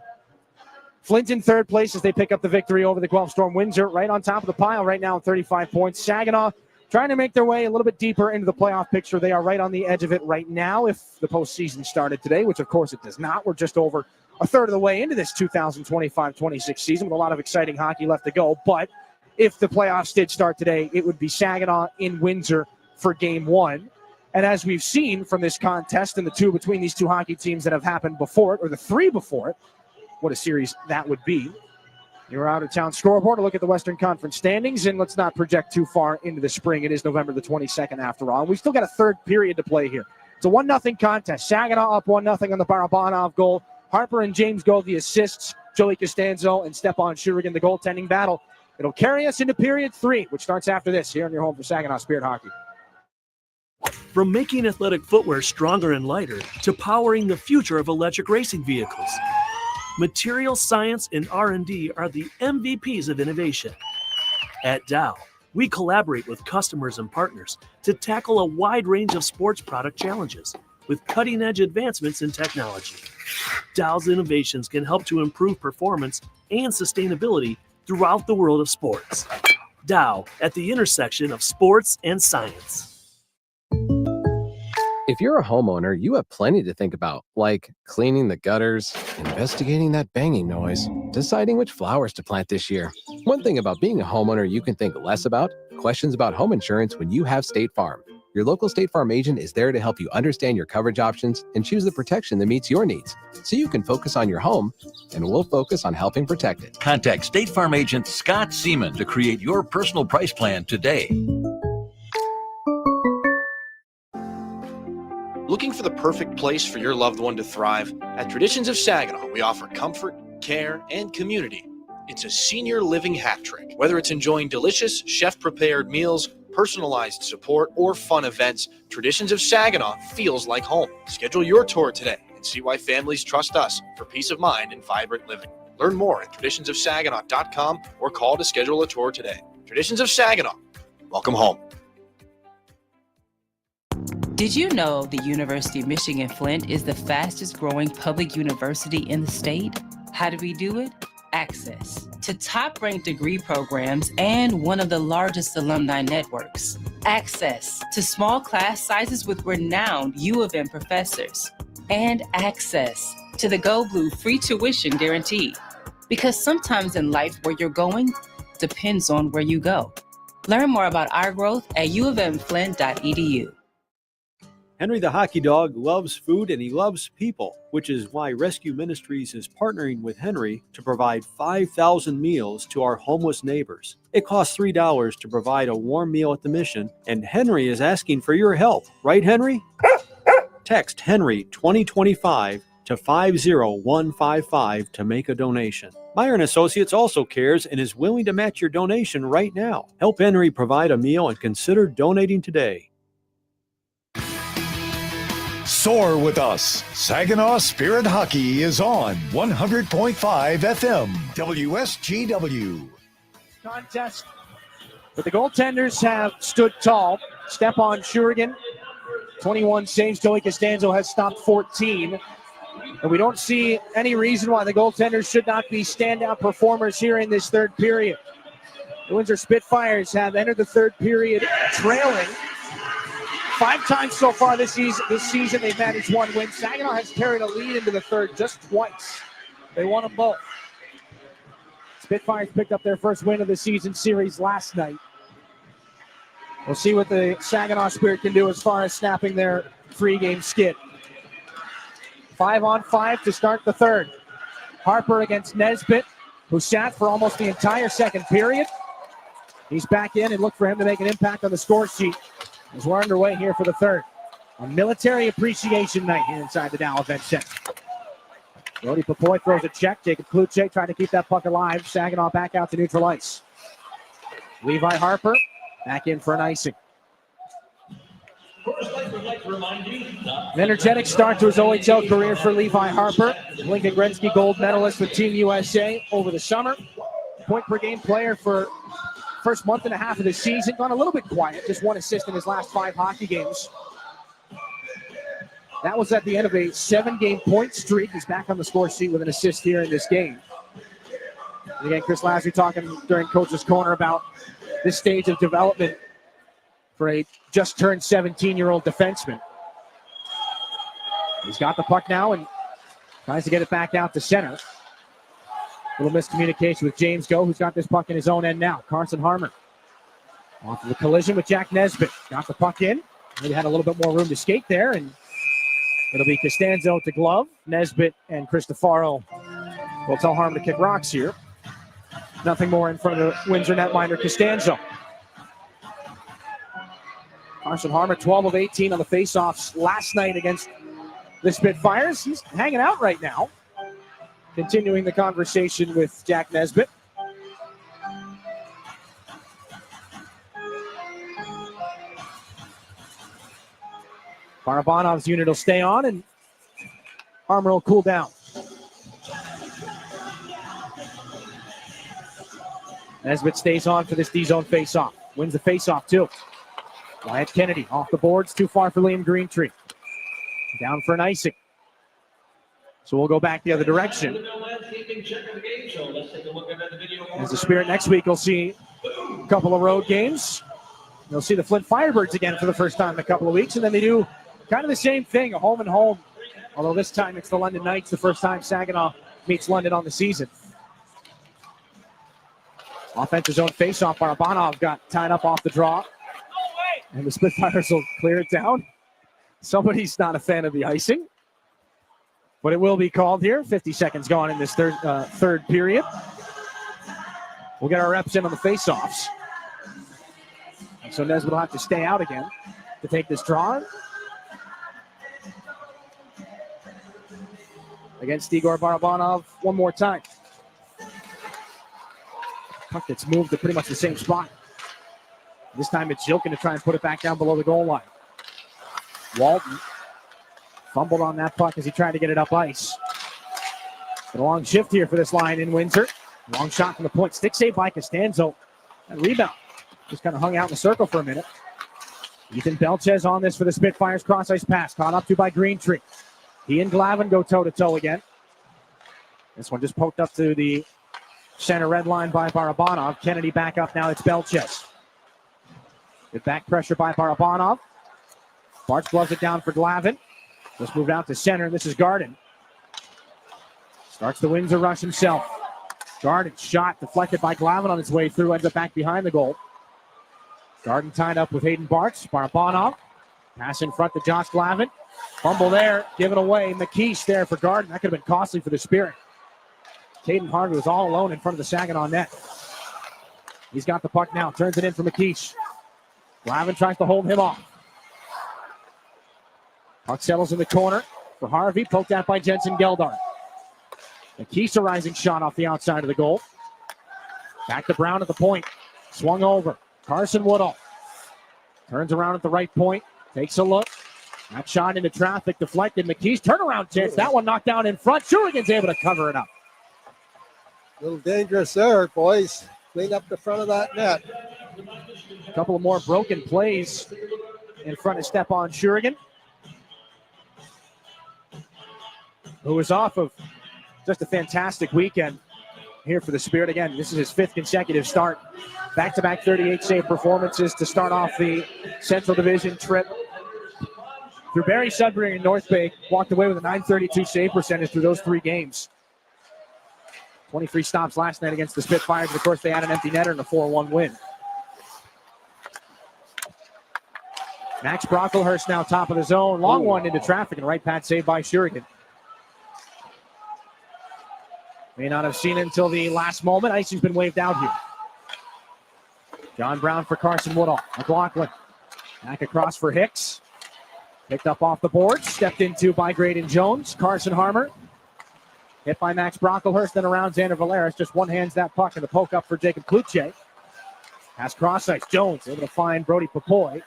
Flint in 3rd place as they pick up the victory over the Guelph Storm. Windsor right on top of the pile right now at 35 points. Saginaw trying to make their way a little bit deeper into the playoff picture. They are right on the edge of it right now if the postseason started today, which of course it does not. We're just over a third of the way into this 2025-26 season with a lot of exciting hockey left to go. But if the playoffs did start today, it would be Saginaw in Windsor for Game 1. And as we've seen from this contest and the 2 between these 2 hockey teams that have happened before it, or the 3 before it, what a series that would be. Your out-of-town scoreboard. A look at the Western Conference standings, and let's not project too far into the spring. It is November the 22nd after all. And we've still got a 3rd period to play here. It's a 1-0 contest. Saginaw up 1-0 on the Barabanov goal. Harper and James Go the assists. Joey Costanzo and Stepan Shurigan the goaltending battle. It'll carry us into period 3, which starts after this here on your home for Saginaw Spirit Hockey. From making athletic footwear stronger and lighter to powering the future of electric racing vehicles, material science and R&D are the MVPs of innovation. At Dow, we collaborate with customers and partners to tackle a wide range of sports product challenges with cutting-edge advancements in technology. Dow's innovations can help to improve performance and sustainability throughout the world of sports. Dow, at the intersection of sports and science. If you're a homeowner, you have plenty to think about, like cleaning the gutters, investigating that banging noise, deciding which flowers to plant this year. One thing about being a homeowner you can think less about, questions about home insurance when you have State Farm. Your local State Farm agent is there to help you understand your coverage options and choose the protection that meets your needs, so you can focus on your home, and we'll focus on helping protect it. Contact State Farm agent Scott Seaman to create your personal price plan today. Looking for the perfect place for your loved one to thrive? At Traditions of Saginaw, we offer comfort, care, and community. It's a senior living hat trick. Whether it's enjoying delicious, chef-prepared meals, personalized support, or fun events, Traditions of Saginaw feels like home. Schedule your tour today and see why families trust us for peace of mind and vibrant living. Learn more at traditionsofsaginaw.com or call to schedule a tour today. Traditions of Saginaw. Welcome home. Did you know the University of Michigan Flint is the fastest growing public university in the state? How do we do it? Access to top-ranked degree programs and one of the largest alumni networks. Access to small class sizes with renowned U of M professors. And access to the Go Blue free tuition guarantee. Because sometimes in life where you're going depends on where you go. Learn more about our growth at uofmflint.edu. Henry the Hockey Dog loves food and he loves people, which is why Rescue Ministries is partnering with Henry to provide 5,000 meals to our homeless neighbors. It costs $3 to provide a warm meal at the mission, and Henry is asking for your help. Right, Henry? Text Henry 2025 to 50155 to make a donation. Meyer & Associates also cares and is willing to match your donation right now. Help Henry provide a meal and consider donating today. Soar with us. Saginaw Spirit Hockey is on 100.5 FM WSGW. Contest, but the goaltenders have stood tall. Stepan Shurigan, 21 saves. Joey Costanzo has stopped 14. And we don't see any reason why the goaltenders should not be standout performers here in this third period. The Windsor Spitfires have entered the third period trailing. 5 times so far this season, they've managed 1 win. Saginaw has carried a lead into the third just twice. They won them both. Spitfires picked up their first win of the season series last night. We'll see what the Saginaw Spirit can do as far as snapping their 3-game skid. 5-on-5 to start the third. Harper against Nesbitt, who sat for almost the entire second period. He's back in and look for him to make an impact on the score sheet as we're underway here for the third. A military appreciation night here inside the Dow Event Center. Brody Popoy throws a check. Jacob Kluche trying to keep that puck alive. Saginaw back out to neutral ice. Levi Harper back in for an icing. An energetic start to his OHL career for Levi Harper. Lincoln Gretzky gold medalist with Team USA over the summer. Point per game player for first month and a half of the season. Gone a little bit quiet. Just 1 assist in his last 5 hockey games. That was at the end of a 7-game point streak. He's back on the score sheet with an assist here in this game. And again, Chris Lasry talking during Coach's Corner about this stage of development for a just turned 17-year-old defenseman. He's got the puck now and tries to get it back out to center. Little miscommunication with James Go, who's got this puck in his own end now. Carson Harmer off of the collision with Jack Nesbitt. Got the puck in. Maybe had a little bit more room to skate there, and it'll be Costanzo to glove. Nesbitt and Cristofaro will tell Harmer to kick rocks here. Nothing more in front of the Windsor netminder Costanzo. Carson Harmer, 12 of 18 on the faceoffs last night against the Spitfires. He's hanging out right now. Continuing the conversation with Jack Nesbitt. Barabanov's unit will stay on, and Harmer will cool down. Nesbitt stays on for this D-zone face-off. Wins the face-off, too. Wyatt Kennedy off the boards, too far for Liam Greentree. Down for an icing. So we'll go back the other direction. As the Spirit next week will see a couple of road games. They'll see the Flint Firebirds again for the first time in a couple of weeks, and then they do kind of the same thing, a home and home. Although this time it's the London Knights, the first time Saginaw meets London on the season. Offensive zone face-off. Barabanov got tied up off the draw. And the Spitfires will clear it down. Somebody's not a fan of the icing. But it will be called here. 50 seconds gone in this third period. We'll get our reps in on the face-offs. And so Nesbitt will have to stay out again to take this draw. Against Igor Barabanov one more time. Puck gets moved to pretty much the same spot. This time it's Jilkin to try and put it back down below the goal line. Walton fumbled on that puck as he tried to get it up ice. But a long shift here for this line in Windsor. Long shot from the point. Stick save by Costanzo. And rebound. Just kind of hung out in the circle for a minute. Ethan Belchez on this for the Spitfires. Cross-ice pass. Caught up to by Greentree. He and Glavin go toe-to-toe again. This one just poked up to the center red line by Barabanov. Kennedy back up now. It's Belchez. Good back pressure by Barabanov. Bartz gloves it down for Glavin. Just moved out to center. This is Garden. Starts the Windsor rush himself. Garden shot deflected by Glavin on his way through. Ends up back behind the goal. Garden tied up with Hayden Bartz. Barabanov. Pass in front to Josh Glavin. Fumble there. Given away. McKeish there for Garden. That could have been costly for the Spirit. Caden Harvey was all alone in front of the Saginaw net. He's got the puck now. Turns it in for McKeish. Glavin tries to hold him off. Puck settles in the corner for Harvey. Poked out by Jensen Geldart. McKeish a rising shot off the outside of the goal. Back to Brown at the point. Swung over. Carson Woodall. Turns around at the right point. Takes a look. That shot into traffic. Deflected. McKeish turnaround chance. That one knocked down in front. Shurigan's able to cover it up. A little dangerous there, boys. Clean up the front of that net. A couple of more broken plays in front of Stepan Shurigan, who is off of just a fantastic weekend here for the Spirit. Again, this is his fifth consecutive start. Back-to-back 38-save performances to start off the Central Division trip. Through Barry Sudbury and North Bay, walked away with a .932 save percentage through those 3 games. 23 stops last night against the Spitfires. Of course, they had an empty netter in a 4-1 win. Max Brocklehurst now top of the zone. Long one into traffic and right pad saved by Shurigan. May not have seen it until the last moment. Icing's been waved out here. John Brown for Carson Woodall. McLaughlin. Back across for Hicks. Picked up off the board. Stepped into by Graydon Jones. Carson Harmer. Hit by Max Brocklehurst. Then around Xander Valeris. Just one hands that puck and the poke up for Jacob Kluche. Has cross ice. Jones able to find Brody Papoy.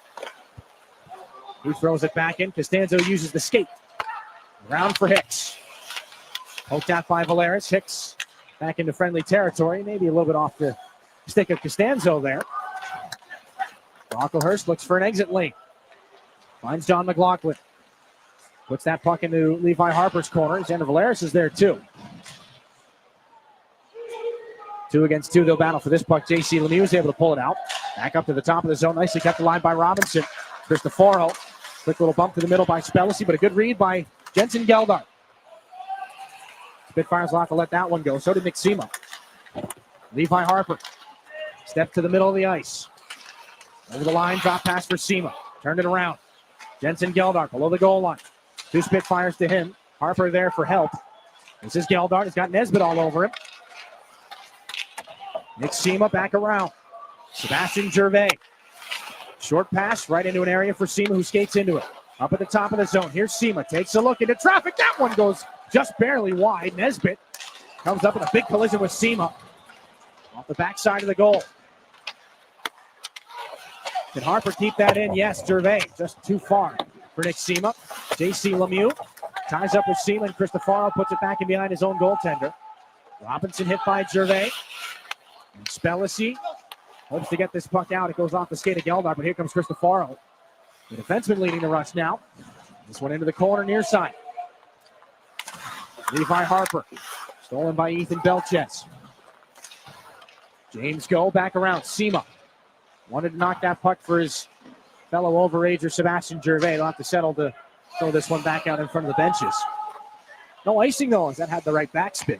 He throws it back in. Costanzo uses the skate. Round for Hicks. Poked out by Valeris. Hicks back into friendly territory. Maybe a little bit off the stick of Costanzo there. Brocklehurst looks for an exit lane. Finds John McLaughlin. Puts that puck into Levi Harper's corner. Xander Valeris is there too. 2 against 2. They'll battle for this puck. J.C. Lemieux is able to pull it out. Back up to the top of the zone. Nicely kept alive by Robinson. Cristoforo. Quick little bump to the middle by Spellacy, but a good read by Jensen Geldart. Spitfires will have to let that one go. So did Nick Sema. Levi Harper. Step to the middle of the ice. Over the line, drop pass for Sema. Turned it around. Jensen Geldart below the goal line. 2 Spitfires to him. Harper there for help. This is Geldart. He's got Nesbitt all over him. Nick Sema back around. Sebastian Gervais. Short pass right into an area for Sema, who skates into it. Up at the top of the zone. Here's Sema. Takes a look into traffic. That one goes just barely wide. Nesbitt comes up in a big collision with Sema. Off the backside of the goal. Can Harper keep that in? Yes, Gervais just too far. for Nick Sema. J.C. Lemieux ties up with Sema, and Cristofaro puts it back in behind his own goaltender. Robinson hit by Gervais. And Spellacy hopes to get this puck out. It goes off the skate of Geldar, but here comes Cristofaro. The defenseman leading the rush now. This one into the corner near side. Levi Harper. Stolen by Ethan Belches. James Go back around. Sema wanted to knock that puck for his fellow overager Sebastian Gervais. They'll have to settle to throw this one back out in front of the benches. No icing though, as that had the right backspin.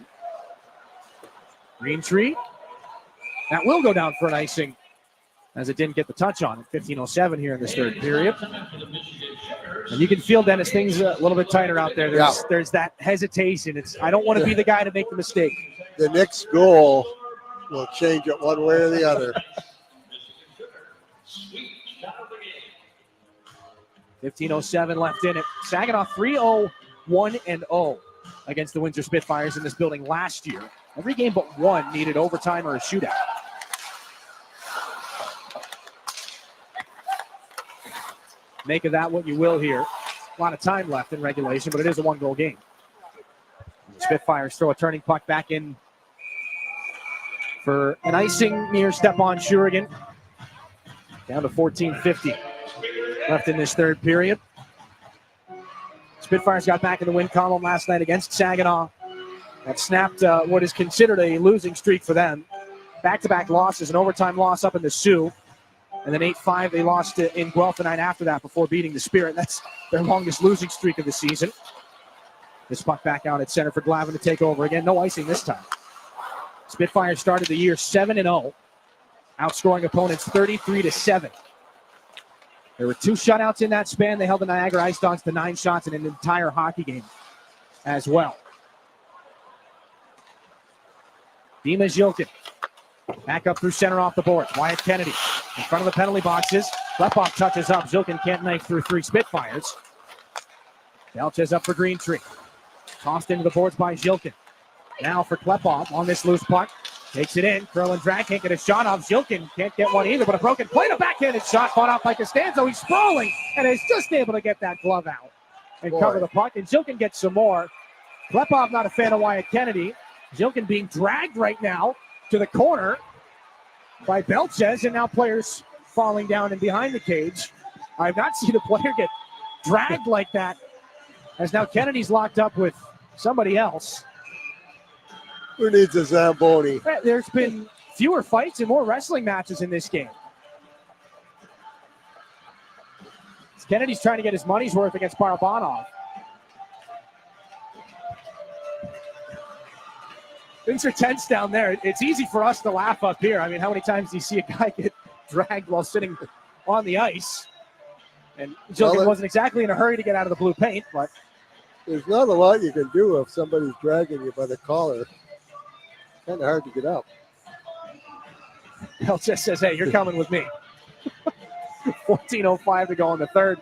Greentree. That will go down for an icing, as it didn't get the touch on it. 15:07 here in this third period. And you can feel, Dennis, things a little bit tighter out there. There's that hesitation. I don't want to be the guy to make the mistake. The next goal will change it one way or the other. 15:07 left in it. Saginaw 3-0-1-0 against the Windsor Spitfires in this building last year. Every game but one needed overtime or a shootout. Make of that what you will here. A lot of time left in regulation, but it is a one-goal game. The Spitfires throw a turning puck back in for an icing near Stepan Shurigan. Down to 14:50 left in this third period. Spitfires got back in the win column last night against Saginaw. That snapped what is considered a losing streak for them. Back-to-back losses, an overtime loss up in the Sioux. And then 8-5, they lost in Guelph the night after that before beating the Spirit. That's their longest losing streak of the season. This puck back out at center for Glavin to take over again. No icing this time. Spitfires started the year 7-0, outscoring opponents 33-7. There were 2 shutouts in that span. They held the Niagara Ice Dogs to 9 shots in an entire hockey game as well. Dima Zilkin back up through center off the boards. Wyatt Kennedy in front of the penalty boxes. Klepov touches up. Zilkin can't knife through 3 Spitfires. Belches up for Greentree. Tossed into the boards by Zilkin. Now for Klepov on this loose puck. Takes it in. Curl and drag. Can't get a shot off. Zilkin can't get one either, but a broken plate. A backhanded shot fought off by Costanzo. He's sprawling and is just able to get that glove out and cover the puck. And Zilkin gets some more. Klepov not a fan of Wyatt Kennedy. Zilkin being dragged right now to the corner by Belches, and now players falling down and behind the cage. I've not seen a player get dragged like that, as now Kennedy's locked up with somebody else. Who needs a Zamboni? There's been fewer fights and more wrestling matches in this game. Kennedy's trying to get his money's worth against Barabanov. Things are tense down there. It's easy for us to laugh up here. I mean, how many times do you see a guy get dragged while sitting on the ice? And Zilkin wasn't exactly in a hurry to get out of the blue paint, but there's not a lot you can do if somebody's dragging you by the collar. Kind of hard to get up. Belches says, hey, you're coming with me. 14:05 to go in the third.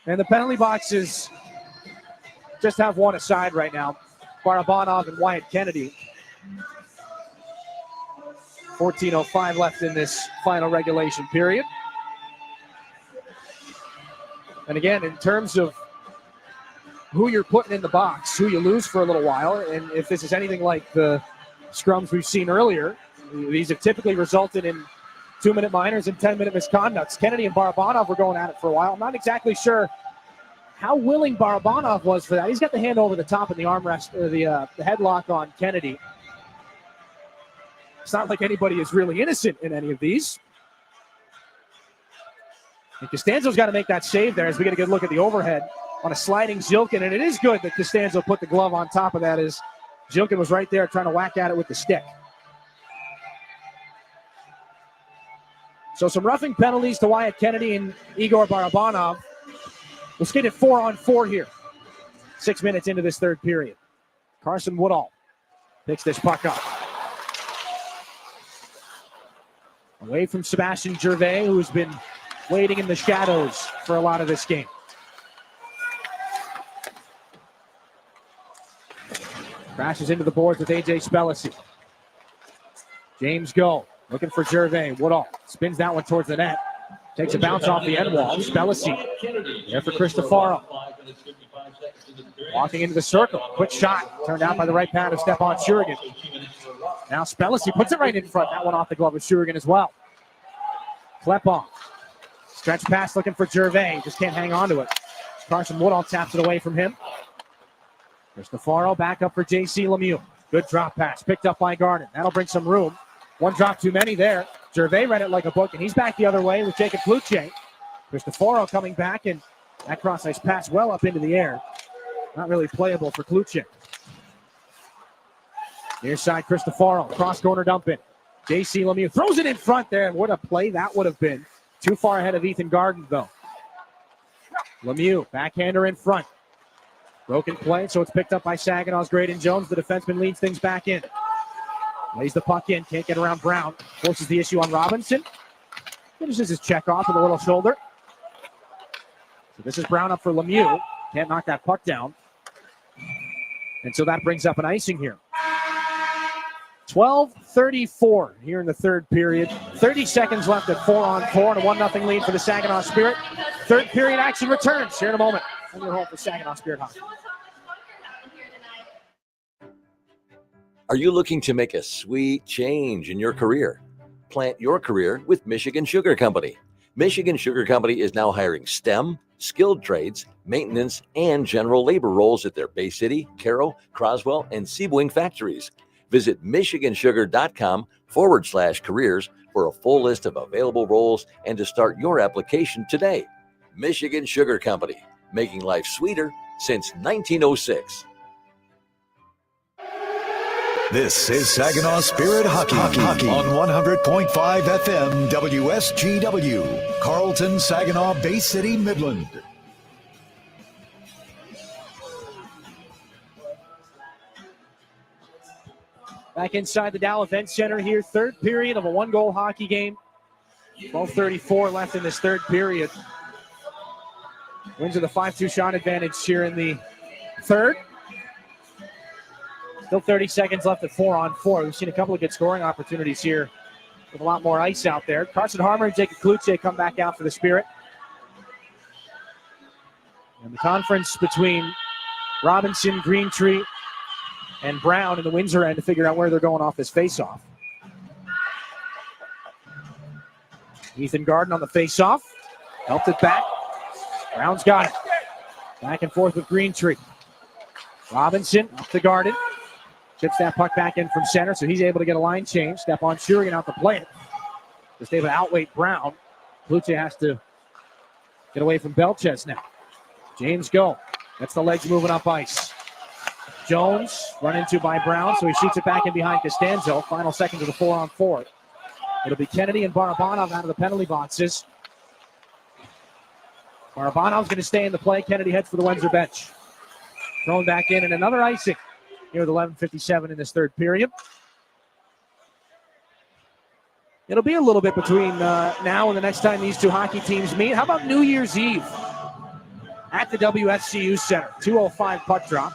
And the penalty boxes just have one aside right now. Barabanov and Wyatt Kennedy. 14:05 left in this final regulation period. And again, in terms of who you're putting in the box, who you lose for a little while, and if this is anything like the scrums we've seen earlier, these have typically resulted in 2-minute minors and 10-minute misconducts. Kennedy and Barabanov were going at it for a while. I'm not exactly sure how willing Barabanov was for that. He's got the hand over the top and the armrest, or the headlock on Kennedy. It's not like anybody is really innocent in any of these. And Costanzo's got to make that save there as we get a good look at the overhead on a sliding Zilkin. And it is good that Costanzo put the glove on top of that, as Zilkin was right there trying to whack at it with the stick. So some roughing penalties to Wyatt Kennedy and Igor Barabanov. We'll skate at 4-on-4 here. 6 minutes into this third period. Carson Woodall picks this puck up. Away from Sebastian Gervais, who's been waiting in the shadows for a lot of this game. Crashes into the boards with A.J. Spellacy. James Go looking for Gervais. Woodall spins that one towards the net. Takes a bounce off the end wall. Spellacy there for Cristofaro. Walking into the circle. Quick shot. Turned out by the right pad of Stepan Shurigan. Now Spellacy puts it right in front. That one off the glove of Shurigan as well. Klepov. Stretch pass looking for Gervais. Just can't hang on to it. Carson Woodall taps it away from him. Cristofaro back up for J.C. Lemieux. Good drop pass. Picked up by Garden. That'll bring some room. One drop too many there. Gervais read it like a book, and he's back the other way with Jacob Kluche. Cristofaro coming back, and that cross-ice pass well up into the air. Not really playable for Kluche. Near side, Cristofaro. Cross-corner dump in. J.C. Lemieux throws it in front there, and what a play that would have been. Too far ahead of Ethan Garden, though. Lemieux, backhander in front. Broken play, so it's picked up by Saginaw's Graydon Jones. The defenseman leads things back in. Lays the puck in, can't get around Brown. Forces the issue on Robinson. Finishes his check off with a little shoulder. So this is Brown up for Lemieux. Can't knock that puck down. And so that brings up an icing here. 12:34 here in the third period. 30 seconds left at 4-on-4 and a 1-0 lead for the Saginaw Spirit. Third period action returns here in a moment. And you're home for Saginaw Spirit Hockey. Are you looking to make a sweet change in your career? Plant your career with Michigan Sugar Company. Michigan Sugar Company is now hiring STEM, skilled trades, maintenance, and general labor roles at their Bay City, Carroll, Croswell, and Sebwing factories. Visit michigansugar.com/careers for a full list of available roles and to start your application today. Michigan Sugar Company, making life sweeter since 1906. This is Saginaw Spirit Hockey on 100.5 FM WSGW, Carlton, Saginaw, Bay City, Midland. Back inside the Dow Event Center here, third period of a one-goal hockey game. 12:34 left in this third period. Windsor the 5-2 shot advantage here in the third. Still 30 seconds left at 4-on-4. We've seen a couple of good scoring opportunities here with a lot more ice out there. Carson Harmer and Jacob Kluche come back out for the Spirit. And the conference between Robinson, Greentree, and Brown in the Windsor end to figure out where they're going off this face-off. Ethan Garden on the face-off. Helped it back. Brown's got it. Back and forth with Greentree. Robinson up to Garden. Chips that puck back in from center, so he's able to get a line change. Stepan Shurigan out to play it. Just able to outweight Brown. Kluche has to get away from Belches now. James Go. That's the legs moving up ice. Jones run into by Brown, so he shoots it back in behind Costanzo. Final seconds of the 4-on-4. It'll be Kennedy and Barabanov out of the penalty boxes. Barabanov's going to stay in the play. Kennedy heads for the Windsor bench. Thrown back in, and another icing here with 11:57 in this third period. It'll be a little bit between now and the next time these two hockey teams meet. How about New Year's Eve at the WSCU Center? 2:05 puck drop.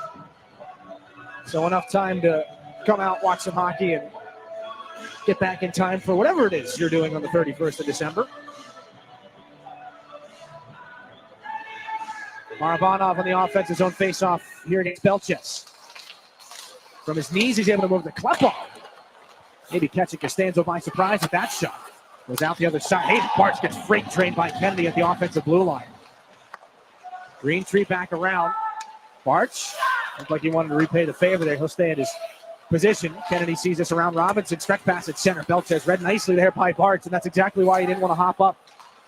So enough time to come out, watch some hockey, and get back in time for whatever it is you're doing on the 31st of December. Barabanov on the offensive zone face-off here against Belches. From his knees, he's able to move the Klepov. Maybe catching Costanzo by surprise with that shot. Goes out the other side. Hayden Bartz gets freight trained by Kennedy at the offensive blue line. Greentree back around. Bartz looked like he wanted to repay the favor there. He'll stay at his position. Kennedy sees this around Robinson. Stretch pass at center. Belches read nicely there by Bartz, and that's exactly why he didn't want to hop up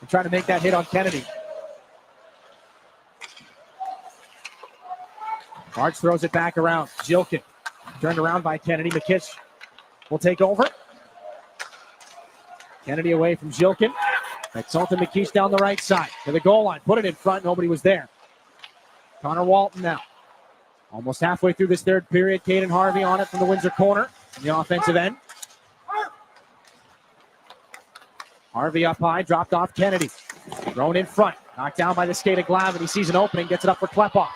and try to make that hit on Kennedy. Bartz throws it back around. Jilkin turned around by Kennedy. McKish will take over. Kennedy away from Jilkin. Exalted McKish down the right side to the goal line. Put it in front. Nobody was there. Connor Walton now. Almost halfway through this third period. Caden Harvey on it from the Windsor corner in the offensive end. Harvey up high. Dropped off Kennedy. Thrown in front. Knocked down by the skate of Glavin. He sees an opening. Gets it up for Klepov.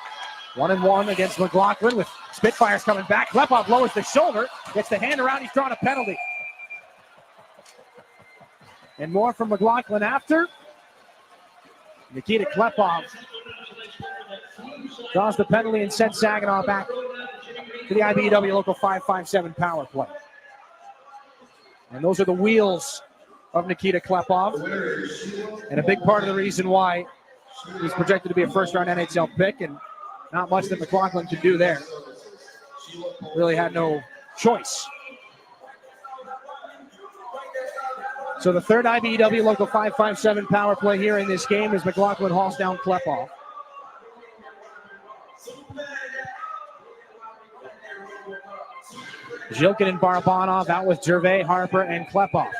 1-1 against McLaughlin with Spitfires coming back. Klepov lowers the shoulder. Gets the hand around. He's drawn a penalty. And more from McLaughlin after. Nikita Klepov draws the penalty and sends Saginaw back to the IBEW local 5-5-7 power play. And those are the wheels of Nikita Klepov. And a big part of the reason why he's projected to be a first-round NHL pick, and not much that McLaughlin could do there. Really had no choice. So the third IBEW local 5-5-7 power play here in this game as McLaughlin hauls down Klepov. Zhilkin and Barabanov out with Gervais, Harper, and Klepov.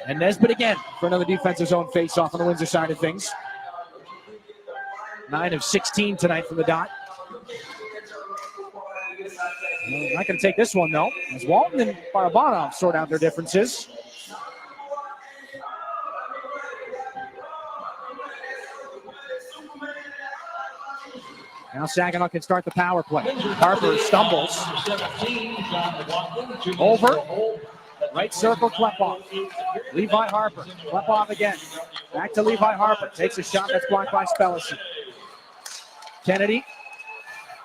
And Nesbitt again for another defensive zone face-off on the Windsor side of things. 9 of 16 tonight from the dot. Not going to take this one, though, as Walton and Barabanov sort out their differences. Now Saginaw can start the power play. Harper stumbles. Over. Right circle, Klepov. Levi Harper. Klepov again. Back to Levi Harper. Takes a shot that's blocked by Spellacy. Kennedy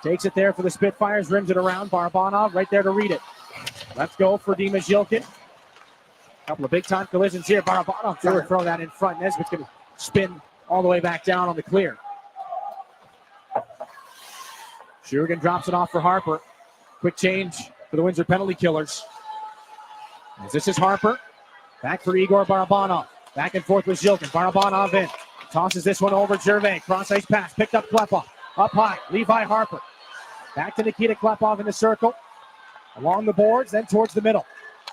takes it there for the Spitfires. Rims it around. Barabanov right there to read it. Let's go for Dima Zhilkin. Couple of big-time collisions here. Barabanov trying to throw that in front. Nesbitt's going to spin all the way back down on the clear. Shurigan drops it off for Harper. Quick change for the Windsor penalty killers. As this is Harper. Back for Igor Barabanov. Back and forth with Zhilkin. Barabanov in. Tosses this one over Gervais. Cross-ice pass. Picked up Klepov. Up high. Levi Harper. Back to Nikita Klepov in the circle. Along the boards, then towards the middle.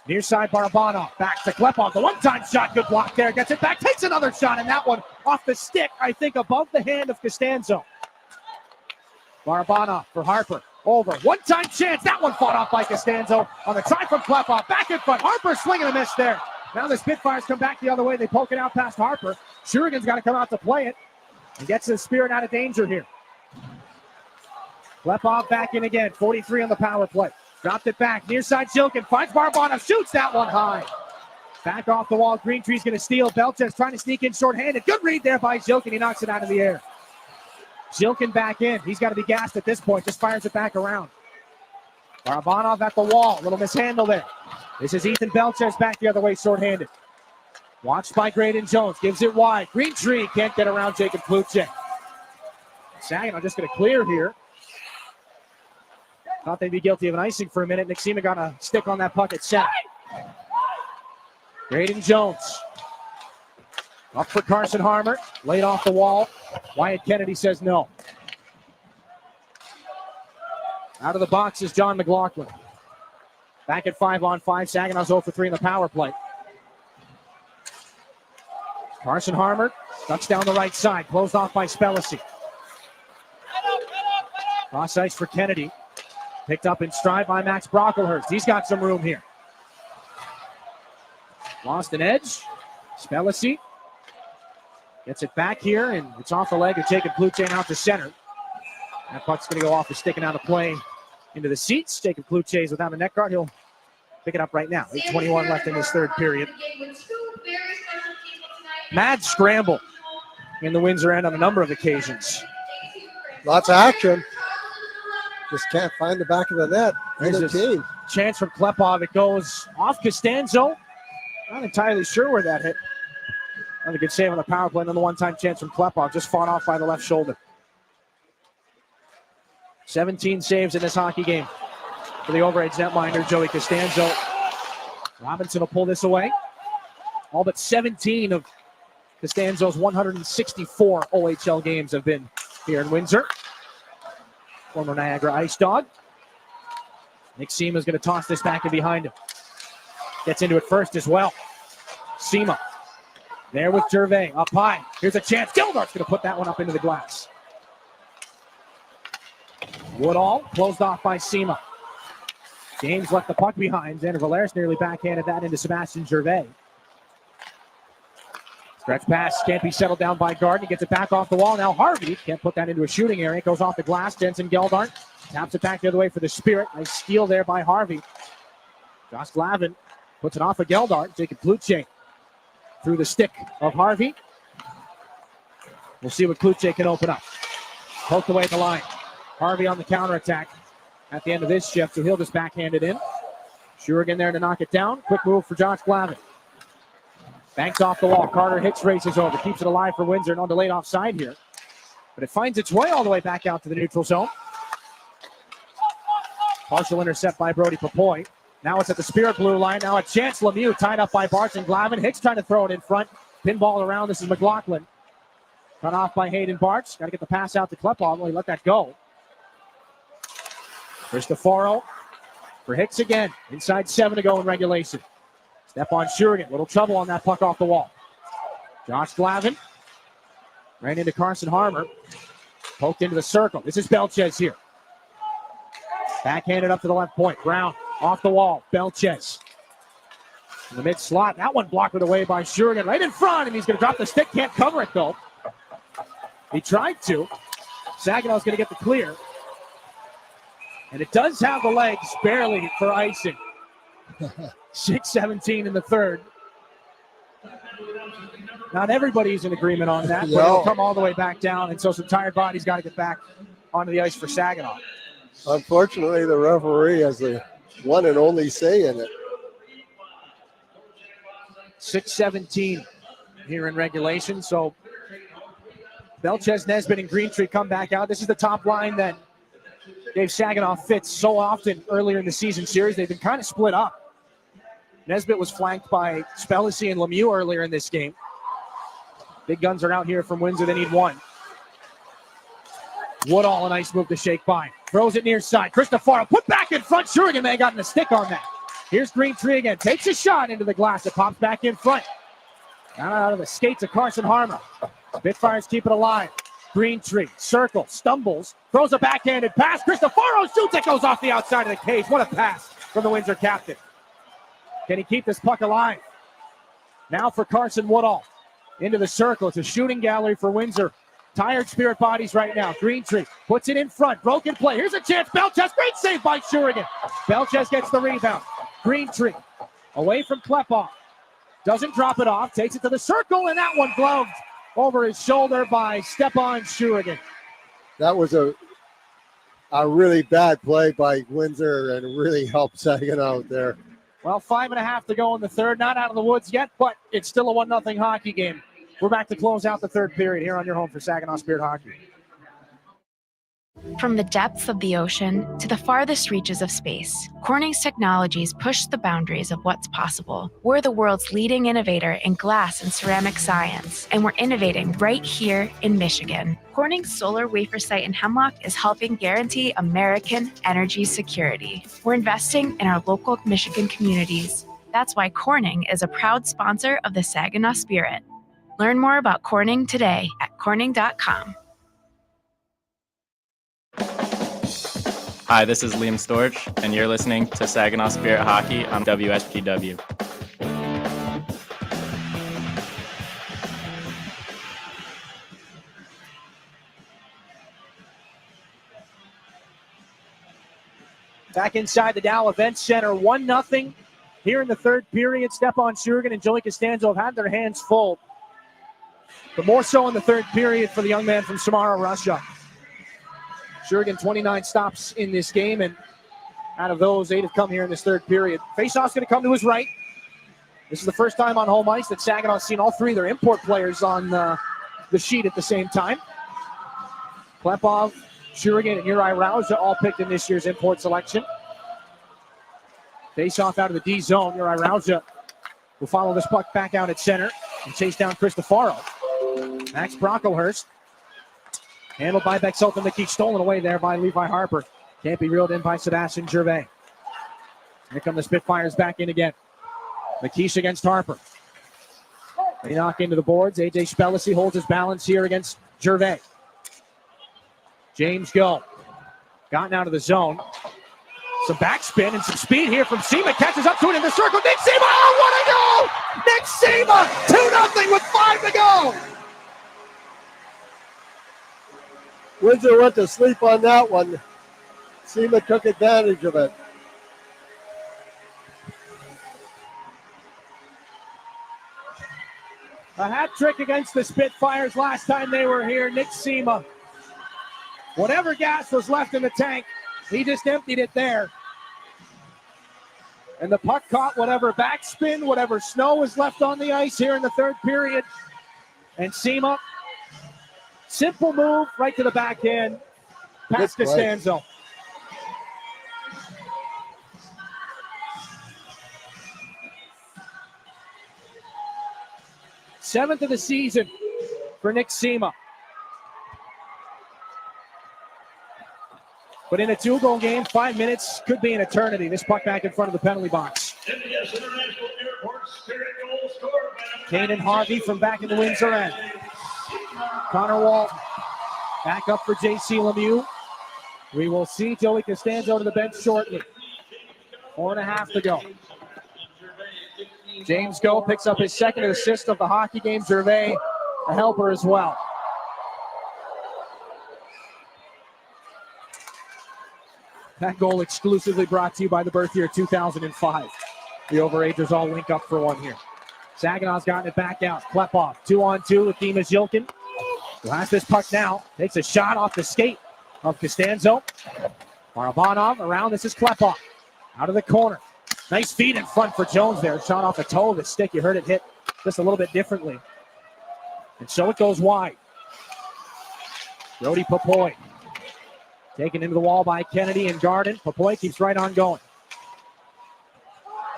Near side Barabanov. Back to Klepov. The one-time shot. Good block there. Gets it back. Takes another shot, and that one off the stick, I think, above the hand of Costanzo. Barabanov for Harper. Over. One-time chance. That one fought off by Costanzo on the try from Klepov. Back in front. Harper swinging a miss there. Now the Spitfires come back the other way. They poke it out past Harper. Shurigan's got to come out to play it and gets the Spirit out of danger here. Klepov back in again. 43 on the power play. Dropped it back. Near side Zhilkin. Finds Barabanov. Shoots that one high. Back off the wall. Greentree's going to steal. Belches trying to sneak in short-handed. Good read there by Zhilkin. He knocks it out of the air. Zhilkin back in. He's got to be gassed at this point. Just fires it back around. Barabanov at the wall. Little mishandle there. This is Ethan Belches back the other way, short-handed. Watched by Graydon Jones. Gives it wide. Greentree can't get around Jacob Kluche. Saginaw just going to clear here. Thought they'd be guilty of an icing for a minute. Nick Seema got a stick on that puck at center. Graydon Jones. Up for Carson Harmer. Laid off the wall. Wyatt Kennedy says no. Out of the box is John McLaughlin. Back at 5-on-5. Saginaw's 0 for 3 in the power play. Carson Harmer ducks down the right side. Closed off by Spellacy. Cross ice for Kennedy. Picked up in stride by Max Brocklehurst. He's got some room here. Lost an edge. Spellacy gets it back here, and it's off the leg of Jacob Kluche out to center. That puck's going to go off the stick and out of play into the seats. Jacob Kluche is without a net guard. He'll pick it up right now. 8:21 left in this third period. Mad scramble in the Windsor end on a number of occasions. Lots of action. Just can't find the back of the net. There's a chance from Klepov. It goes off Costanzo. Not entirely sure where that hit. Another good save on the power play. Another one-time chance from Klepov. Just fought off by the left shoulder. 17 saves in this hockey game for the overage netminder, Joey Costanzo. Robinson will pull this away. All but 17 of Costanzo's 164 OHL games have been here in Windsor. Former Niagara Ice Dog. Nick Seema is going to toss this back and behind him. Gets into it first as well. Seema there with Gervais up high. Here's a chance. Gildart's going to put that one up into the glass. Woodall closed off by Seema. James left the puck behind. Xander Valeris nearly backhanded that into Sebastian Gervais. Stretch pass can't be settled down by Gardner. He gets it back off the wall. Now Harvey can't put that into a shooting area. It goes off the glass. Jensen Geldart taps it back the other way for the Spirit. Nice steal there by Harvey. Josh Glavin puts it off of Geldart. Jacob Kluche through the stick of Harvey. We'll see what Kluche can open up. Poked away at the line. Harvey on the counterattack at the end of this shift, so he'll just backhand it in. Shurigan there to knock it down. Quick move for Josh Glavin. Banks off the wall. Carter Hicks races over. Keeps it alive for Windsor. No delayed offside here. But it finds its way all the way back out to the neutral zone. Partial intercept by Brody Papoy. Now it's at the Spirit blue line. Now a chance. Lemieux tied up by Barton Glavin. Hicks trying to throw it in front. Pinball around. This is McLaughlin. Cut off by Hayden Bartz. Got to get the pass out to Klepov. Well, he let that go. Cristoforo for Hicks again. Inside 7 to go in regulation. Step on Shurigan. Little trouble on that puck off the wall. Josh Glavin ran into Carson Harmer. Poked into the circle. This is Belchez here. Backhanded up to the left point. Brown off the wall. Belchez in the mid slot. That one blocked away by Shurigan right in front, and he's going to drop the stick. Can't cover it though. He tried to. Saginaw's going to get the clear. And it does have the legs barely for icing. 6:17 in the third. Not everybody's in agreement on that, but it'll come all the way back down, and so some tired bodies got to get back onto the ice for Saginaw. Unfortunately, the referee has the one and only say in it. 6:17 here in regulation, so Belchez, Nesbitt, and Greentree come back out. This is the top line that gave Saginaw fits so often earlier in the season series. They've been kind of split up. Nesbitt was flanked by Spellacy and Lemieux earlier in this game. Big guns are out here from Windsor. They need one. Woodall, a nice move to shake by. Throws it near side. Cristoforo put back in front. Shurigan may have gotten a stick on that. Here's Greentree again. Takes a shot into the glass. It pops back in front. Out of the skates of Carson Harmer. Spitfires keep it alive. Greentree, circle, stumbles, throws a backhanded pass. Cristoforo shoots. It goes off the outside of the cage. What a pass from the Windsor captain. Can he keep this puck alive? Now for Carson Woodall. Into the circle. It's a shooting gallery for Windsor. Tired Spirit bodies right now. Greentree puts it in front. Broken play. Here's a chance. Belchez. Great save by Shurigan. Belchez gets the rebound. Greentree away from Klepov. Doesn't drop it off. Takes it to the circle, and that one gloved over his shoulder by Stepan Shurigan. That was a really bad play by Windsor and really helped Saginaw out there. Well, 5.5 to go in the third. Not out of the woods yet, but it's still a 1-0 hockey game. We're back to close out the third period here on your home for Saginaw Spirit Hockey. From the depths of the ocean to the farthest reaches of space, Corning's technologies push the boundaries of what's possible. We're the world's leading innovator in glass and ceramic science, and we're innovating right here in Michigan. Corning's solar wafer site in Hemlock is helping guarantee American energy security. We're investing in our local Michigan communities. That's why Corning is a proud sponsor of the Saginaw Spirit. Learn more about Corning today at corning.com. Hi, this is Liam Storch, and you're listening to Saginaw Spirit Hockey on WSGW. Back inside the Dow Event Center, 1-0 here in the third period. Stepan Shurigan and Joey Costanzo have had their hands full, but more so in the third period for the young man from Samara, Russia. Shurigan, 29 stops in this game, and out of those, 8 have come here in this third period. Faceoff's going to come to his right. This is the first time on home ice that Saginaw's seen all three of their import players on the sheet at the same time. Klepov, Shurigan, and Uri Rauja all picked in this year's import selection. Faceoff out of the D zone. Uri Rauja will follow this puck back out at center and chase down Cristoforo. Max Brocklehurst. Handled by Bexelton McKee, stolen away there by Levi Harper. Can't be reeled in by Sebastian Gervais. Here come the Spitfires back in again. McKeish against Harper. They knock into the boards. AJ Spellacy holds his balance here against Gervais. James Go. Gotten out of the zone. Some backspin and some speed here from Seema. Catches up to it in the circle. Nick Seema! Oh, what a goal! Nick Seema! 2-0 with 5 to go! Windsor went to sleep on that one. Seema took advantage of it. A hat trick against the Spitfires last time they were here. Nick Sema. Whatever gas was left in the tank, he just emptied it there. And the puck caught whatever backspin, whatever snow was left on the ice here in the third period. And Sema, simple move right to the backhand, past Costanzo. Seventh of the season for Nick Sema. But in a 2-goal game, 5 minutes could be an eternity. This puck back in front of the penalty box. Kaden Harvey from back in the Windsor end. Connor Walton back up for J.C. Lemieux. We will see Joey Costanzo to the bench shortly. 4.5 to go. James Go picks up his second assist of the hockey game. Gervais, a helper as well. That goal exclusively brought to you by the birth year 2005. The overagers all link up for one here. Saginaw's gotten it back out. Klepov, 2-on-2 with Dimas Yilkin. Who has this puck now. Takes a shot off the skate of Costanzo. Barabanov around. This is Klepov. Out of the corner. Nice feed in front for Jones there. Shot off the toe of the stick. You heard it hit just a little bit differently. And so it goes wide. Brody Papoy. Taken into the wall by Kennedy and Garden. Papoy keeps right on going.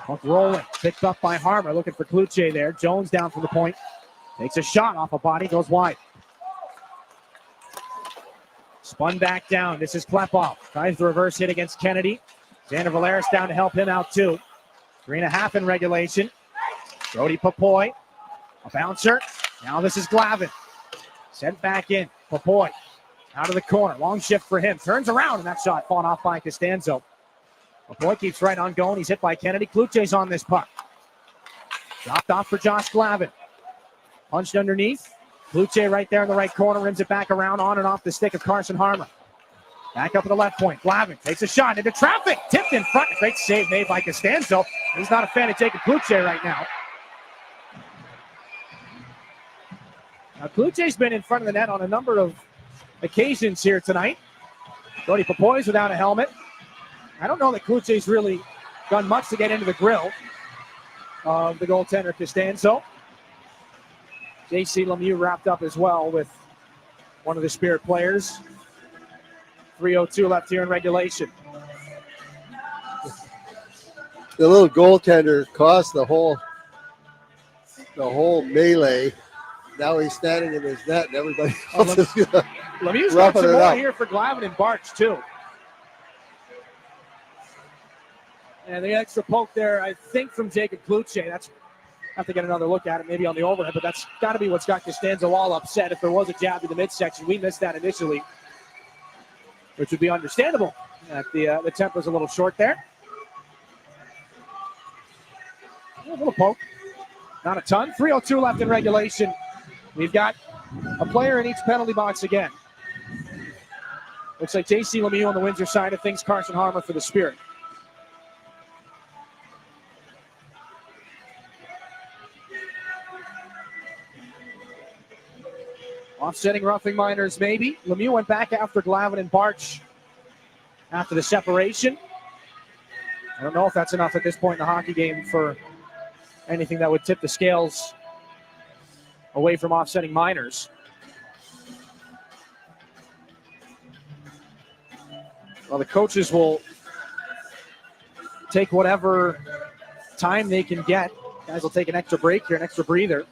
Puck rolling. Picked up by Harmer. Looking for Kluche there. Jones down from the point. Takes a shot off a body. Goes wide. Spun back down. This is Klepov. Tries the reverse hit against Kennedy. Xander Valeris down to help him out too. 3.5 in regulation. Brody Papoy. A bouncer. Now this is Glavin. Sent back in. Papoy. Out of the corner. Long shift for him. Turns around and that shot fought off by Costanzo. Papoy keeps right on going. He's hit by Kennedy. Kluche's on this puck. Dropped off for Josh Glavin. Punched underneath. Kluche right there in the right corner. Rims it back around on and off the stick of Carson Harmer. Back up at the left point. Glavin takes a shot into traffic. Tipped in front. Great save made by Costanzo. He's not a fan of Jacob Kluche right now. Now Kluche's been in front of the net on a number of occasions here tonight. Brody Papoy's without a helmet. I don't know that Kluche's really done much to get into the grill of the goaltender Costanzo. J.C. Lemieux wrapped up as well with one of the Spirit players. 3:02 left here in regulation. The little goaltender cost the whole melee. Now he's standing in his net and everybody else is Lemieux's got some more here for Glavin and Barch too. And the extra poke there, I think, from Jacob Kluche. That's have to get another look at it, maybe on the overhead, but that's got to be what's got Costanzo all upset. If there was a jab to the midsection, we missed that initially, which would be understandable. The tempo's a little short there. A little poke, not a ton. 3:02 left in regulation. We've got a player in each penalty box again. Looks like J.C. Lemieux on the Windsor side of things, Carson Harmer for the Spirit. Offsetting roughing minors, maybe. Lemieux went back after Glavin and Barch after the separation. I don't know if that's enough at this point in the hockey game for anything that would tip the scales away from offsetting minors. Well, the coaches will take whatever time they can get. Guys will take an extra break here, an extra breather.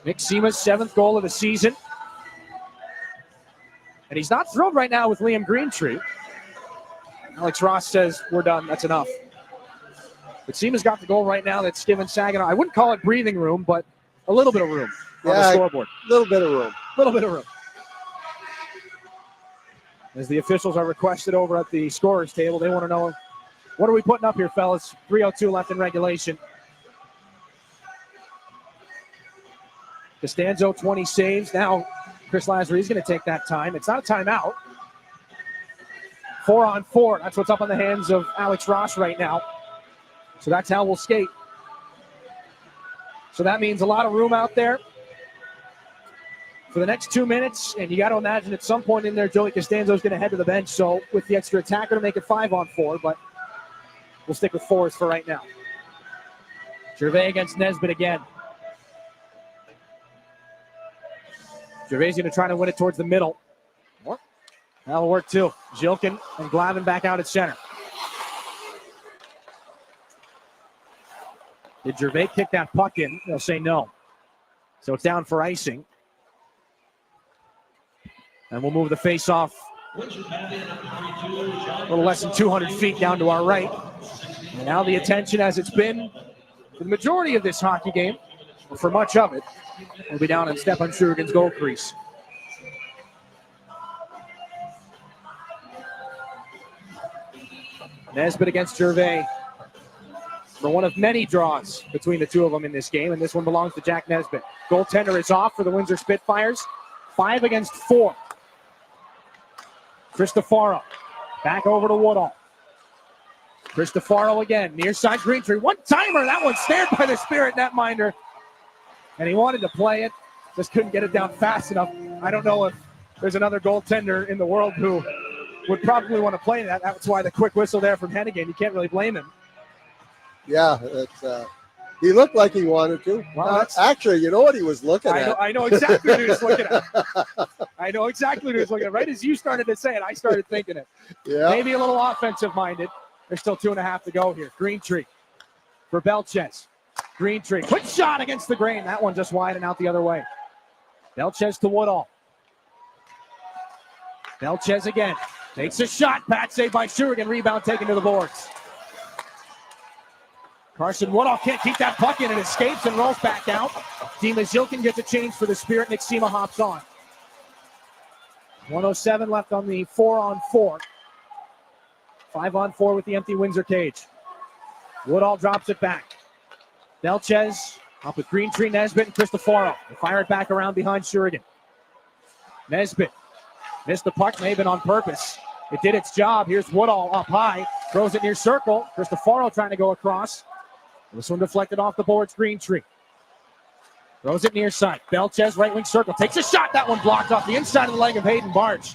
Nick Sema's 7th goal of the season. And he's not thrilled right now with Liam Greentree. Alex Ross says, we're done, that's enough. But Sema's got the goal right now that's given Saginaw, I wouldn't call it breathing room, but a little bit of room on the scoreboard. A little bit of room. A little bit of room. As the officials are requested over at the scorer's table, they want to know, what are we putting up here, fellas? 3:02 left in regulation. Costanzo, 20 saves. Now, Chris Lazary is going to take that time. It's not a timeout. 4-on-4. That's what's up on the hands of Alex Ross right now. So that's how we'll skate. So that means a lot of room out there for the next 2 minutes. And you got to imagine at some point in there, Joey Costanzo's going to head to the bench. So with the extra attacker to make it 5-on-4, but we'll stick with 4s for right now. Gervais against Nesbitt again. Gervais going to try to win it towards the middle. That'll work too. Jilkin and Glavin back out at center. Did Gervais kick that puck in? They'll say no. So it's down for icing. And we'll move the face-off a little less than 200 feet down to our right. And now the attention, as it's been for the majority of this hockey game, or for much of it, will be down on Stepan Shurigan's goal crease. Nesbitt against Gervais for one of many draws between the two of them in this game, and this one belongs to Jack Nesbitt. Goaltender is off for the Windsor Spitfires. 5 against 4. Cristofaro back over to Woodall. Cristofaro again, near side Greentree. One-timer, that one snared by the Spirit netminder. And he wanted to play it, just couldn't get it down fast enough. I don't know if there's another goaltender in the world who would probably want to play that. That's why the quick whistle there from Hennigan. You can't really blame him. Yeah, he looked like he wanted to. Well, actually, you know what he was looking at? I know exactly what he was looking at. I know exactly what he was looking at. Right as you started to say it, I started thinking it. Yeah. Maybe a little offensive-minded. There's still 2.5 to go here. Greentree for Belchez. Greentree, quick shot against the grain. That one just wide and out the other way. Belchez to Woodall. Belchez again. Takes a shot. Pat saved by Shurigan. Rebound taken to the boards. Carson Woodall can't keep that puck in. It escapes and rolls back out. Dima Zilkin gets a change for the Spirit. Nick Sema hops on. 1:07 left on the 4-on-4. 5-on-4 with the empty Windsor cage. Woodall drops it back. Belchez up with Greentree, Nesbitt, and Cristofaro. They fire it back around behind Shurigan. Nesbitt missed the puck, may have been on purpose. It did its job. Here's Woodall up high. Throws it near circle. Cristofaro trying to go across. This one deflected off the boards, Greentree. Throws it near side. Belchez, right wing circle. Takes a shot. That one blocked off the inside of the leg of Hayden Barge.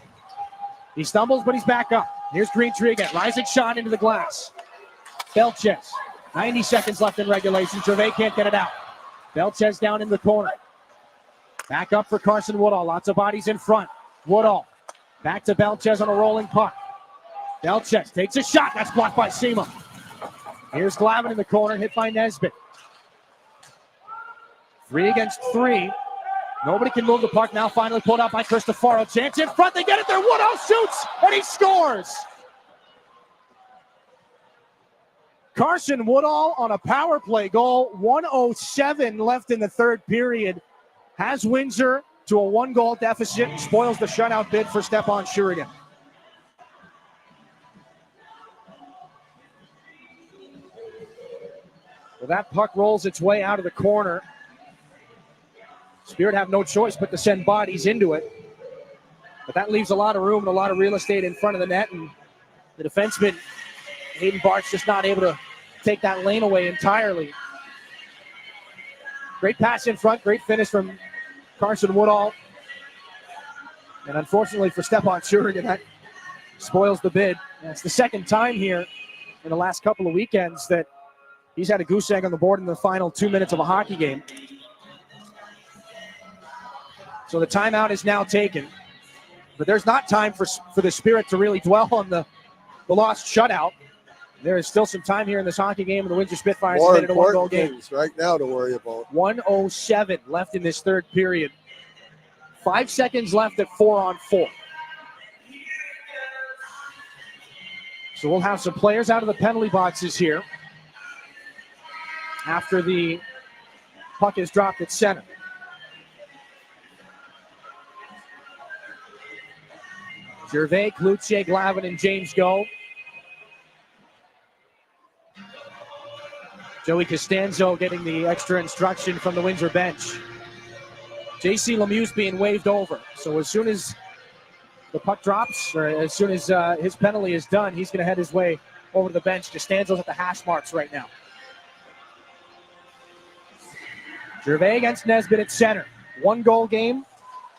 He stumbles, but he's back up. Here's Greentree again. Rising shot into the glass. Belchez. 90 seconds left in regulation. Gervais can't get it out. Belchez down in the corner. Back up for Carson Woodall. Lots of bodies in front. Woodall. Back to Belchez on a rolling puck. Belchez takes a shot. That's blocked by Sema. Here's Glavin in the corner, hit by Nesbitt. 3 against 3. Nobody can move the puck. Now finally pulled out by Cristofaro. Chance in front. They get it there. Woodall shoots, and he scores. Carson Woodall on a power play goal. 1:07 left in the third period. Has Windsor to a 1-goal deficit. Spoils the shutout bid for Stepan Shurigan. Well, that puck rolls its way out of the corner. Spirit have no choice but to send bodies into it. But that leaves a lot of room and a lot of real estate in front of the net. And the defenseman, Hayden Bart's just not able to take that lane away entirely. Great pass in front. Great finish from Carson Woodall. And unfortunately for Stepan Shurigan, that spoils the bid. And it's the second time here in the last couple of weekends that he's had a goose egg on the board in the final 2 minutes of a hockey game. So the timeout is now taken. But there's not time for the Spirit to really dwell on the lost shutout. There is still some time here in this hockey game, and the Windsor Spitfires have made it a 1-goal game. Right now to worry about. 1:07 left in this third period. 5 seconds left at 4-on-4. So we'll have some players out of the penalty boxes here after the puck is dropped at center. Gervais, Cloutier, Glavin, and James go. Joey Costanzo getting the extra instruction from the Windsor bench. J.C. Lemieux being waved over. So as soon as the puck drops, or as soon as his penalty is done, he's going to head his way over to the bench. Costanzo's at the hash marks right now. Gervais against Nesbitt at center. 1-goal game,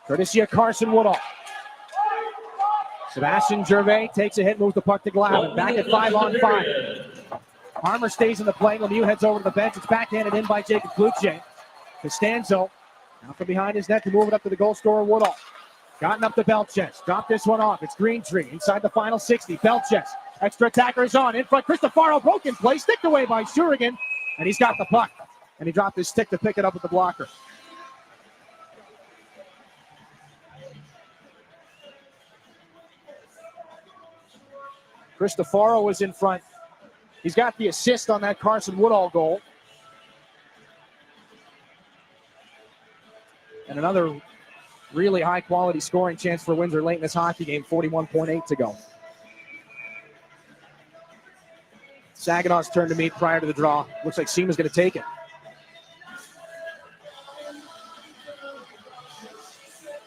courtesy of Carson Woodall. Sebastian Gervais takes a hit, moves the puck to Glavin. Back at 5-on-5. Harmer stays in the play. Lemieux heads over to the bench. It's backhanded in by Jacob Kluche. Costanzo now from behind his net to move it up to the goal scorer, Woodall. Gotten up to Belches. Dropped this one off. It's Greentree inside the final 60. Belches. Extra attacker is on. In front, Cristofaro broken play. Sticked away by Shurigan. And he's got the puck. And he dropped his stick to pick it up with the blocker. Cristofaro was in front. He's got the assist on that Carson Woodall goal. And another really high-quality scoring chance for Windsor late in this hockey game, 41.8 to go. Saginaw's turn to meet prior to the draw. Looks like Seema's going to take it.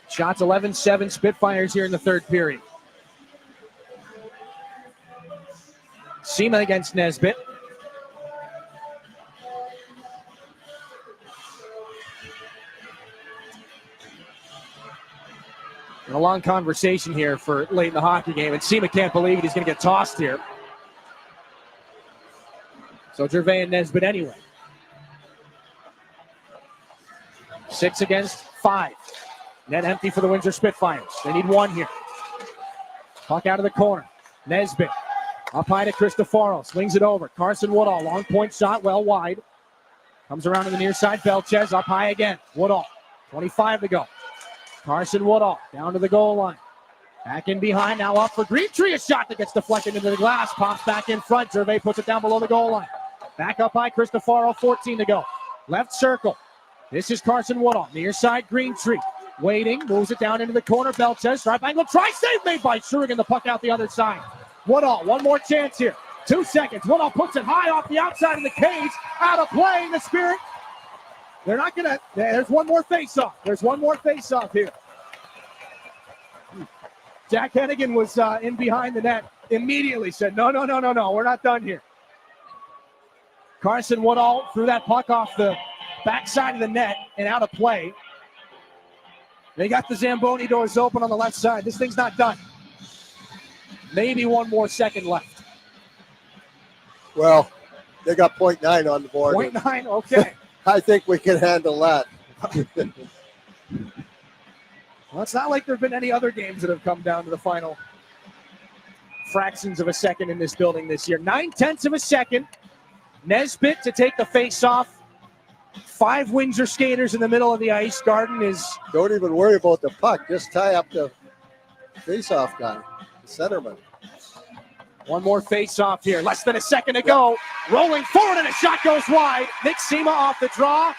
Shots 11-7, Spitfires here in the third period. Seema against Nesbitt. And a long conversation here for late in the hockey game, and Seema can't believe it. He's going to get tossed here. So Gervais and Nesbitt anyway. 6 against 5. Net empty for the Windsor Spitfires. They need one here. Puck out of the corner. Nesbitt up high to Cristofaro. Swings it over. Carson Woodall. Long point shot. Well wide. Comes around to the near side. Belches up high again. Woodall. 25 to go. Carson Woodall down to the goal line. Back in behind. Now up for Greentree. A shot that gets deflected into the glass. Pops back in front. Gervais puts it down below the goal line. Back up high. Cristofaro. 14 to go. Left circle. This is Carson Woodall. Near side. Greentree. Waiting. Moves it down into the corner. Belches. Right angle. Try save made by Shurigan. The puck out the other side. Woodall, one more chance here. 2 seconds. Woodall puts it high off the outside of the cage. Out of play in the Spirit. They're not going to. There's one more face-off. There's one more face-off here. Jack Hennigan was in behind the net. Immediately said, no. We're not done here. Carson Woodall threw that puck off the backside of the net and out of play. They got the Zamboni doors open on the left side. This thing's not done. Maybe one more second left. Well, they got 0.9 on the board. 0.9, okay. I think we can handle that. Well, it's not like there have been any other games that have come down to the final fractions of a second in this building this year. 9/10 of a second. Nesbitt to take the face-off. 5 Windsor skaters in the middle of the ice. Garden is... Don't even worry about the puck. Just tie up the face-off guy, the centerman. One more face-off here. Less than a second to go. Rolling forward and a shot goes wide. Nick Seema off the draw.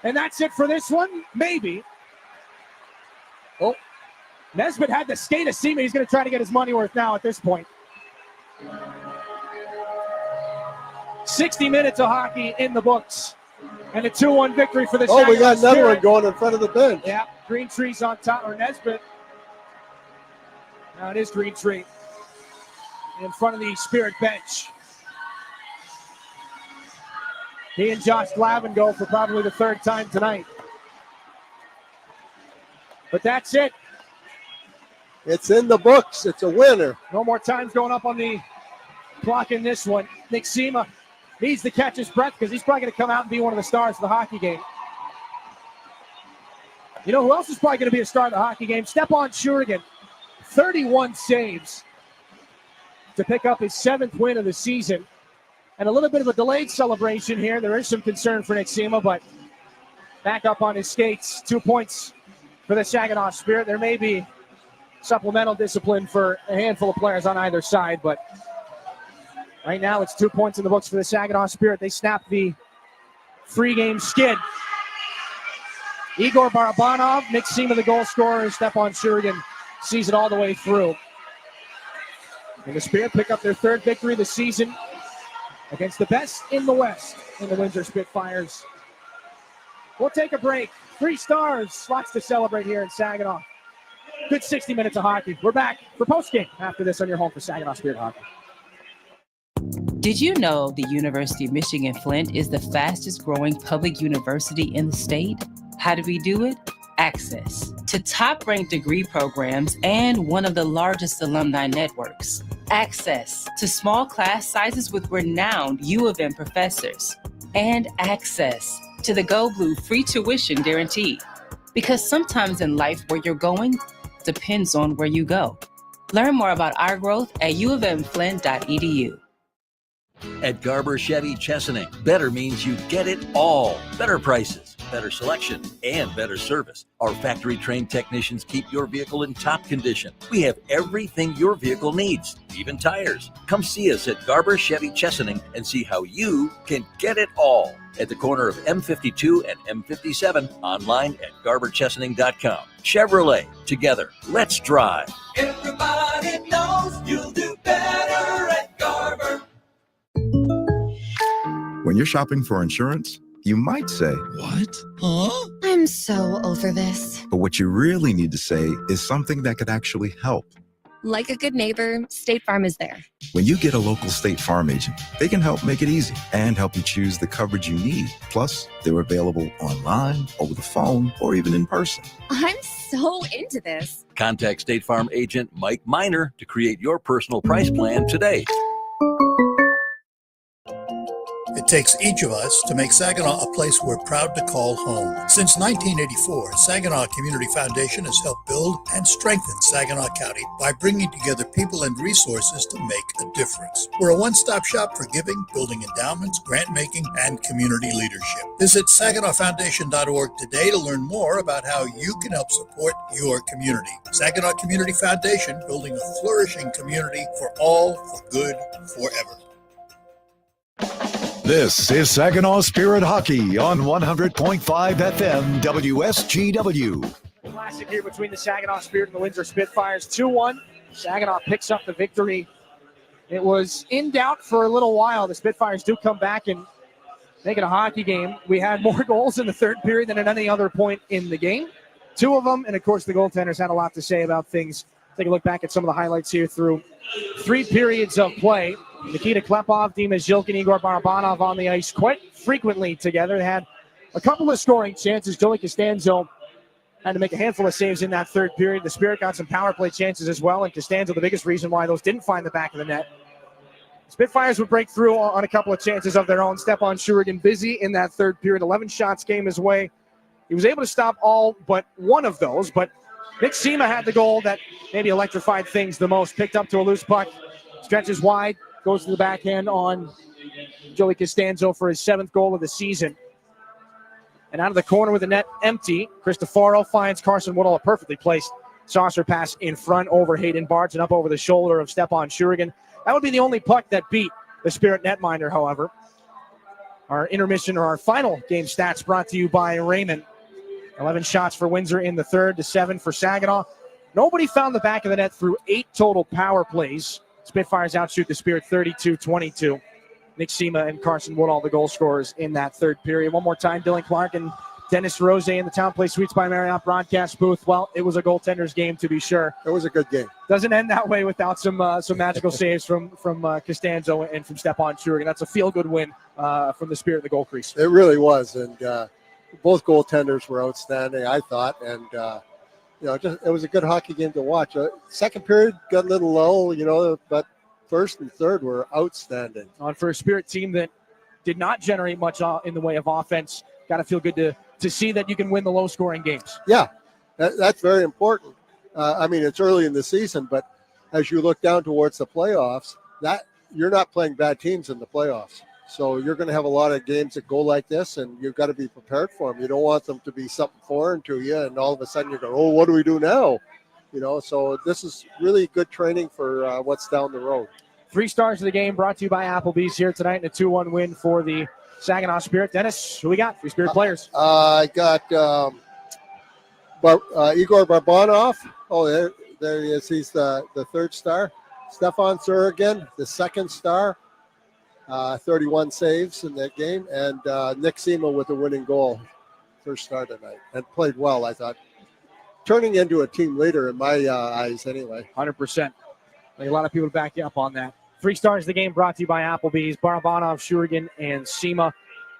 And that's it for this one? Maybe. Oh, Nesbitt had the skate of Seema. He's going to try to get his money worth now at this point. 60 minutes of hockey in the books. And a 2-1 victory for the Saginaw we got another Spirit. one going in front of the bench. Yeah, Greentree's on top, or Nesbitt. Now it is Greentree in front of the Spirit bench. He and Josh Glavin go for probably the 3rd time tonight. But that's it. It's in the books. It's a winner. No more times going up on the clock in this one. Nick Seema needs to catch his breath because he's probably going to come out and be one of the stars of the hockey game. You know who else is probably going to be a star of the hockey game? Stepan Shurigan. 31 saves to pick up his 7th win of the season. And a little bit of a delayed celebration here. There is some concern for Nick Seema, but back up on his skates. 2 points for the Saginaw Spirit. There may be supplemental discipline for a handful of players on either side, but right now it's 2 points in the books for the Saginaw Spirit. They snap the free game skid. Igor Barabanov, Nick Seema the goal scorer, and Stepan Shurigan sees it all the way through. And the Spirit pick up their 3rd victory of the season against the best in the West in the Windsor Spitfires. We'll take a break. 3 stars, lots to celebrate here in Saginaw. Good 60 minutes of hockey. We're back for postgame after this on your home for Saginaw Spirit Hockey. Did you know the University of Michigan Flint is the fastest growing public university in the state? How do we do it? Access to top-ranked degree programs and one of the largest alumni networks. Access to small class sizes with renowned U of M professors. And access to the Go Blue free tuition guarantee. Because sometimes in life where you're going depends on where you go. Learn more about our growth at uofmflint.edu. At Garber Chevy Chesaning, better means you get it all. Better prices, better selection, and better service. Our factory-trained technicians keep your vehicle in top condition. We have everything your vehicle needs, even tires. Come see us at Garber Chevy Chesaning and see how you can get it all. At the corner of M52 and M57, online at garberchesaning.com. Chevrolet, together, let's drive. Everybody knows you'll do better at Garber. When you're shopping for insurance, you might say, "What? Huh?" I'm so over this. But what you really need to say is something that could actually help. Like a good neighbor, State Farm is there. When you get a local State Farm agent, they can help make it easy and help you choose the coverage you need. Plus, they're available online, over the phone, or even in person. I'm so into this. Contact State Farm agent Mike Miner to create your personal price plan today. It takes each of us to make Saginaw a place we're proud to call home. Since 1984, Saginaw Community Foundation has helped build and strengthen Saginaw County by bringing together people and resources to make a difference. We're a one-stop shop for giving, building endowments, grant-making, and community leadership. Visit SaginawFoundation.org today to learn more about how you can help support your community. Saginaw Community Foundation, building a flourishing community for all, for good, forever. This is Saginaw Spirit Hockey on 100.5 FM WSGW. Classic here between the Saginaw Spirit and the Windsor Spitfires. 2-1. Saginaw picks up the victory. It was in doubt for a little while. The Spitfires do come back and make it a hockey game. We had more goals in the third period than at any other point in the game. Two of them, and of course the goaltenders had a lot to say about things. Take a look back at some of the highlights here through 3 periods of play. Nikita Klepov, Dima Zhilkin, and Igor Barabanov on the ice quite frequently together. They had a couple of scoring chances. Joey Costanzo had to make a handful of saves in that third period. The Spirit got some power play chances as well, and Costanzo, the biggest reason why those didn't find the back of the net. Spitfires would break through on a couple of chances of their own. Stepan Shurigan busy in that third period. 11 shots came his way. He was able to stop all but one of those, but Nick Sema had the goal that maybe electrified things the most. Picked up to a loose puck, stretches wide, goes to the backhand on Joey Costanzo for his 7th goal of the season. And out of the corner with the net empty, Cristoforo finds Carson Woodall, a perfectly placed saucer pass in front over Hayden Bartz and up over the shoulder of Stepan Shurigan. That would be the only puck that beat the Spirit netminder, however. Our intermission or our final game stats brought to you by Raymond. 11 shots for Windsor in the third to 7 for Saginaw. Nobody found the back of the net through 8 total power plays. Spitfires outshoot the Spirit 32-22. Nick Sema and Carson Woodall, the goal scorers in that third period. One more time, Dylan Clark and Dennis Rose in the Town Place Suites by Marriott broadcast booth. Well, it was a goaltender's game, to be sure. It was a good game. Doesn't end that way without some magical saves from Costanzo and from Stepan Shurigan. That's a feel-good win from the Spirit in the goal crease. It really was, and both goaltenders were outstanding, I thought, and it was a good hockey game to watch. Second period got a little low, but first and third were outstanding. On for a Spirit team that did not generate much in the way of offense. Got to feel good to see that you can win the low-scoring games. Yeah, that's very important. It's early in the season, but as you look down towards the playoffs, that you're not playing bad teams in the playoffs. So you're going to have a lot of games that go like this, and you've got to be prepared for them. You don't want them to be something foreign to you, and all of a sudden you go, oh, what do we do now? So this is really good training for what's down the road. 3 stars of the game brought to you by Applebee's here tonight in a 2-1 win for the Saginaw Spirit. Dennis, who we got? 3 Spirit players. I got Igor Barbanov. Oh, there he is. He's the 3rd star. Stefan Surrigan, the 2nd star. 31 saves in that game. And Nick Sema with the winning goal. 1st star tonight. And played well, I thought. Turning into a team leader in my eyes anyway. 100%. A lot of people back you up on that. 3 stars of the game brought to you by Applebee's, Barabanov, Shurigan, and SEMA.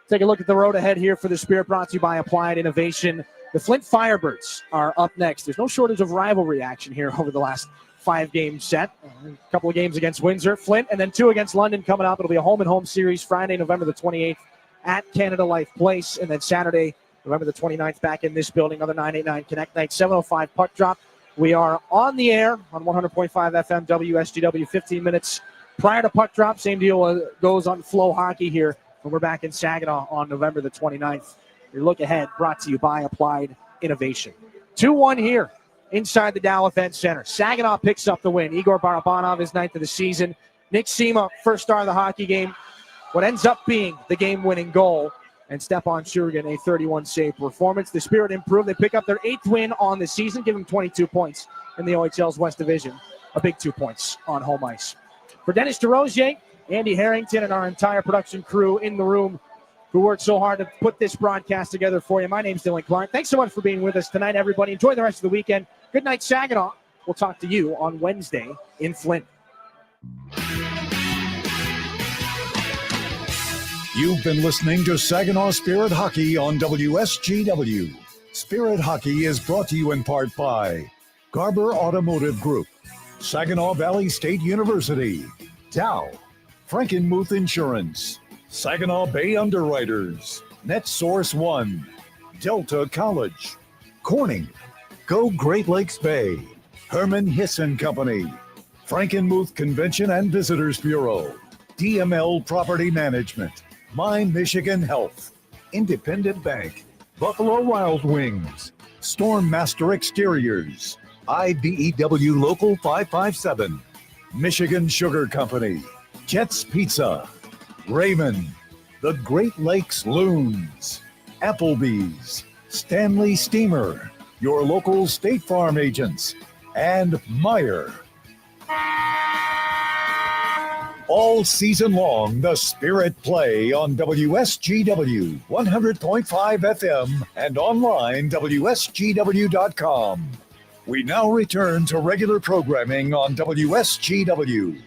Take a look at the road ahead here for the Spirit, brought to you by Applied Innovation. The Flint Firebirds are up next. There's no shortage of rivalry action here over the last 5-game set. A couple of games against Windsor, Flint, and then 2 against London coming up. It'll be a home-and-home series Friday, November the 28th at Canada Life Place, and then Saturday, November the 29th, back in this building, another 989 Connect Night, 7:05 puck drop. We are on the air on 100.5 FM WSGW, 15 minutes prior to puck drop. Same deal goes on Flow Hockey here when we're back in Saginaw on November the 29th. Your look ahead brought to you by Applied Innovation. 2-1 here inside the Dow Event Center. Saginaw picks up the win. Igor Barabanov is 9th of the season. Nick SEMA, first star of the hockey game. What ends up being the game-winning goal. And Stepan Shurigan, a 31-save performance. The Spirit improved. They pick up their 8th win on the season, give them 22 points in the OHL's West Division. A big 2 points on home ice. For Dennis DeRosier, Andy Harrington, and our entire production crew in the room who worked so hard to put this broadcast together for you, my name's Dylan Clark. Thanks so much for being with us tonight, everybody. Enjoy the rest of the weekend. Good night, Saginaw. We'll talk to you on Wednesday in Flint. You've been listening to Saginaw Spirit Hockey on WSGW. Spirit Hockey is brought to you in part by Garber Automotive Group, Saginaw Valley State University, Dow, Frankenmuth Insurance, Saginaw Bay Underwriters, NetSource One, Delta College, Corning, Go Great Lakes Bay, Herman Hisson Company, Frankenmuth Convention and Visitors Bureau, DML Property Management, My Michigan Health, Independent Bank, Buffalo Wild Wings, Stormmaster Exteriors, IBEW Local 557, Michigan Sugar Company, Jets Pizza, Raymond, the Great Lakes Loons, Applebee's, Stanley Steamer, your local State Farm agents, and Meyer. All season long, the Spirit play on WSGW 100.5 FM and online WSGW.com. We now return to regular programming on WSGW.